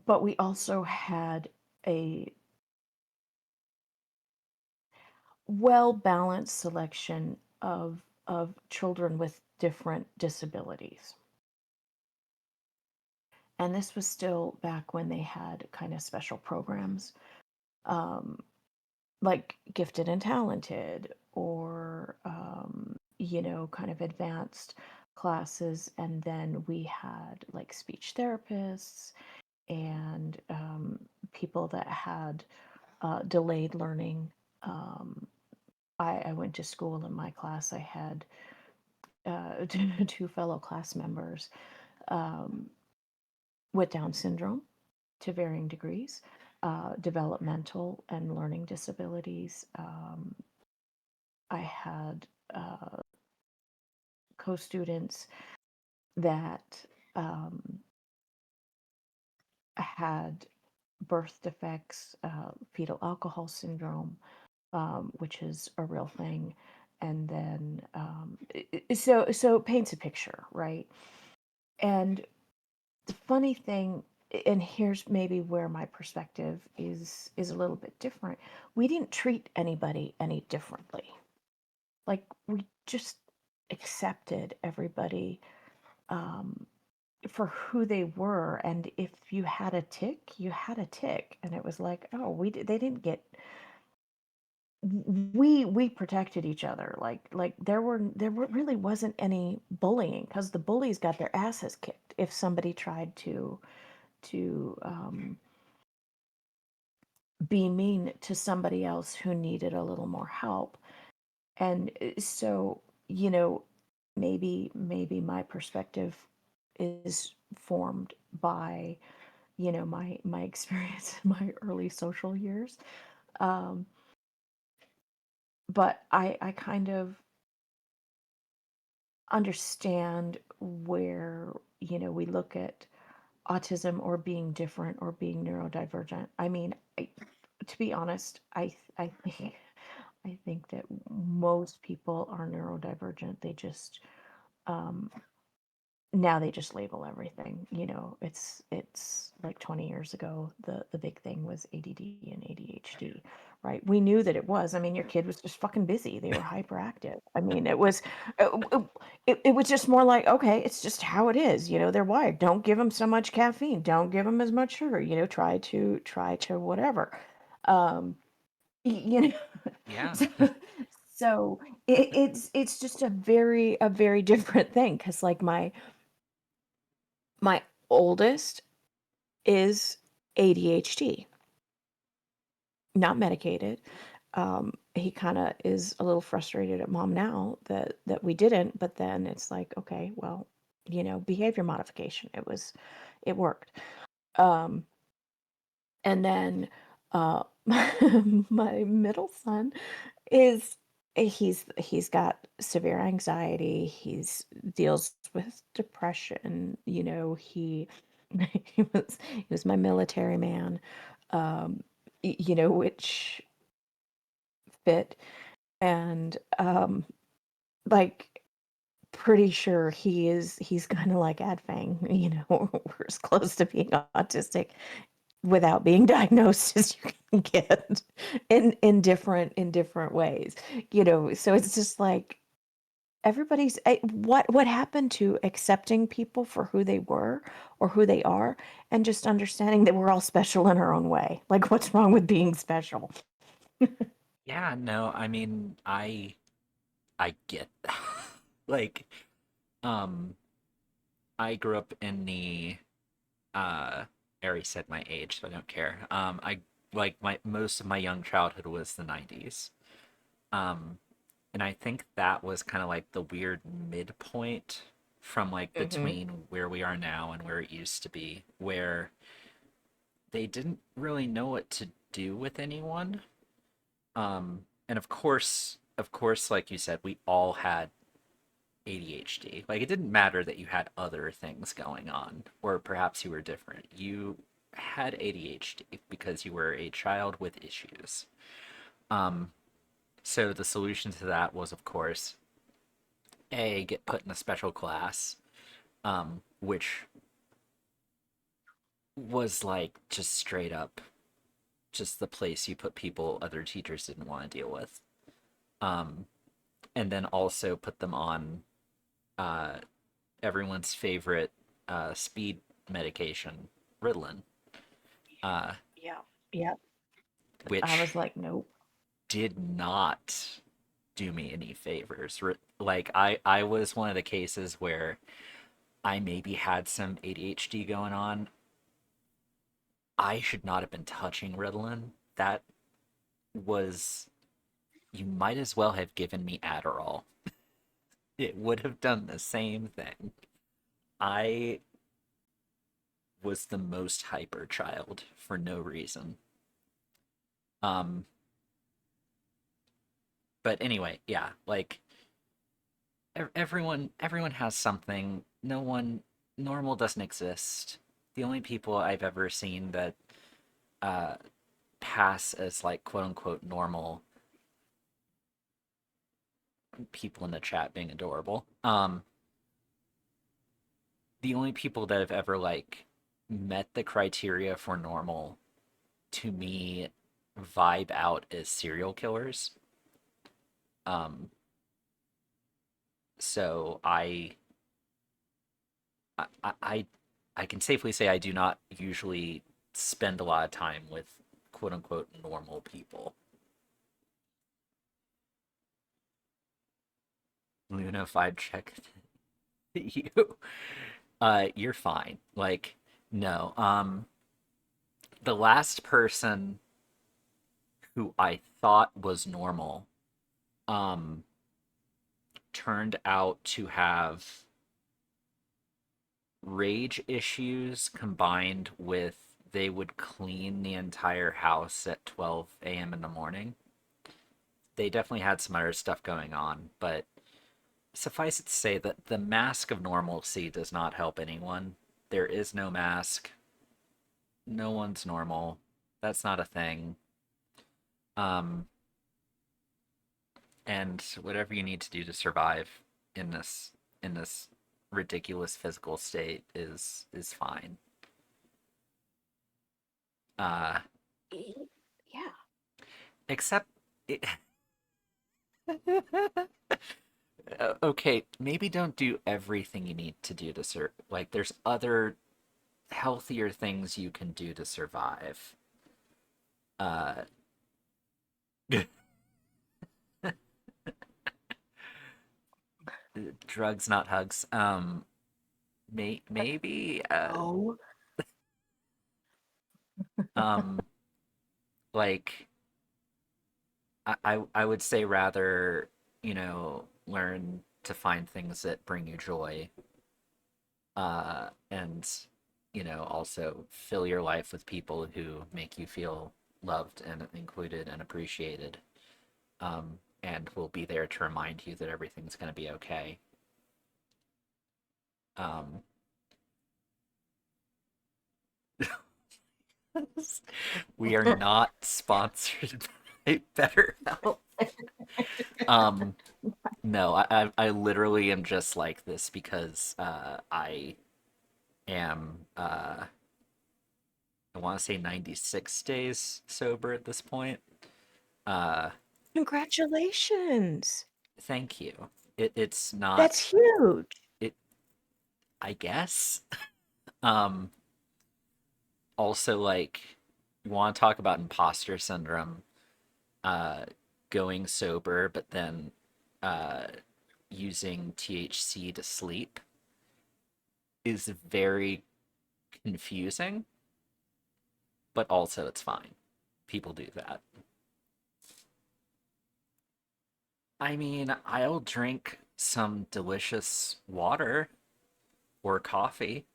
but we also had a well balanced selection of children with different disabilities. And this was still back when they had kind of special programs, um, like gifted and talented, or kind of advanced classes. And then we had like speech therapists, and people that had delayed learning. um, I went to school, in my class I had two fellow class members um, with Down syndrome to varying degrees, developmental and learning disabilities. I had co students that had birth defects, fetal alcohol syndrome, which is a real thing. And then, so it paints a picture, right? And the funny thing, and here's maybe where my perspective is a little bit different. We didn't treat anybody any differently. Like, we just accepted everybody um, for who they were, and if you had a tick, you had a tick, and it was like, oh, they didn't get. We protected each other. Like there really wasn't any bullying, because the bullies got their asses kicked if somebody tried to be mean to somebody else who needed a little more help. And so, maybe my perspective is formed by, my experience in my early social years. um, but I kind of understand where, we look at autism or being different or being neurodivergent. I mean, to be honest, I think I think that most people are neurodivergent. They just um, now they just label everything. It's like 20 years ago, the big thing was ADD and ADHD, right? We knew that it was. I mean, your kid was just fucking busy. They were hyperactive. I mean, it was just more like, okay, it's just how it is. They're wired. Don't give them so much caffeine. Don't give them as much sugar. Try to whatever. Um, you know, Yeah. so, so it's just a very different thing, because like my oldest is ADHD, not medicated. He kind of is a little frustrated at mom now that we didn't, but then it's like, okay, well, behavior modification. It worked. Um, and then my middle son is he's got severe anxiety. He's deals with depression. He was my military man, which fit. And like, pretty sure he's kind of like Adfang, we're as close to being autistic without being diagnosed as you can get in different ways. So it's just like what happened to accepting people for who they were or who they are, and just understanding that we're all special in our own way. Like, what's wrong with being special? Yeah, no, I mean, I get like um I grew up in the I already said my age, so I don't care. I like my most of my young childhood was the 90s. Um and I think that was kind of like the weird midpoint from like Hmm. between where we are now and where it used to be, where they didn't really know what to do with anyone. And of course, like you said, we all had ADHD. Like it didn't matter that you had other things going on, or perhaps you were different. You had ADHD because you were a child with issues. Um, so the solution to that was, of course, A, get put in a special class, which was like just straight up just the place you put people other teachers didn't want to deal with. Um, and then also put them on uh, everyone's favorite speed medication, Ritalin, uh, Yeah. Yeah. I was which like, nope. did not do me any favors. Like I was one of the cases where I maybe had some ADHD going on. I should not have been touching Ritalin. That was you might as well have given me Adderall. It would have done the same thing. I was the most hyper child for no reason. Um, but anyway, yeah, like everyone has something. No one normal doesn't exist. The only people I've ever seen that uh pass as like quote unquote normal, people in the chat being adorable. The only people that have ever like met the criteria for normal to me vibe out as serial killers. Um so I I can safely say I do not usually spend a lot of time with quote unquote normal people. Luna, if I checked you, you're fine. Like, no. The last person who I thought was normal, um, turned out to have rage issues combined with they would clean the entire house at 12 a.m. in the morning. They definitely had some other stuff going on, but suffice it to say that the mask of normalcy does not help anyone. There is no mask. No one's normal. That's not a thing. Um, and whatever you need to do to survive in this ridiculous physical state is fine. Uh, Yeah. except it, okay, maybe don't do everything you need to do to survive. Like there's other healthier things you can do to survive. Uh, drugs, not hugs. Maybe Oh. um, like I would say rather, learn to find things that bring you joy, and also fill your life with people who make you feel loved and included and appreciated, and will be there to remind you that everything's going to be okay. Um, we are not sponsored by BetterHelp. Um, no, I literally am just like this, because I am, uh, I want to say 96 days sober at this point. Uh, Congratulations. Thank you. It's not That's huge. it. I guess. Um, Also, like, you want to talk about imposter syndrome, uh, going sober, but then uh, using THC to sleep is very confusing, but also it's fine. People do that. I mean, I'll drink some delicious water or coffee.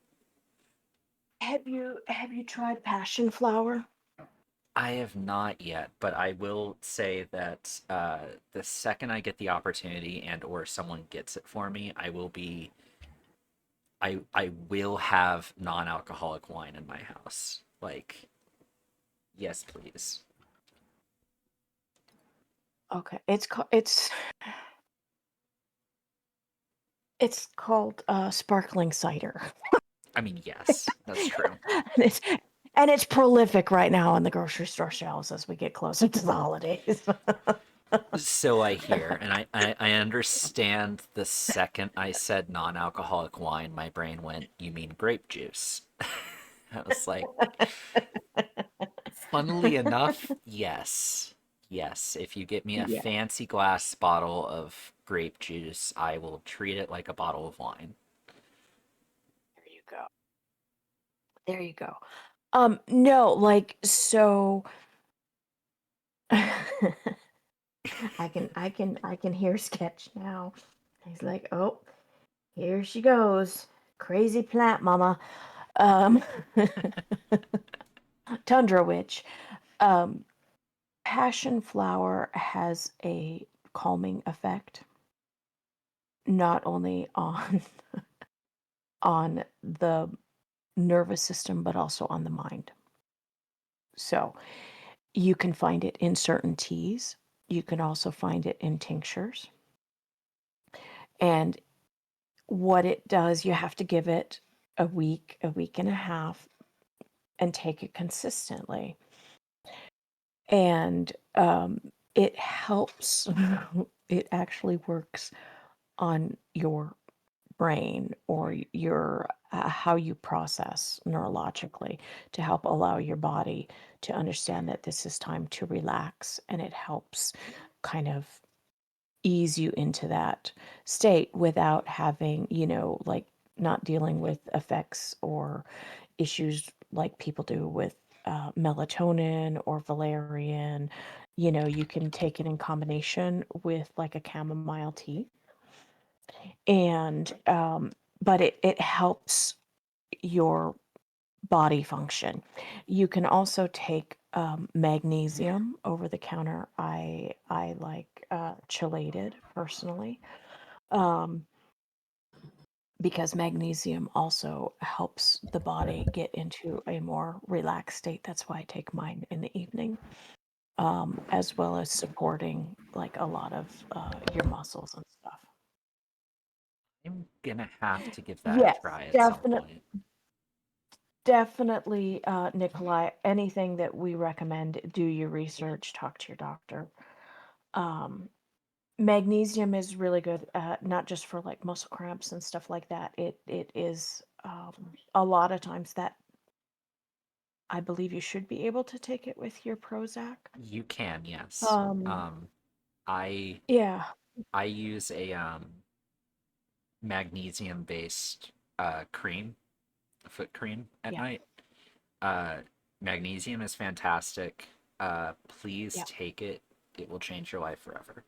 Have you tried passion flower? I have not yet, but I will say that the second I get the opportunity and or someone gets it for me, I will have non-alcoholic wine in my house. Like, yes, please. Okay. It's called sparkling cider. I mean, yes, that's true. and it's and it's prolific right now on the grocery store shelves as we get closer to the holidays. So I hear, and I understand the second I said non-alcoholic wine, my brain went, you mean grape juice? I was like, funnily enough, yes. Yes, if you get me a Yeah, fancy glass bottle of grape juice, I will treat it like a bottle of wine. there you go. There you go. No, like so I can hear Sketch now. He's like, "Oh, here she goes. Crazy plant mama." Um Tundra witch. Um Passion flower has a calming effect not only on on the nervous system but also on the mind. So, you can find it in certain teas. You can also find it in tinctures. And what it does, you have to give it a week and a half, and take it consistently. And it helps, it actually works on your brain or your how you process neurologically to help allow your body to understand that this is time to relax, and it helps kind of ease you into that state without having, like not dealing with effects or issues like people do with melatonin or valerian. You can take it in combination with like a chamomile tea, and but it helps your body function. You can also take magnesium over the counter. I like chelated personally, um, because magnesium also helps the body get into a more relaxed state. That's why I take mine in the evening, as well as supporting like a lot of your muscles and stuff. I'm gonna have to give that a Yes, try at some definitely. point. Definitely, Nikolai, anything that we recommend, do your research, talk to your doctor. Um, Magnesium is really good, not just for like muscle cramps and stuff like that. It is a lot of times that I believe you should be able to take it with your Prozac. You can, yes. Um, I yeah, I use a magnesium based cream, foot cream at yeah, night. Uh, Magnesium is fantastic. Please yeah. take it. It will change your life forever.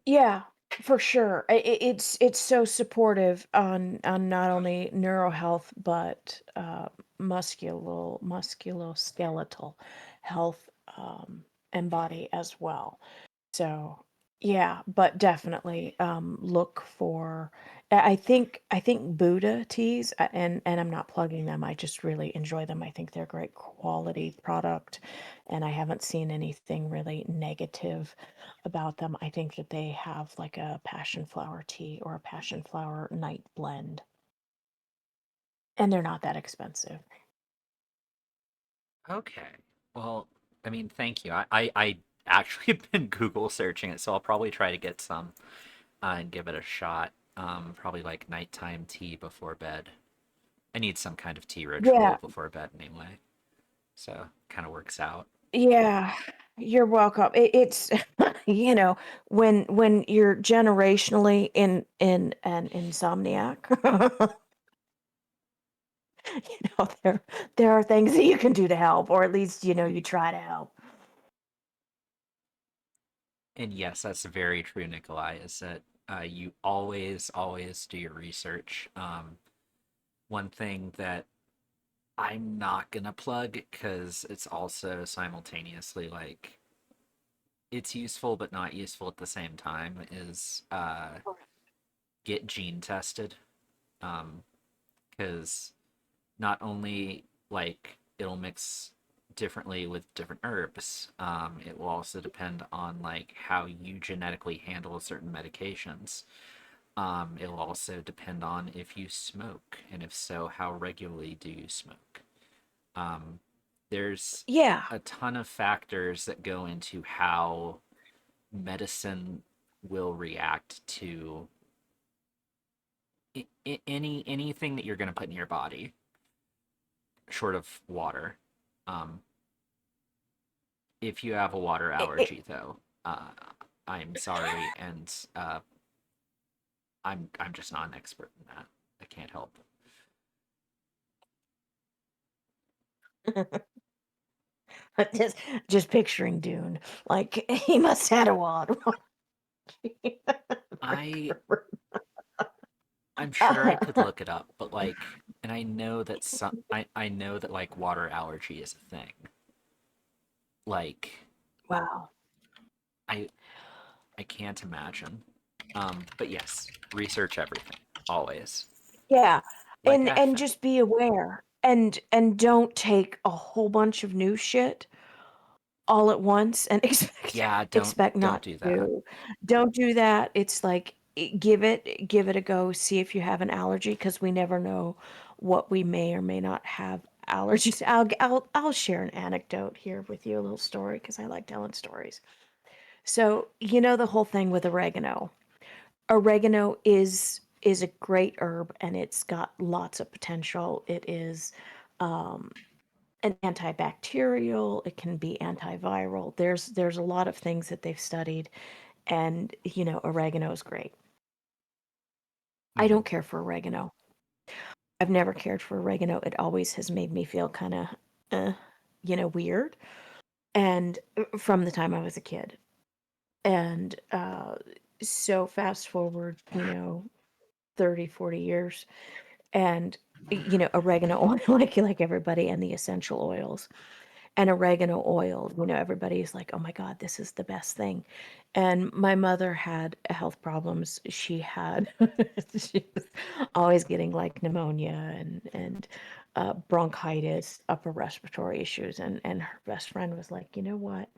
Yeah, for sure. It's so supportive on not only neural health but musculoskeletal health, and body as well. So, yeah, but definitely look for. I think Buddha teas, and I'm not plugging them. I just really enjoy them. I think they're great quality product, and I haven't seen anything really negative about them. I think that they have like a passion flower tea or a passion flower night blend, and they're not that expensive. Okay. Well, I mean, thank you. I actually have been Google searching it, so I'll probably try to get some and give it a shot. Probably like nighttime tea before bed. I need some kind of tea ritual Yeah, before bed anyway, so kind of works out. yeah. You're welcome. It's you know, when you're generationally in an insomniac, there are things that you can do to help, or at least you try to help. And yes, that's very true, Nikolai, is that you always do your research. One thing that I'm not gonna plug because it's also simultaneously like it's useful but not useful at the same time is get gene tested. Because not only like it'll mix differently with different herbs, it will also depend on like how you genetically handle certain medications. It'll also depend on if you smoke, and if so, how regularly do you smoke. Um, there's Yeah, a ton of factors that go into how medicine will react to anything that you're going to put in your body, short of water. Um, if you have a water it, allergy, though, I'm sorry, and I'm just not an expert in that. I can't help. just just picturing Dune, like he must have had a water. I I'm sure I could look it up, but like, and I know that I know that like water allergy is a thing. Like, Wow. I I can't imagine. But yes, research everything always. Yeah, Like and acid. just be aware, and don't take a whole bunch of new shit all at once and Yeah, expect don't not do that. to. Don't do that. It's like give it a go. See if you have an allergy because we never know what we may or may not have allergies. I'll share an anecdote here with you, a little story because I like telling stories. So the whole thing with oregano. Oregano is a great herb and it's got lots of potential. It is an antibacterial, it can be antiviral. There's a lot of things that they've studied and oregano is great. I Mm-hmm. don't care for oregano. I've never cared for oregano. It always has made me feel kind of uh, weird and from the time I was a kid. And so fast forward, 30, 40 years and oregano oil like everybody and the essential oils and oregano oil, everybody's like, oh my god, this is the best thing. And my mother had health problems. She had she was always getting like pneumonia and bronchitis, upper respiratory issues, and her best friend was like, you know what,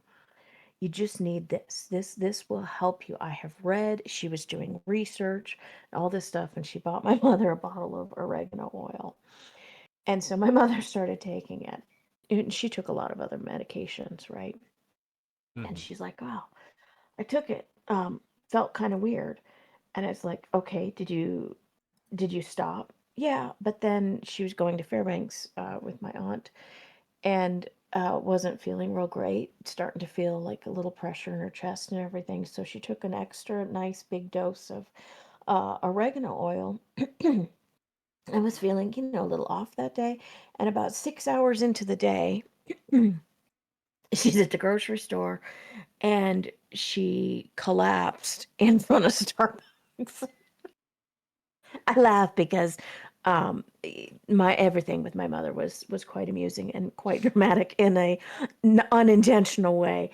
you just need this will help you. I have read, she was doing research, all this stuff, and she bought my mother a bottle of oregano oil. And so my mother started taking it. And she took a lot of other medications, right? And Mm-hmm. she's like, "Wow, I took it. Felt kind of weird." And it's like, "Okay, did you stop?" Yeah, but then she was going to Fairbanks with my aunt and wasn't feeling real great, starting to feel like a little pressure in her chest and everything. So she took an extra nice big dose of oregano oil. I was feeling, a little off that day. And about 6 hours into the day, she's at the grocery store and she collapsed in front of Starbucks. I laugh because my everything with my mother was quite amusing and quite dramatic in a unintentional way.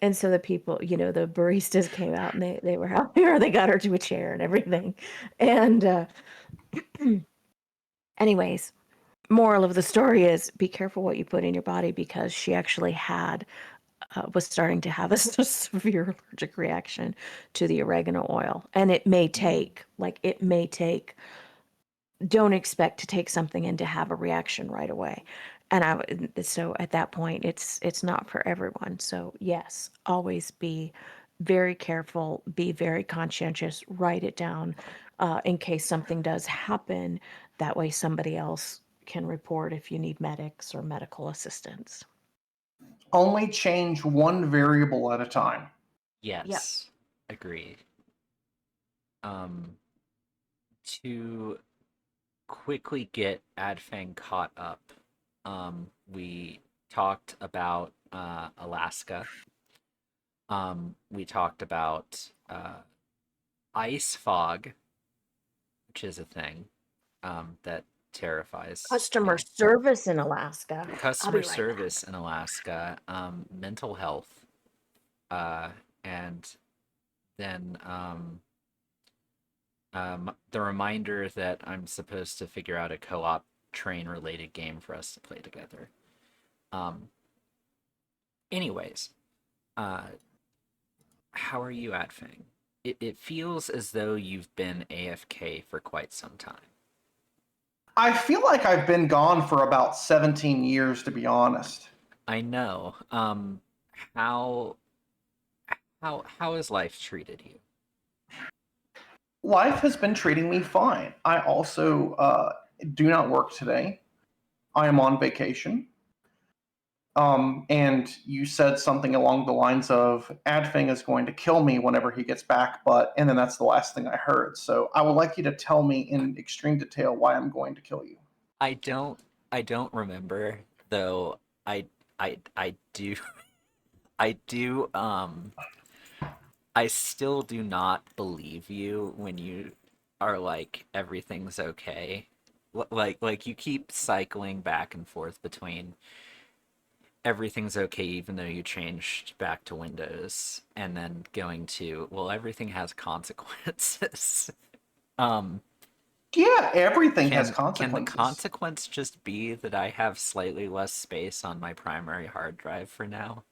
And so the people, the baristas came out and they were helping her. They got her to a chair and everything. And anyways, moral of the story is be careful what you put in your body because she actually was starting to have a severe allergic reaction to the oregano oil. And it may take, don't expect to take something and to have a reaction right away. And so at that point, it's not for everyone. So yes, always be very careful, be very conscientious, write it down in case something does happen. That way, somebody else can report if you need medics or medical assistance. Only change one variable at a time. Yep. Yes, agreed. Um, to quickly get Adfang caught up, we talked about Alaska. We talked about ice fog, which is a thing that terrifies Customer me. service in Alaska. I'll Customer be right back. service in Alaska, mental health, uh, and then the reminder that I'm supposed to figure out a co-op train related game for us to play together. Um, anyways, uh, how are you at Fang? It feels as though you've been AFK for quite some time. I feel like I've been gone for about 17 years, to be honest. I know. How how has life treated you? Life has been treating me fine. I also do not work today. I am on vacation. And you said something along the lines of Adfing is going to kill me whenever he gets back, and then that's the last thing I heard. So I would like you to tell me in extreme detail why I'm going to kill you. I don't I don't remember though. I do I do I still do not believe you when you are like everything's okay. Like you keep cycling back and forth between everything's okay even though you changed back to Windows and then going to well everything has consequences. um Yeah, everything has can the consequences. consequence just be that I have slightly less space on my primary hard drive for now?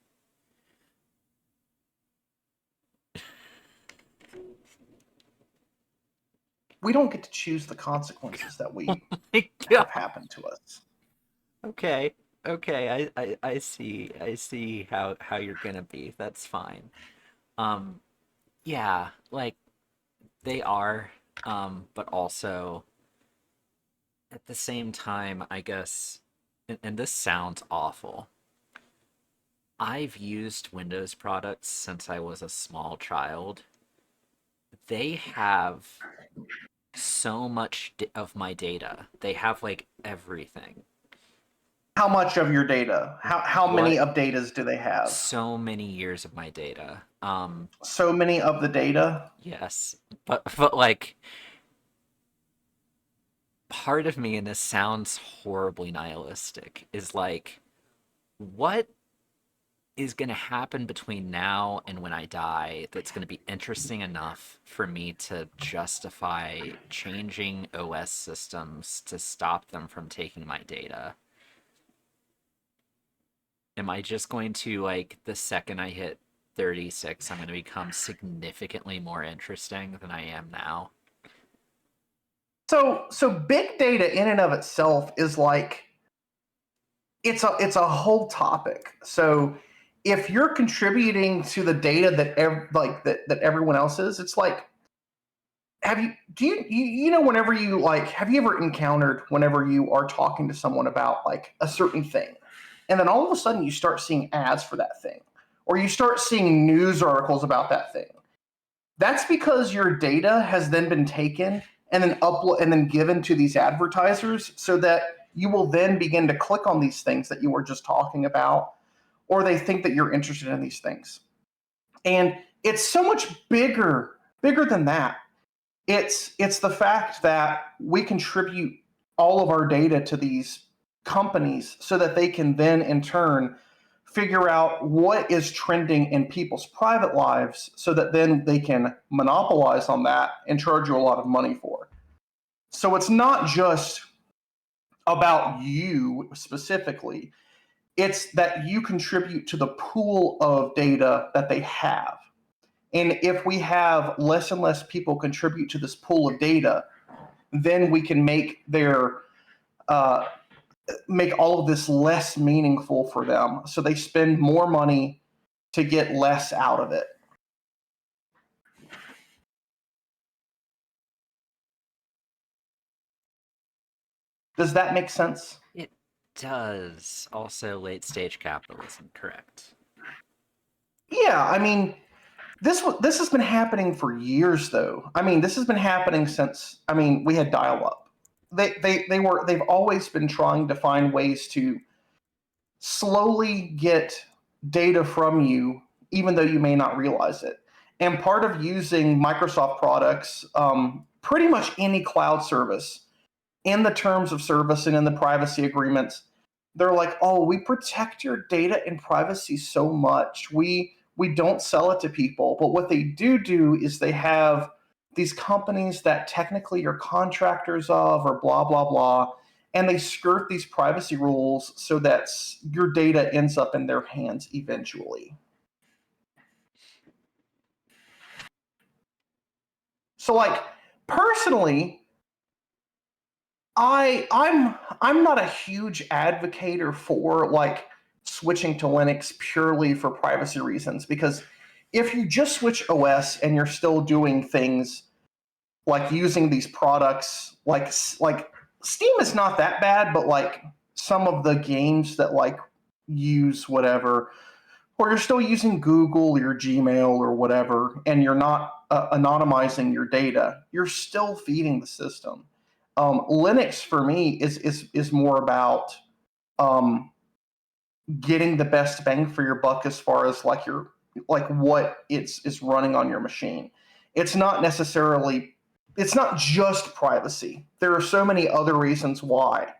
We don't get to choose the consequences that we My have God. happen to us. Okay. Okay, I see how you're gonna be. That's fine. Um, yeah, like they are, but also at the same time, I guess, and this sounds awful. I've used Windows products since I was a small child. They have so much of my data. They have like everything. How much of your data? How many What of datas do they have? so many years of my data. So many of the data. Yes, but like part of me, and this sounds horribly nihilistic, is like, what is going to happen between now and when I die that's going to be interesting enough for me to justify changing OS systems to stop them from taking my data? Am I just going to, like, the second I hit 36, I'm going to become significantly more interesting than I am now? So big data in and of itself is like it's a whole topic. So if you're contributing to the data that everyone else is, it's like you know whenever you like have you ever encountered whenever you are talking to someone about like a certain thing and then all of a sudden you start seeing ads for that thing or you start seeing news articles about that thing. That's because your data has then been taken and then upload and then given to these advertisers so that you will then begin to click on these things that you were just talking about, or they think that you're interested in these things. And it's so much bigger than that. It's the fact that we contribute all of our data to these companies so that they can then in turn figure out what is trending in people's private lives so that then they can monopolize on that and charge you a lot of money for. So it's not just about you specifically, it's that you contribute to the pool of data that they have. And if we have less and less people contribute to this pool of data, then we can make their make all of this less meaningful for them. So they spend more money to get less out of it. Does that make sense? It does. Also, late stage capitalism, correct. Yeah, I mean, this has been happening for years, though. I mean, this has been happening since we had dial-up. They've always been trying to find ways to slowly get data from you, even though you may not realize it. And part of using Microsoft products, pretty much any cloud service, in the terms of service and in the privacy agreements, they're like, oh, we protect your data and privacy so much. We don't sell it to people. But what they do is they have these companies that technically are contractors of or blah, blah, blah. And they skirt these privacy rules so that your data ends up in their hands eventually. So, like, personally, I'm not a huge advocator for like switching to Linux purely for privacy reasons, because if you just switch OS and you're still doing things like using these products like Steam is not that bad, but like some of the games that like use whatever, or you're still using Google or your Gmail or whatever, and you're not anonymizing your data, you're still feeding the system. Linux for me is more about um, getting the best bang for your buck as far as like your like what it's running on your machine. It's not necessarily, it's not just privacy. There are so many other reasons why.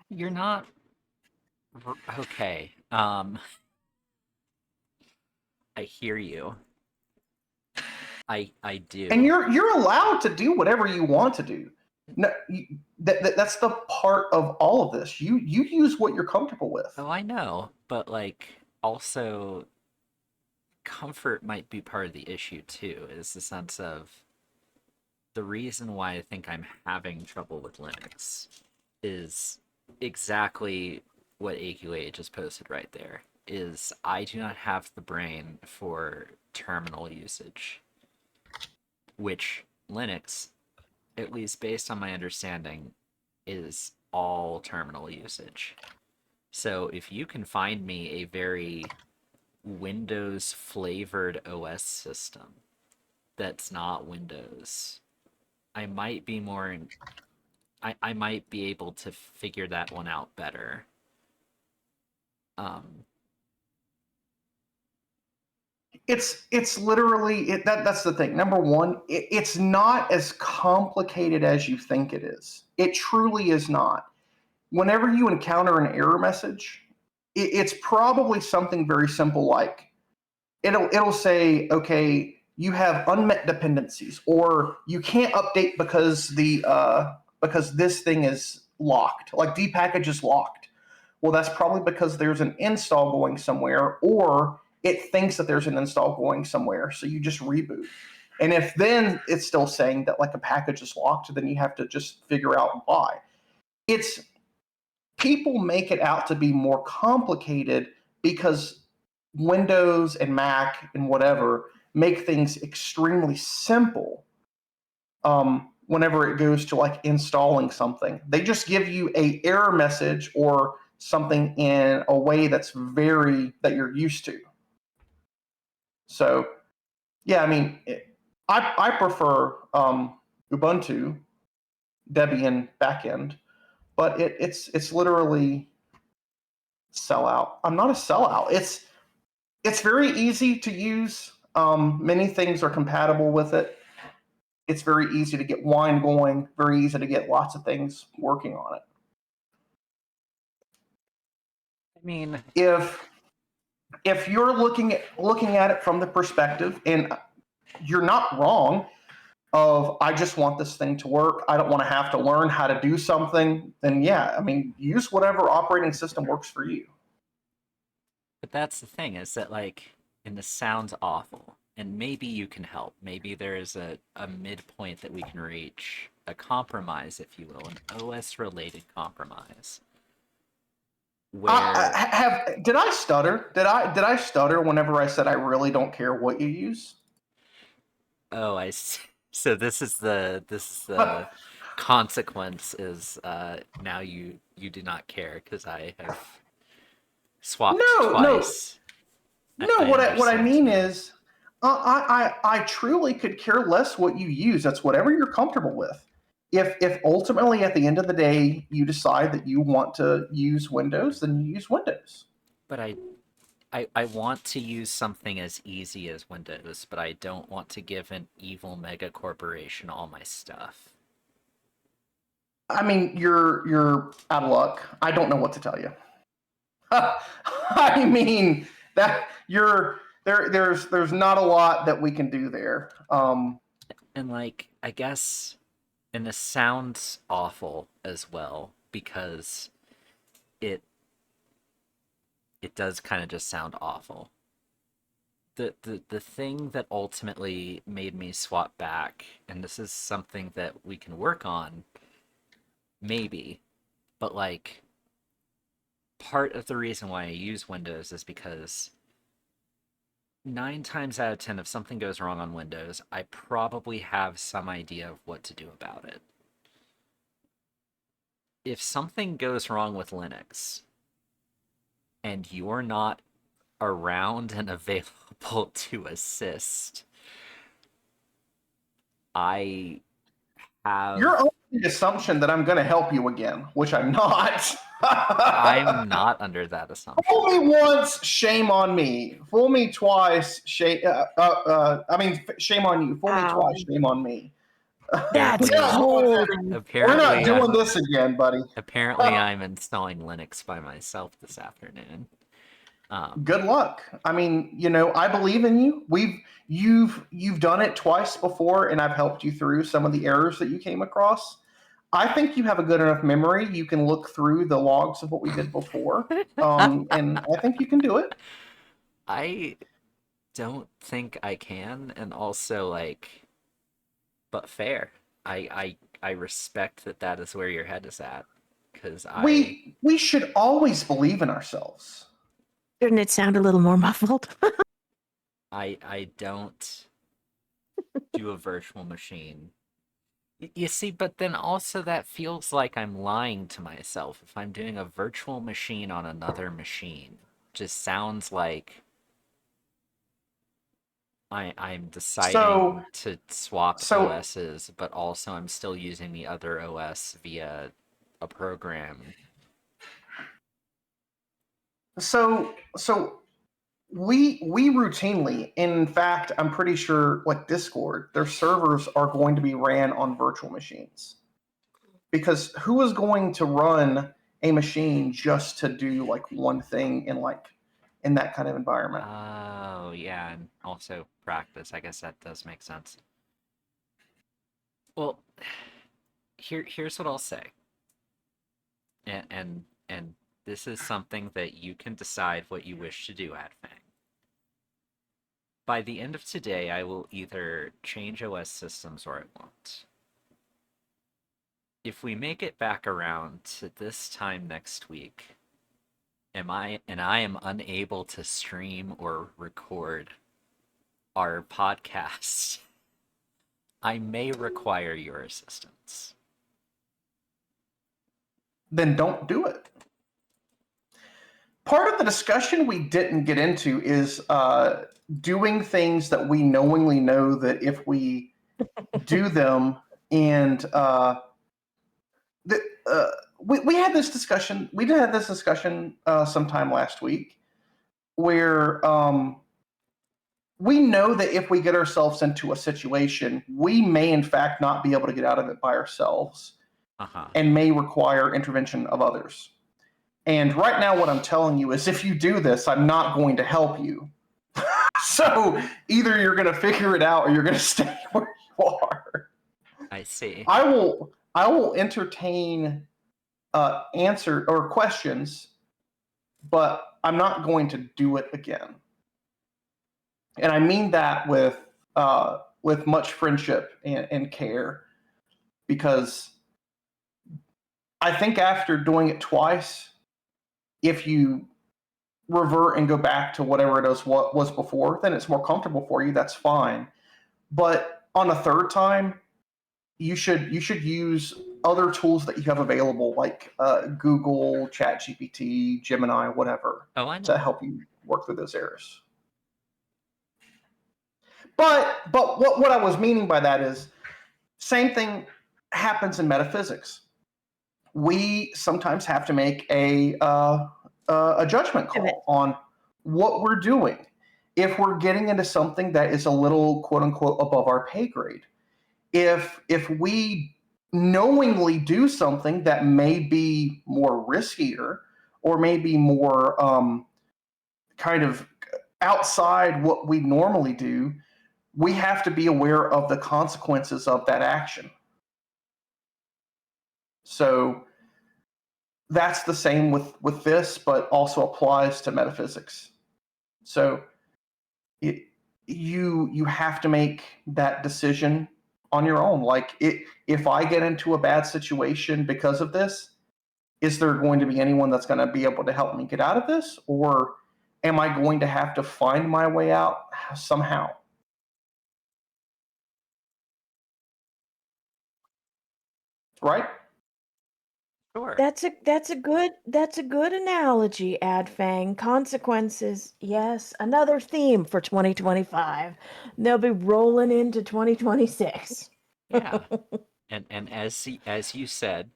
You're not okay. I hear you. I And do. you're allowed to do whatever you want to do. No, that's the part of all of this. You use what you're comfortable with. Oh, I know, but like also comfort might be part of the issue too, is the sense of the reason why I think I'm having trouble with Linux is exactly what AQA just posted right there. Is I do not have the brain for terminal usage, which Linux, at least based on my understanding, is all terminal usage. So if you can find me a very Windows flavored OS system that's not Windows, I might be more I might be able to figure that one out better. Um, It's literally that's the thing. Number one, it's not as complicated as you think it is. It truly is not. Whenever you encounter an error message, it's probably something very simple, like it'll say, okay, you have unmet dependencies, or you can't update because this thing is locked, like dpackage is locked. Well, that's probably because there's an install going somewhere, or it thinks that there's an install going somewhere, so you just reboot. And if then it's still saying that like a package is locked, then you have to just figure out why. It's People make it out to be more complicated because Windows and Mac and whatever make things extremely simple. Whenever it goes to like installing something, they just give you a error message or something in a way that you're used to. So yeah, I prefer Ubuntu Debian backend, but it's literally sellout. I'm not a sellout. It's very easy to use. Many things are compatible with it. It's very easy to get wine going. Very easy to get lots of things working on it. I mean, If you're looking at it from the perspective, and you're not wrong, of I just want this thing to work. I don't want to have to learn how to do something. Then yeah, use whatever operating system works for you. but that's the thing is that like, and this sounds awful, and maybe you can help. Maybe there is a midpoint that we can reach a compromise, if you will, an OS related compromise, where Did I stutter? Did I stutter whenever I said I really don't care what you use? oh, I see. So this is the consequence is now you do not care because I have swapped No, no, twice. no. I What I understand mean now. is, I truly could care less what you use. That's whatever you're comfortable with. If ultimately at the end of the day you decide that you want to use Windows, then you use Windows. But I want to use something as easy as Windows, but I don't want to give an evil mega corporation all my stuff. I mean, you're out of luck. I don't know what to tell you. I mean that you're there. There's not a lot that we can do there. And like, I guess, and this sounds awful as well because it it does kind of just sound awful. The thing that ultimately made me swap back, and this is something that we can work on, maybe, but like part of the reason why I use Windows is because 9 times out of 10, if something goes wrong on Windows, I probably have some idea of what to do about it. If something goes wrong with Linux and you're not around and available to assist, I You're have. under the assumption that I'm going to help you again, which I'm not. I'm not under that Fool assumption. me once, shame on me. Fool me twice, shame. Shame on you. Fool me Wow, twice, shame on me. that's Apparently, cold. We're not apparently, doing this again, buddy. apparently, I'm installing Linux by myself this afternoon. Good luck. I mean, I believe in you. You've done it twice before, and I've helped you through some of the errors that you came across. I think you have a good enough memory. You can look through the logs of what we did before, and I think you can do it. I don't think I can, and also like, but fair. I respect that that is where your head is at, because We should always believe in ourselves. Didn't it sound a little more muffled? I don't do a virtual machine. You see, but then also that feels like I'm lying to myself if I'm doing a virtual machine on another machine. Just sounds like I'm So, deciding to swap so, OSs, but also I'm still using the other OS via a program. so we routinely, in fact, I'm pretty sure, like Discord, their servers are going to be ran on virtual machines. Because who is going to run a machine just to do like one thing in that kind of environment? Oh, yeah, and also practice. I guess that does make sense. Well, here's what I'll say. And this is something that you can decide what you wish to do, Adfang. By the end of today, I will either change OS systems or I won't. If we make it back around to this time next week, I am unable to stream or record our podcast, I may require your assistance. Then don't do it. Part of the discussion we didn't get into is doing things that we knowingly know that if we do them and the, we had this discussion. We did have this discussion sometime last week where we know that if we get ourselves into a situation, we may in fact not be able to get out of it by ourselves Uh-huh. and may require intervention of others. And right now, what I'm telling you is if you do this, I'm not going to help you. So either you're going to figure it out or you're going to stay where you are. I see. I will entertain answer or questions, but I'm not going to do it again. And I mean that with much friendship and care. because I think after doing it twice, if you revert and go back to whatever it is what was before, then it's more comfortable for you. That's fine. But on a third time, you should use other tools that you have available, like Google, ChatGPT, Gemini, whatever, Oh, I to know. help you work through those errors. But what I was meaning by that is same thing happens in metaphysics. We sometimes have to make a judgment Pivot. call on what we're doing. If we're getting into something that is a little quote unquote above our pay grade, if we knowingly do something that may be more riskier or maybe more kind of outside what we normally do, we have to be aware of the consequences of that action. So that's the same with this, but also applies to metaphysics. So you have to make that decision on your own. Like if I get into a bad situation because of this, is there going to be anyone that's going to be able to help me get out of this, or am I going to have to find my way out somehow? Right? Sure. That's a good analogy, Adfang. Consequences, yes, another theme for 2025. They'll be rolling into 2026. Yeah. And as you said,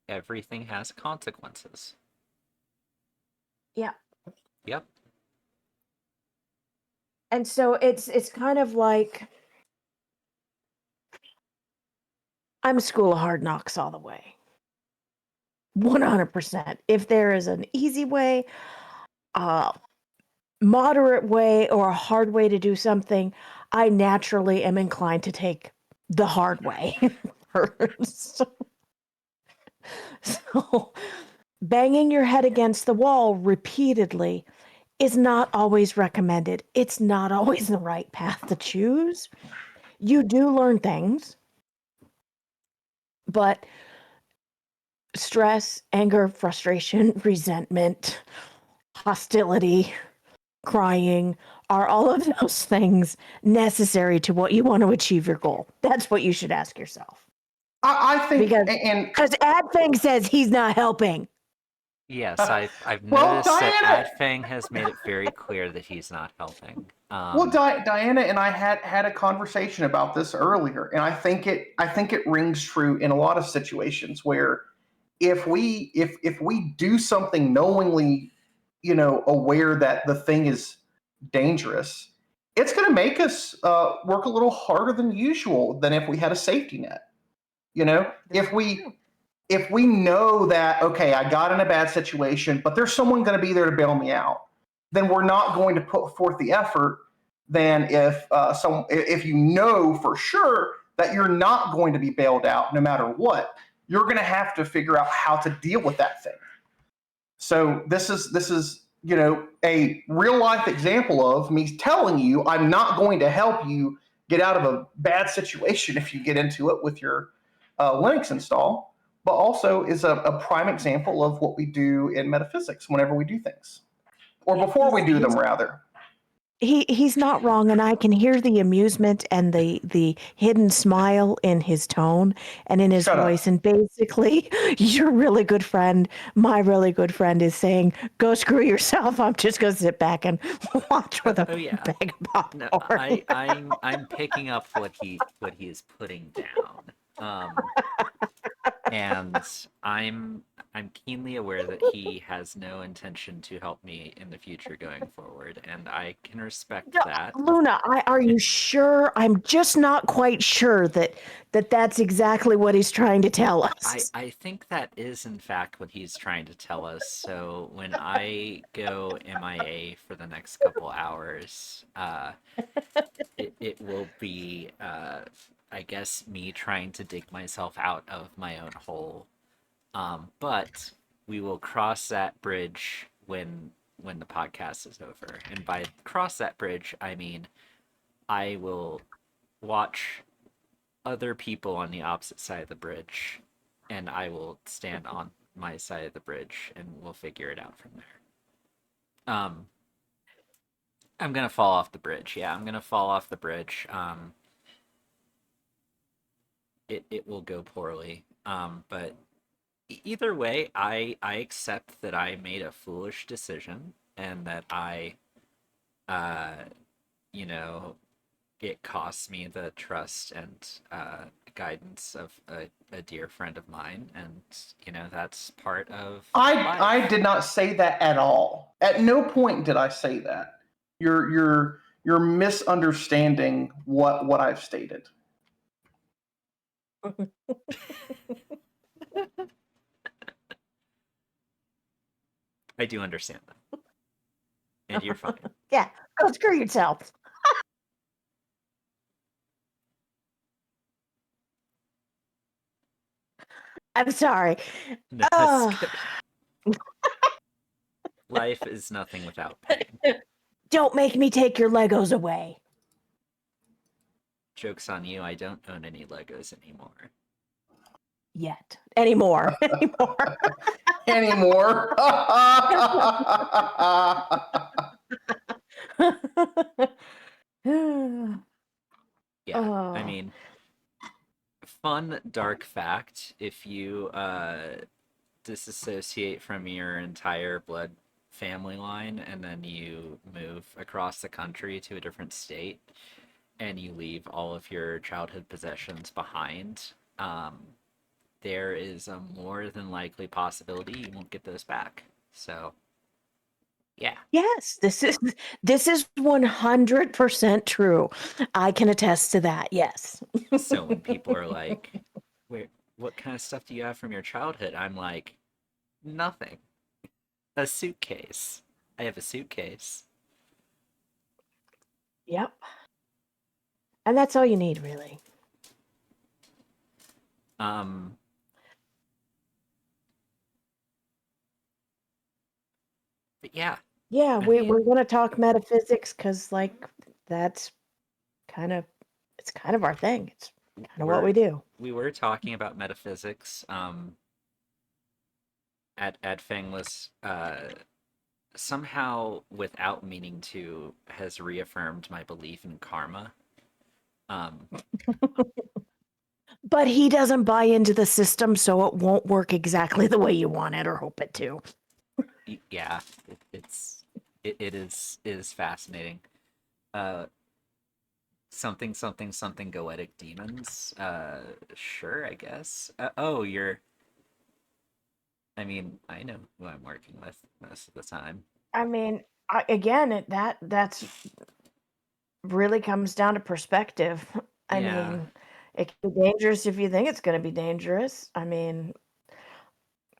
everything has consequences. Yeah. Yep. And so it's kind of like I'm School of Hard Knocks all the way. 100%. If there is an easy way, a moderate way, or a hard way to do something, I naturally am inclined to take the hard way first. So, banging your head against the wall repeatedly is not always recommended. It's not always the right path to choose. You do learn things, but stress, anger, frustration, resentment, hostility, crying are all of those things necessary to what you want to achieve your goal? That's what you should ask yourself. I think, Because Adfang says he's not helping. Yes, I've well, noticed that Diana. Adfang has made it very clear that he's not helping. Well, Diana and I had a conversation about this earlier, and I think it rings true in a lot of situations where if we do something knowingly, aware that the thing is dangerous, it's going to make us work a little harder than usual than if we had a safety net. If we know that, okay, I got in a bad situation, but there's someone going to be there to bail me out, then we're not going to put forth the effort than if you know for sure that you're not going to be bailed out no matter what. You're going to have to figure out how to deal with that thing. So this is a real life example of me telling you I'm not going to help you get out of a bad situation if you get into it with your Linux install, but also is a prime example of what we do in metaphysics whenever we do things, or before we do them, rather. He's not wrong, and I can hear the amusement and the hidden smile in his tone and in his Shut up. voice. And basically, your really good friend, my really good friend, is saying, "Go screw yourself. I'm just gonna sit back and watch with a Oh yeah. bag of No, popcorn." I'm picking up what he is putting down. And I'm keenly aware that he has no intention to help me in the future going forward, and I can respect that. Luna, are you sure? I'm just not quite sure that that's exactly what he's trying to tell us. I think that is in fact what he's trying to tell us. So when I go MIA for the next couple hours, it will be I guess me trying to dig myself out of my own hole. But we will cross that bridge when the podcast is over. And by cross that bridge, I mean I will watch other people on the opposite side of the bridge, and I will stand on my side of the bridge, and we'll figure it out from there. I'm gonna fall off the bridge. Yeah, I'm gonna fall off the bridge. It will go poorly. But either way, I accept that I made a foolish decision and that uh, you know, it costs me the trust and guidance of a dear friend of mine, and that's part of I life. did not say that at all. At no point did I say that. You're misunderstanding what I've stated. I do understand that, and you're fine. Yeah, go screw yourself. I'm sorry. No, that's Oh, good. Life is nothing without pain. don't make me take your Legos away. Joke's on you, I don't own any Legos anymore. Yet. Anymore. Anymore. Anymore. Yeah, I Oh. mean, fun dark fact, if you disassociate from your entire blood family line and then you move across the country to a different state and you leave all of your childhood possessions behind, there is a more than likely possibility you won't get those back. So, yeah. Yes, this is 100% true. I can attest to that. Yes. So when people are like, "Where what kind of stuff do you have from your childhood?" I'm like, "Nothing. A suitcase. I have a suitcase." Yep. And that's all you need, really. Um but yeah, Yeah, I we're mean, going to talk metaphysics because, like, that's kind of it's kind of our thing. It's kind of what we're we do. we were talking about metaphysics. At Fangless, somehow without meaning to, has reaffirmed my belief in karma. Um, But he doesn't buy into the system, so it won't work exactly the way you want it or hope it to. yeah, it is fascinating. Uh, something goetic demons. Sure, I guess. Oh, I mean, I know who I'm working with most of the time. I mean, again, that's really comes down to perspective. I Yeah, mean, it can be dangerous if you think it's going to be dangerous. I mean,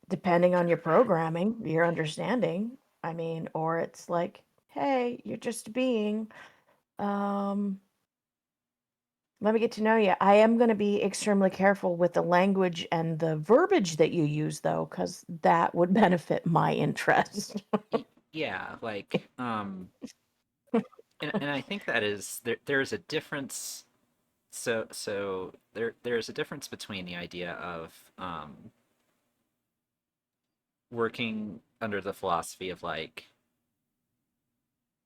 depending on your programming, your understanding. I mean, or it's like, hey, you're just a being. Um, Let me get to know you. I am going to be extremely careful with the language and the verbiage that you use, though, because that would benefit my interest. yeah, like and I think that is there's a difference. So there's a difference between the idea of working under the philosophy of like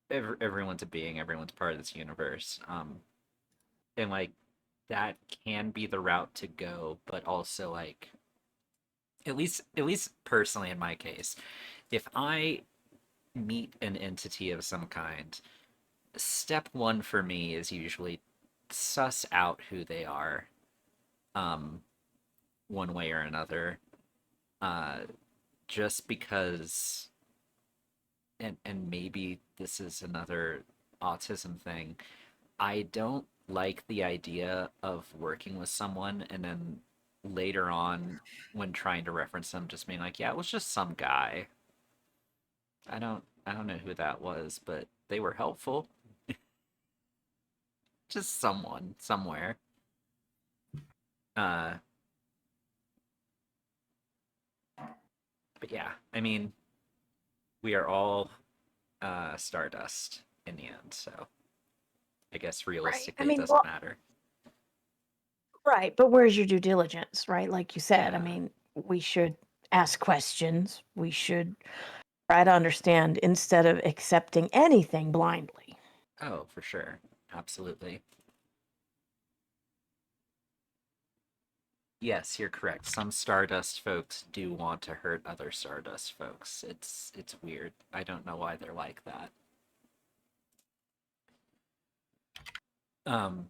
everyone's a being, everyone's part of this universe, and like that can be the route to go, but also like at least personally in my case, if I meet an entity of some kind, step one for me is usually suss out who they are, um, one way or another, uh, just because, and maybe this is another autism thing. I don't like the idea of working with someone and then later on when trying to reference them just being like, yeah, it was just some guy. I don't know who that was, but they were helpful. Just someone somewhere. Uh but yeah, I mean, we are all stardust in the end, so I guess Right. I realistically it mean, doesn't well, matter. Right, but where's your due diligence, right? Like you said, I Yeah. mean, we should ask questions. We should try to understand instead of accepting anything blindly. Oh, for sure. Absolutely. Yes, you're correct. Some Stardust folks do want to hurt other Stardust folks. It's weird. I don't know why they're like that. Um,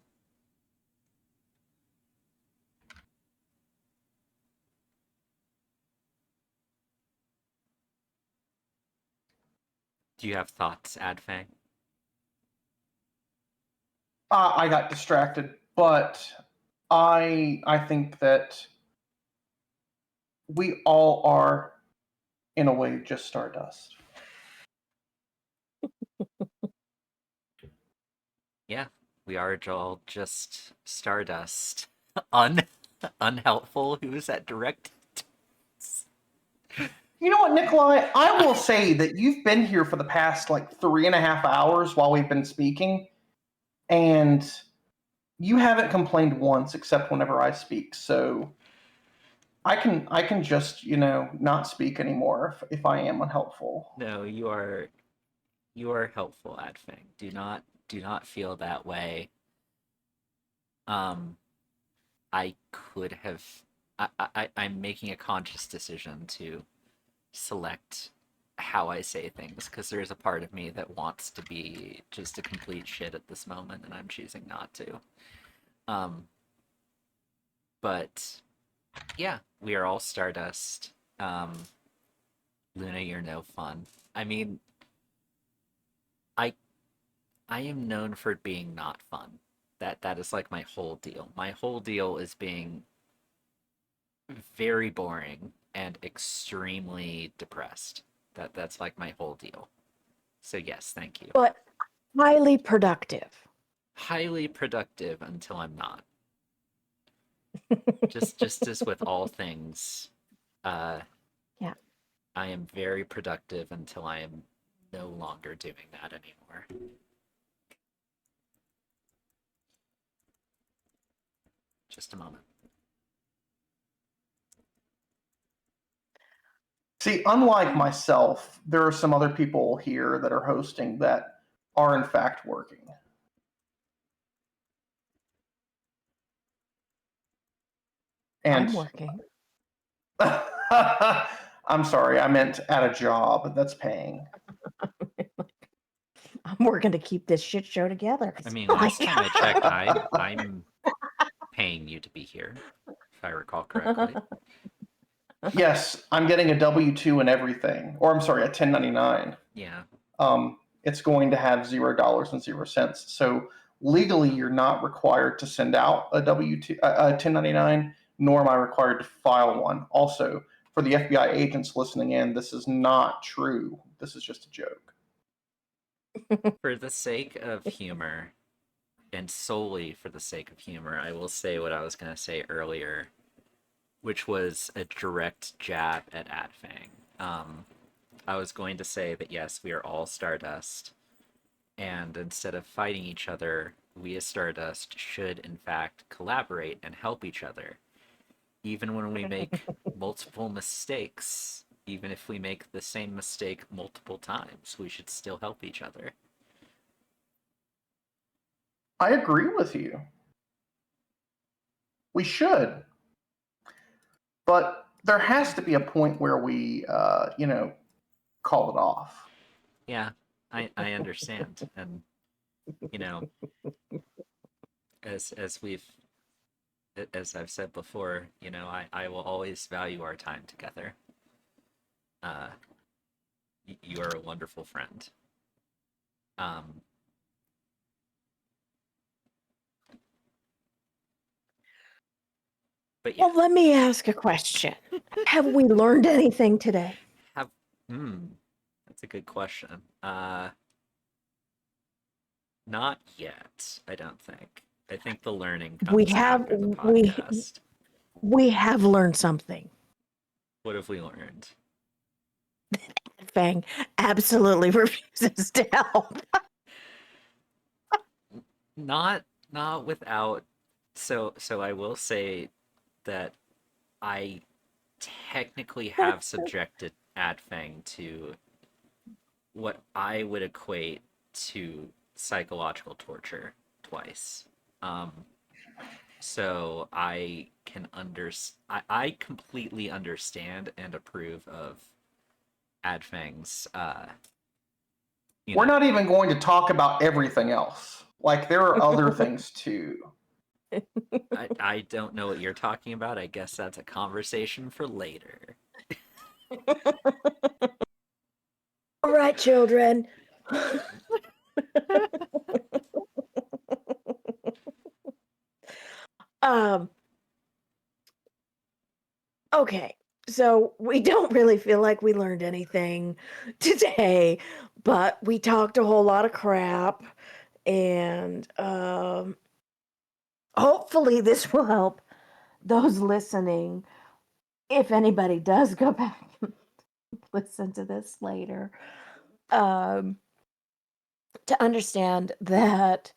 do you have thoughts, Adfang? I got distracted, but I think that we all are, in a way, just stardust. Yeah, we are all just Stardust. Un unhelpful. Who is that direct? You know what, Nikolai? I will say that you've been here for the past like 3.5 hours while we've been speaking, and you haven't complained once except whenever I speak. So I can just not speak anymore if I am unhelpful. No, you are helpful, Adfang. Do not feel that way. Um, I could have. I'm making a conscious decision to select how I say things because there's a part of me that wants to be just a complete shit at this moment, and I'm choosing not to. Um, but yeah, we are all Stardust. Luna, you're no fun. I mean, I I am known for being not fun. That is like my whole deal. My whole deal is being very boring and extremely depressed. That's like my whole deal. So yes, thank you. But highly productive. Highly productive until I'm not. Just as with all things, uh, Yeah. I am very productive until I am no longer doing that anymore. Just a moment. See, unlike myself, there are some other people here that are hosting that are in fact working. I'm And working. I'm sorry, I meant at a job that's paying. I'm working to keep this shit show together. I mean, last time I checked, I'm paying you to be here, if I recall correctly. Yes, I'm getting a W-2 and everything, or I'm sorry, a 1099. Yeah. It's going to have $0 and 0 cents. So legally, you're not required to send out a W-2, a 1099, nor am I required to file one. Also, for the FBI agents listening in, this is not true. This is just a joke. For the sake of humor, and solely for the sake of humor, I will say what I was going to say earlier, which was a direct jab at Adfang. I was going to say that yes, we are all Stardust, and instead of fighting each other, we as Stardust should in fact collaborate and help each other. Even when we make multiple mistakes, even if we make the same mistake multiple times, we should still help each other. I agree with you. We should. But there has to be a point where we, call it off. Yeah, I understand. And, you know, as we've as I've said before, I will always value our time together. Uh, you are a wonderful friend. Um, but yeah, Well, let me ask a question. Have we learned anything today? have that's a good question. Not yet, I don't think. I think the learning We comes have after the we podcast. we have learned something. What have we learned? Fang absolutely refuses to help. Not without So I will say that I technically have subjected Adfang to what I would equate to psychological torture twice. Um, so I completely understand and approve of Adfang's you We're know, not even going to talk about everything else. Like there are other things too. I don't know what you're talking about. I guess that's a conversation for later. All right, children. um, okay. So we don't really feel like we learned anything today, but we talked a whole lot of crap, and hopefully this will help those listening. If anybody does go back and listen to this later, um, to understand that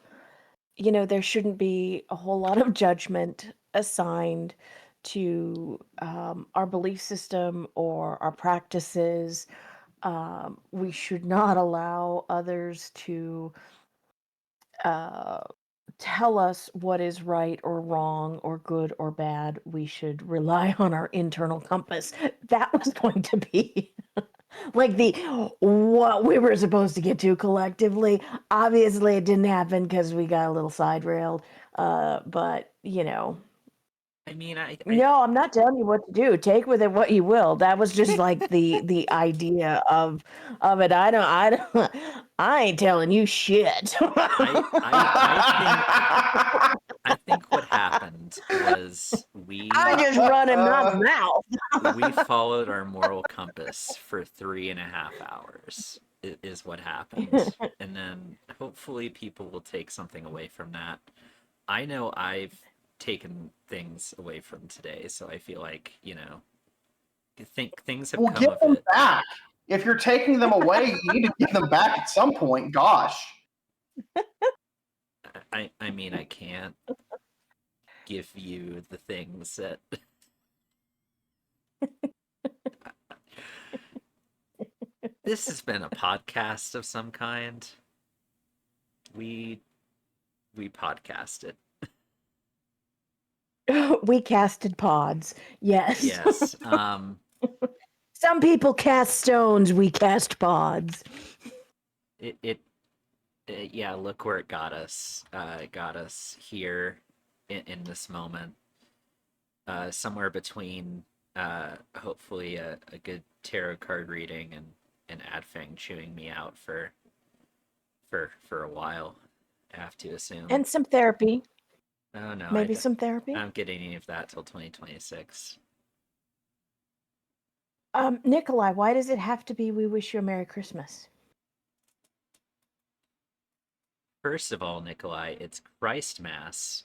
there shouldn't be a whole lot of judgment assigned to our belief system or our practices. We should not allow others to uh, tell us what is right or wrong or good or bad. We should rely on our internal compass. That was going to be like the what we were supposed to get to collectively. Obviously, it didn't happen because we got a little side railed. But I mean, I no, I'm not telling you what to do. Take with it what you will. That was just like the idea of it. I ain't telling you shit. I think what happened was I just running my mouth. we followed our moral compass for 3.5 hours is what happened, and then hopefully people will take something away from that. I know I've taken things away from today, so I feel like I think things have Well, come give of them it. back. If you're taking them away, you need to give them back at some point. Gosh. I mean, I can't give you the things that this has been a podcast of some kind. We we podcasted. We casted pods. Yes. Yes. Some people cast stones. We cast pods. It yeah, look where it got us. It got us here in this moment. Somewhere between hopefully a good tarot card reading and Adfang chewing me out for a while. I have to assume. And some therapy. Oh no, Maybe some I therapy. don't get any of that till 2026. Nikolai, why does it have to be We Wish You a Merry Christmas? First of all, Nikolai, it's Christ Mass.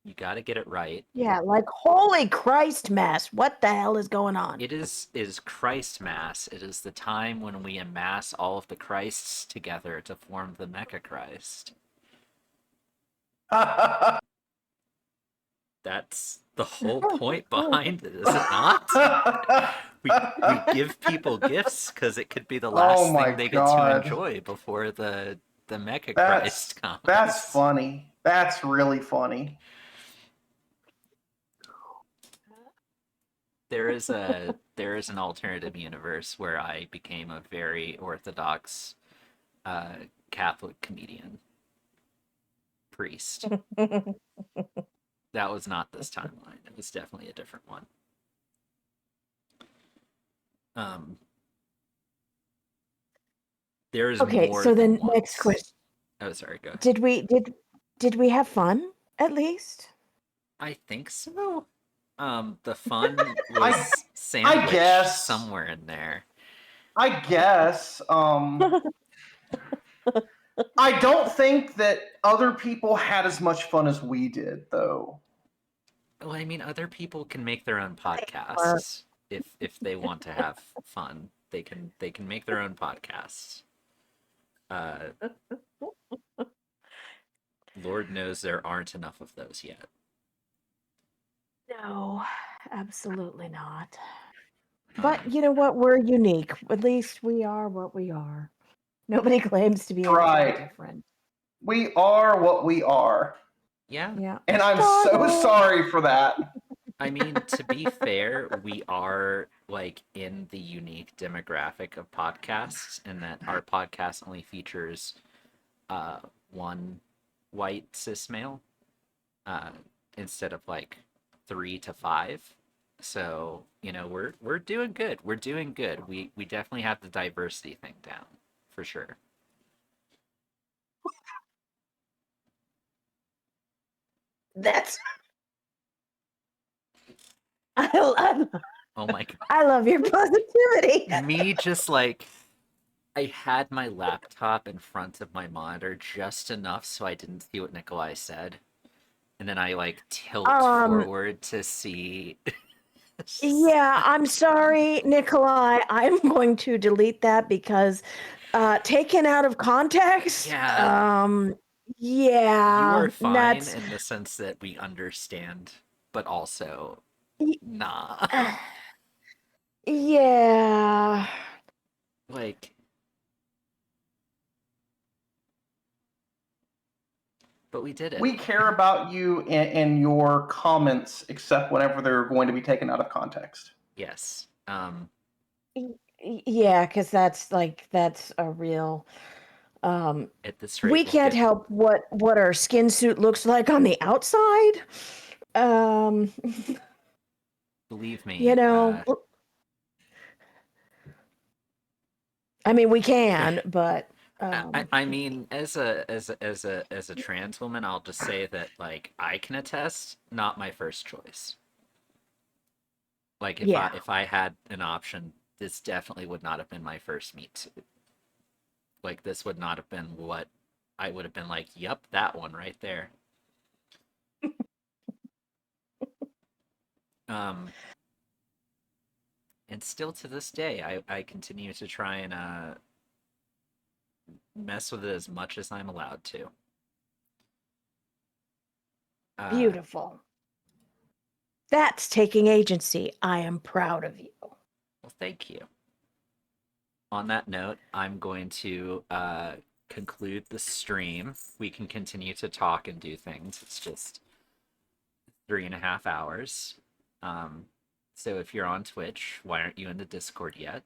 You got to get it right. Yeah, like holy Christ Mass. What the hell is going on? It is Christ Mass. It is the time when we amass all of the Christs together to form the Mecha Christ. That's the whole point behind it, is it not? We give people gifts because it could be the Oh last my thing they get to God. enjoy before the Mecha That's Christ comes. that's funny. That's really funny. There is an alternative universe where I became a very orthodox Catholic comedian priest. That was not this timeline. It was definitely a different one. Um, there's Okay, more so than then next once. question. Oh, sorry. Go ahead. Did we have fun at least? I think so. The fun I was I sandwiched guess. somewhere in there. I guess. I don't think that other people had as much fun as we did, though. Well, I mean, other people can make their own Or- podcasts if they want to have fun. They can make their own podcasts. Uh, Lord knows there aren't enough of those yet. No, absolutely not. Um, But you know what? We're unique. At least we are what we are. Nobody claims to be anything Right. different. We are what we are. yeah, Yeah. And I'm so Doggo. sorry for that. I mean, to be fair, we are like in the unique demographic of podcasts in that our podcast only features uh one white cis male uh instead of like 3 to 5. So, we're doing good. We're doing good. We definitely have the diversity thing down for sure. That's I, Oh my god. I love your positivity. Me just like I had my laptop in front of my monitor just enough so I didn't see what Nikolai said. And then I like tilt Um, forward to see. yeah, I'm sorry, Nikolai. I'm going to delete that because taken out of context, Yeah, you yeah, are fine that's in the sense that we understand, but also, y- nah. yeah. Like, but we did it. We care about you and your comments, except whenever they're going to be taken out of context. Yes. Yeah, because that's a real At this rate, we we'll can't get. help what our skin suit looks like on the outside. Um, Believe you me. know, I mean we can, but I mean, as a trans woman, I'll just say that like I can attest, not my first choice. Like if I yeah. if I had an option, this definitely would not have been my first meat suit. Like this would not have been what I would have been like, yep, that one right there. Um, and still to this day, I continue to try and mess with it as much as I'm allowed to. Uh, Beautiful. That's taking agency. I am proud of you. well, thank you. On that note, I'm going to conclude the stream. We can continue to talk and do things. It's just 3.5 hours. Um, so if you're on Twitch, why aren't you in the Discord yet?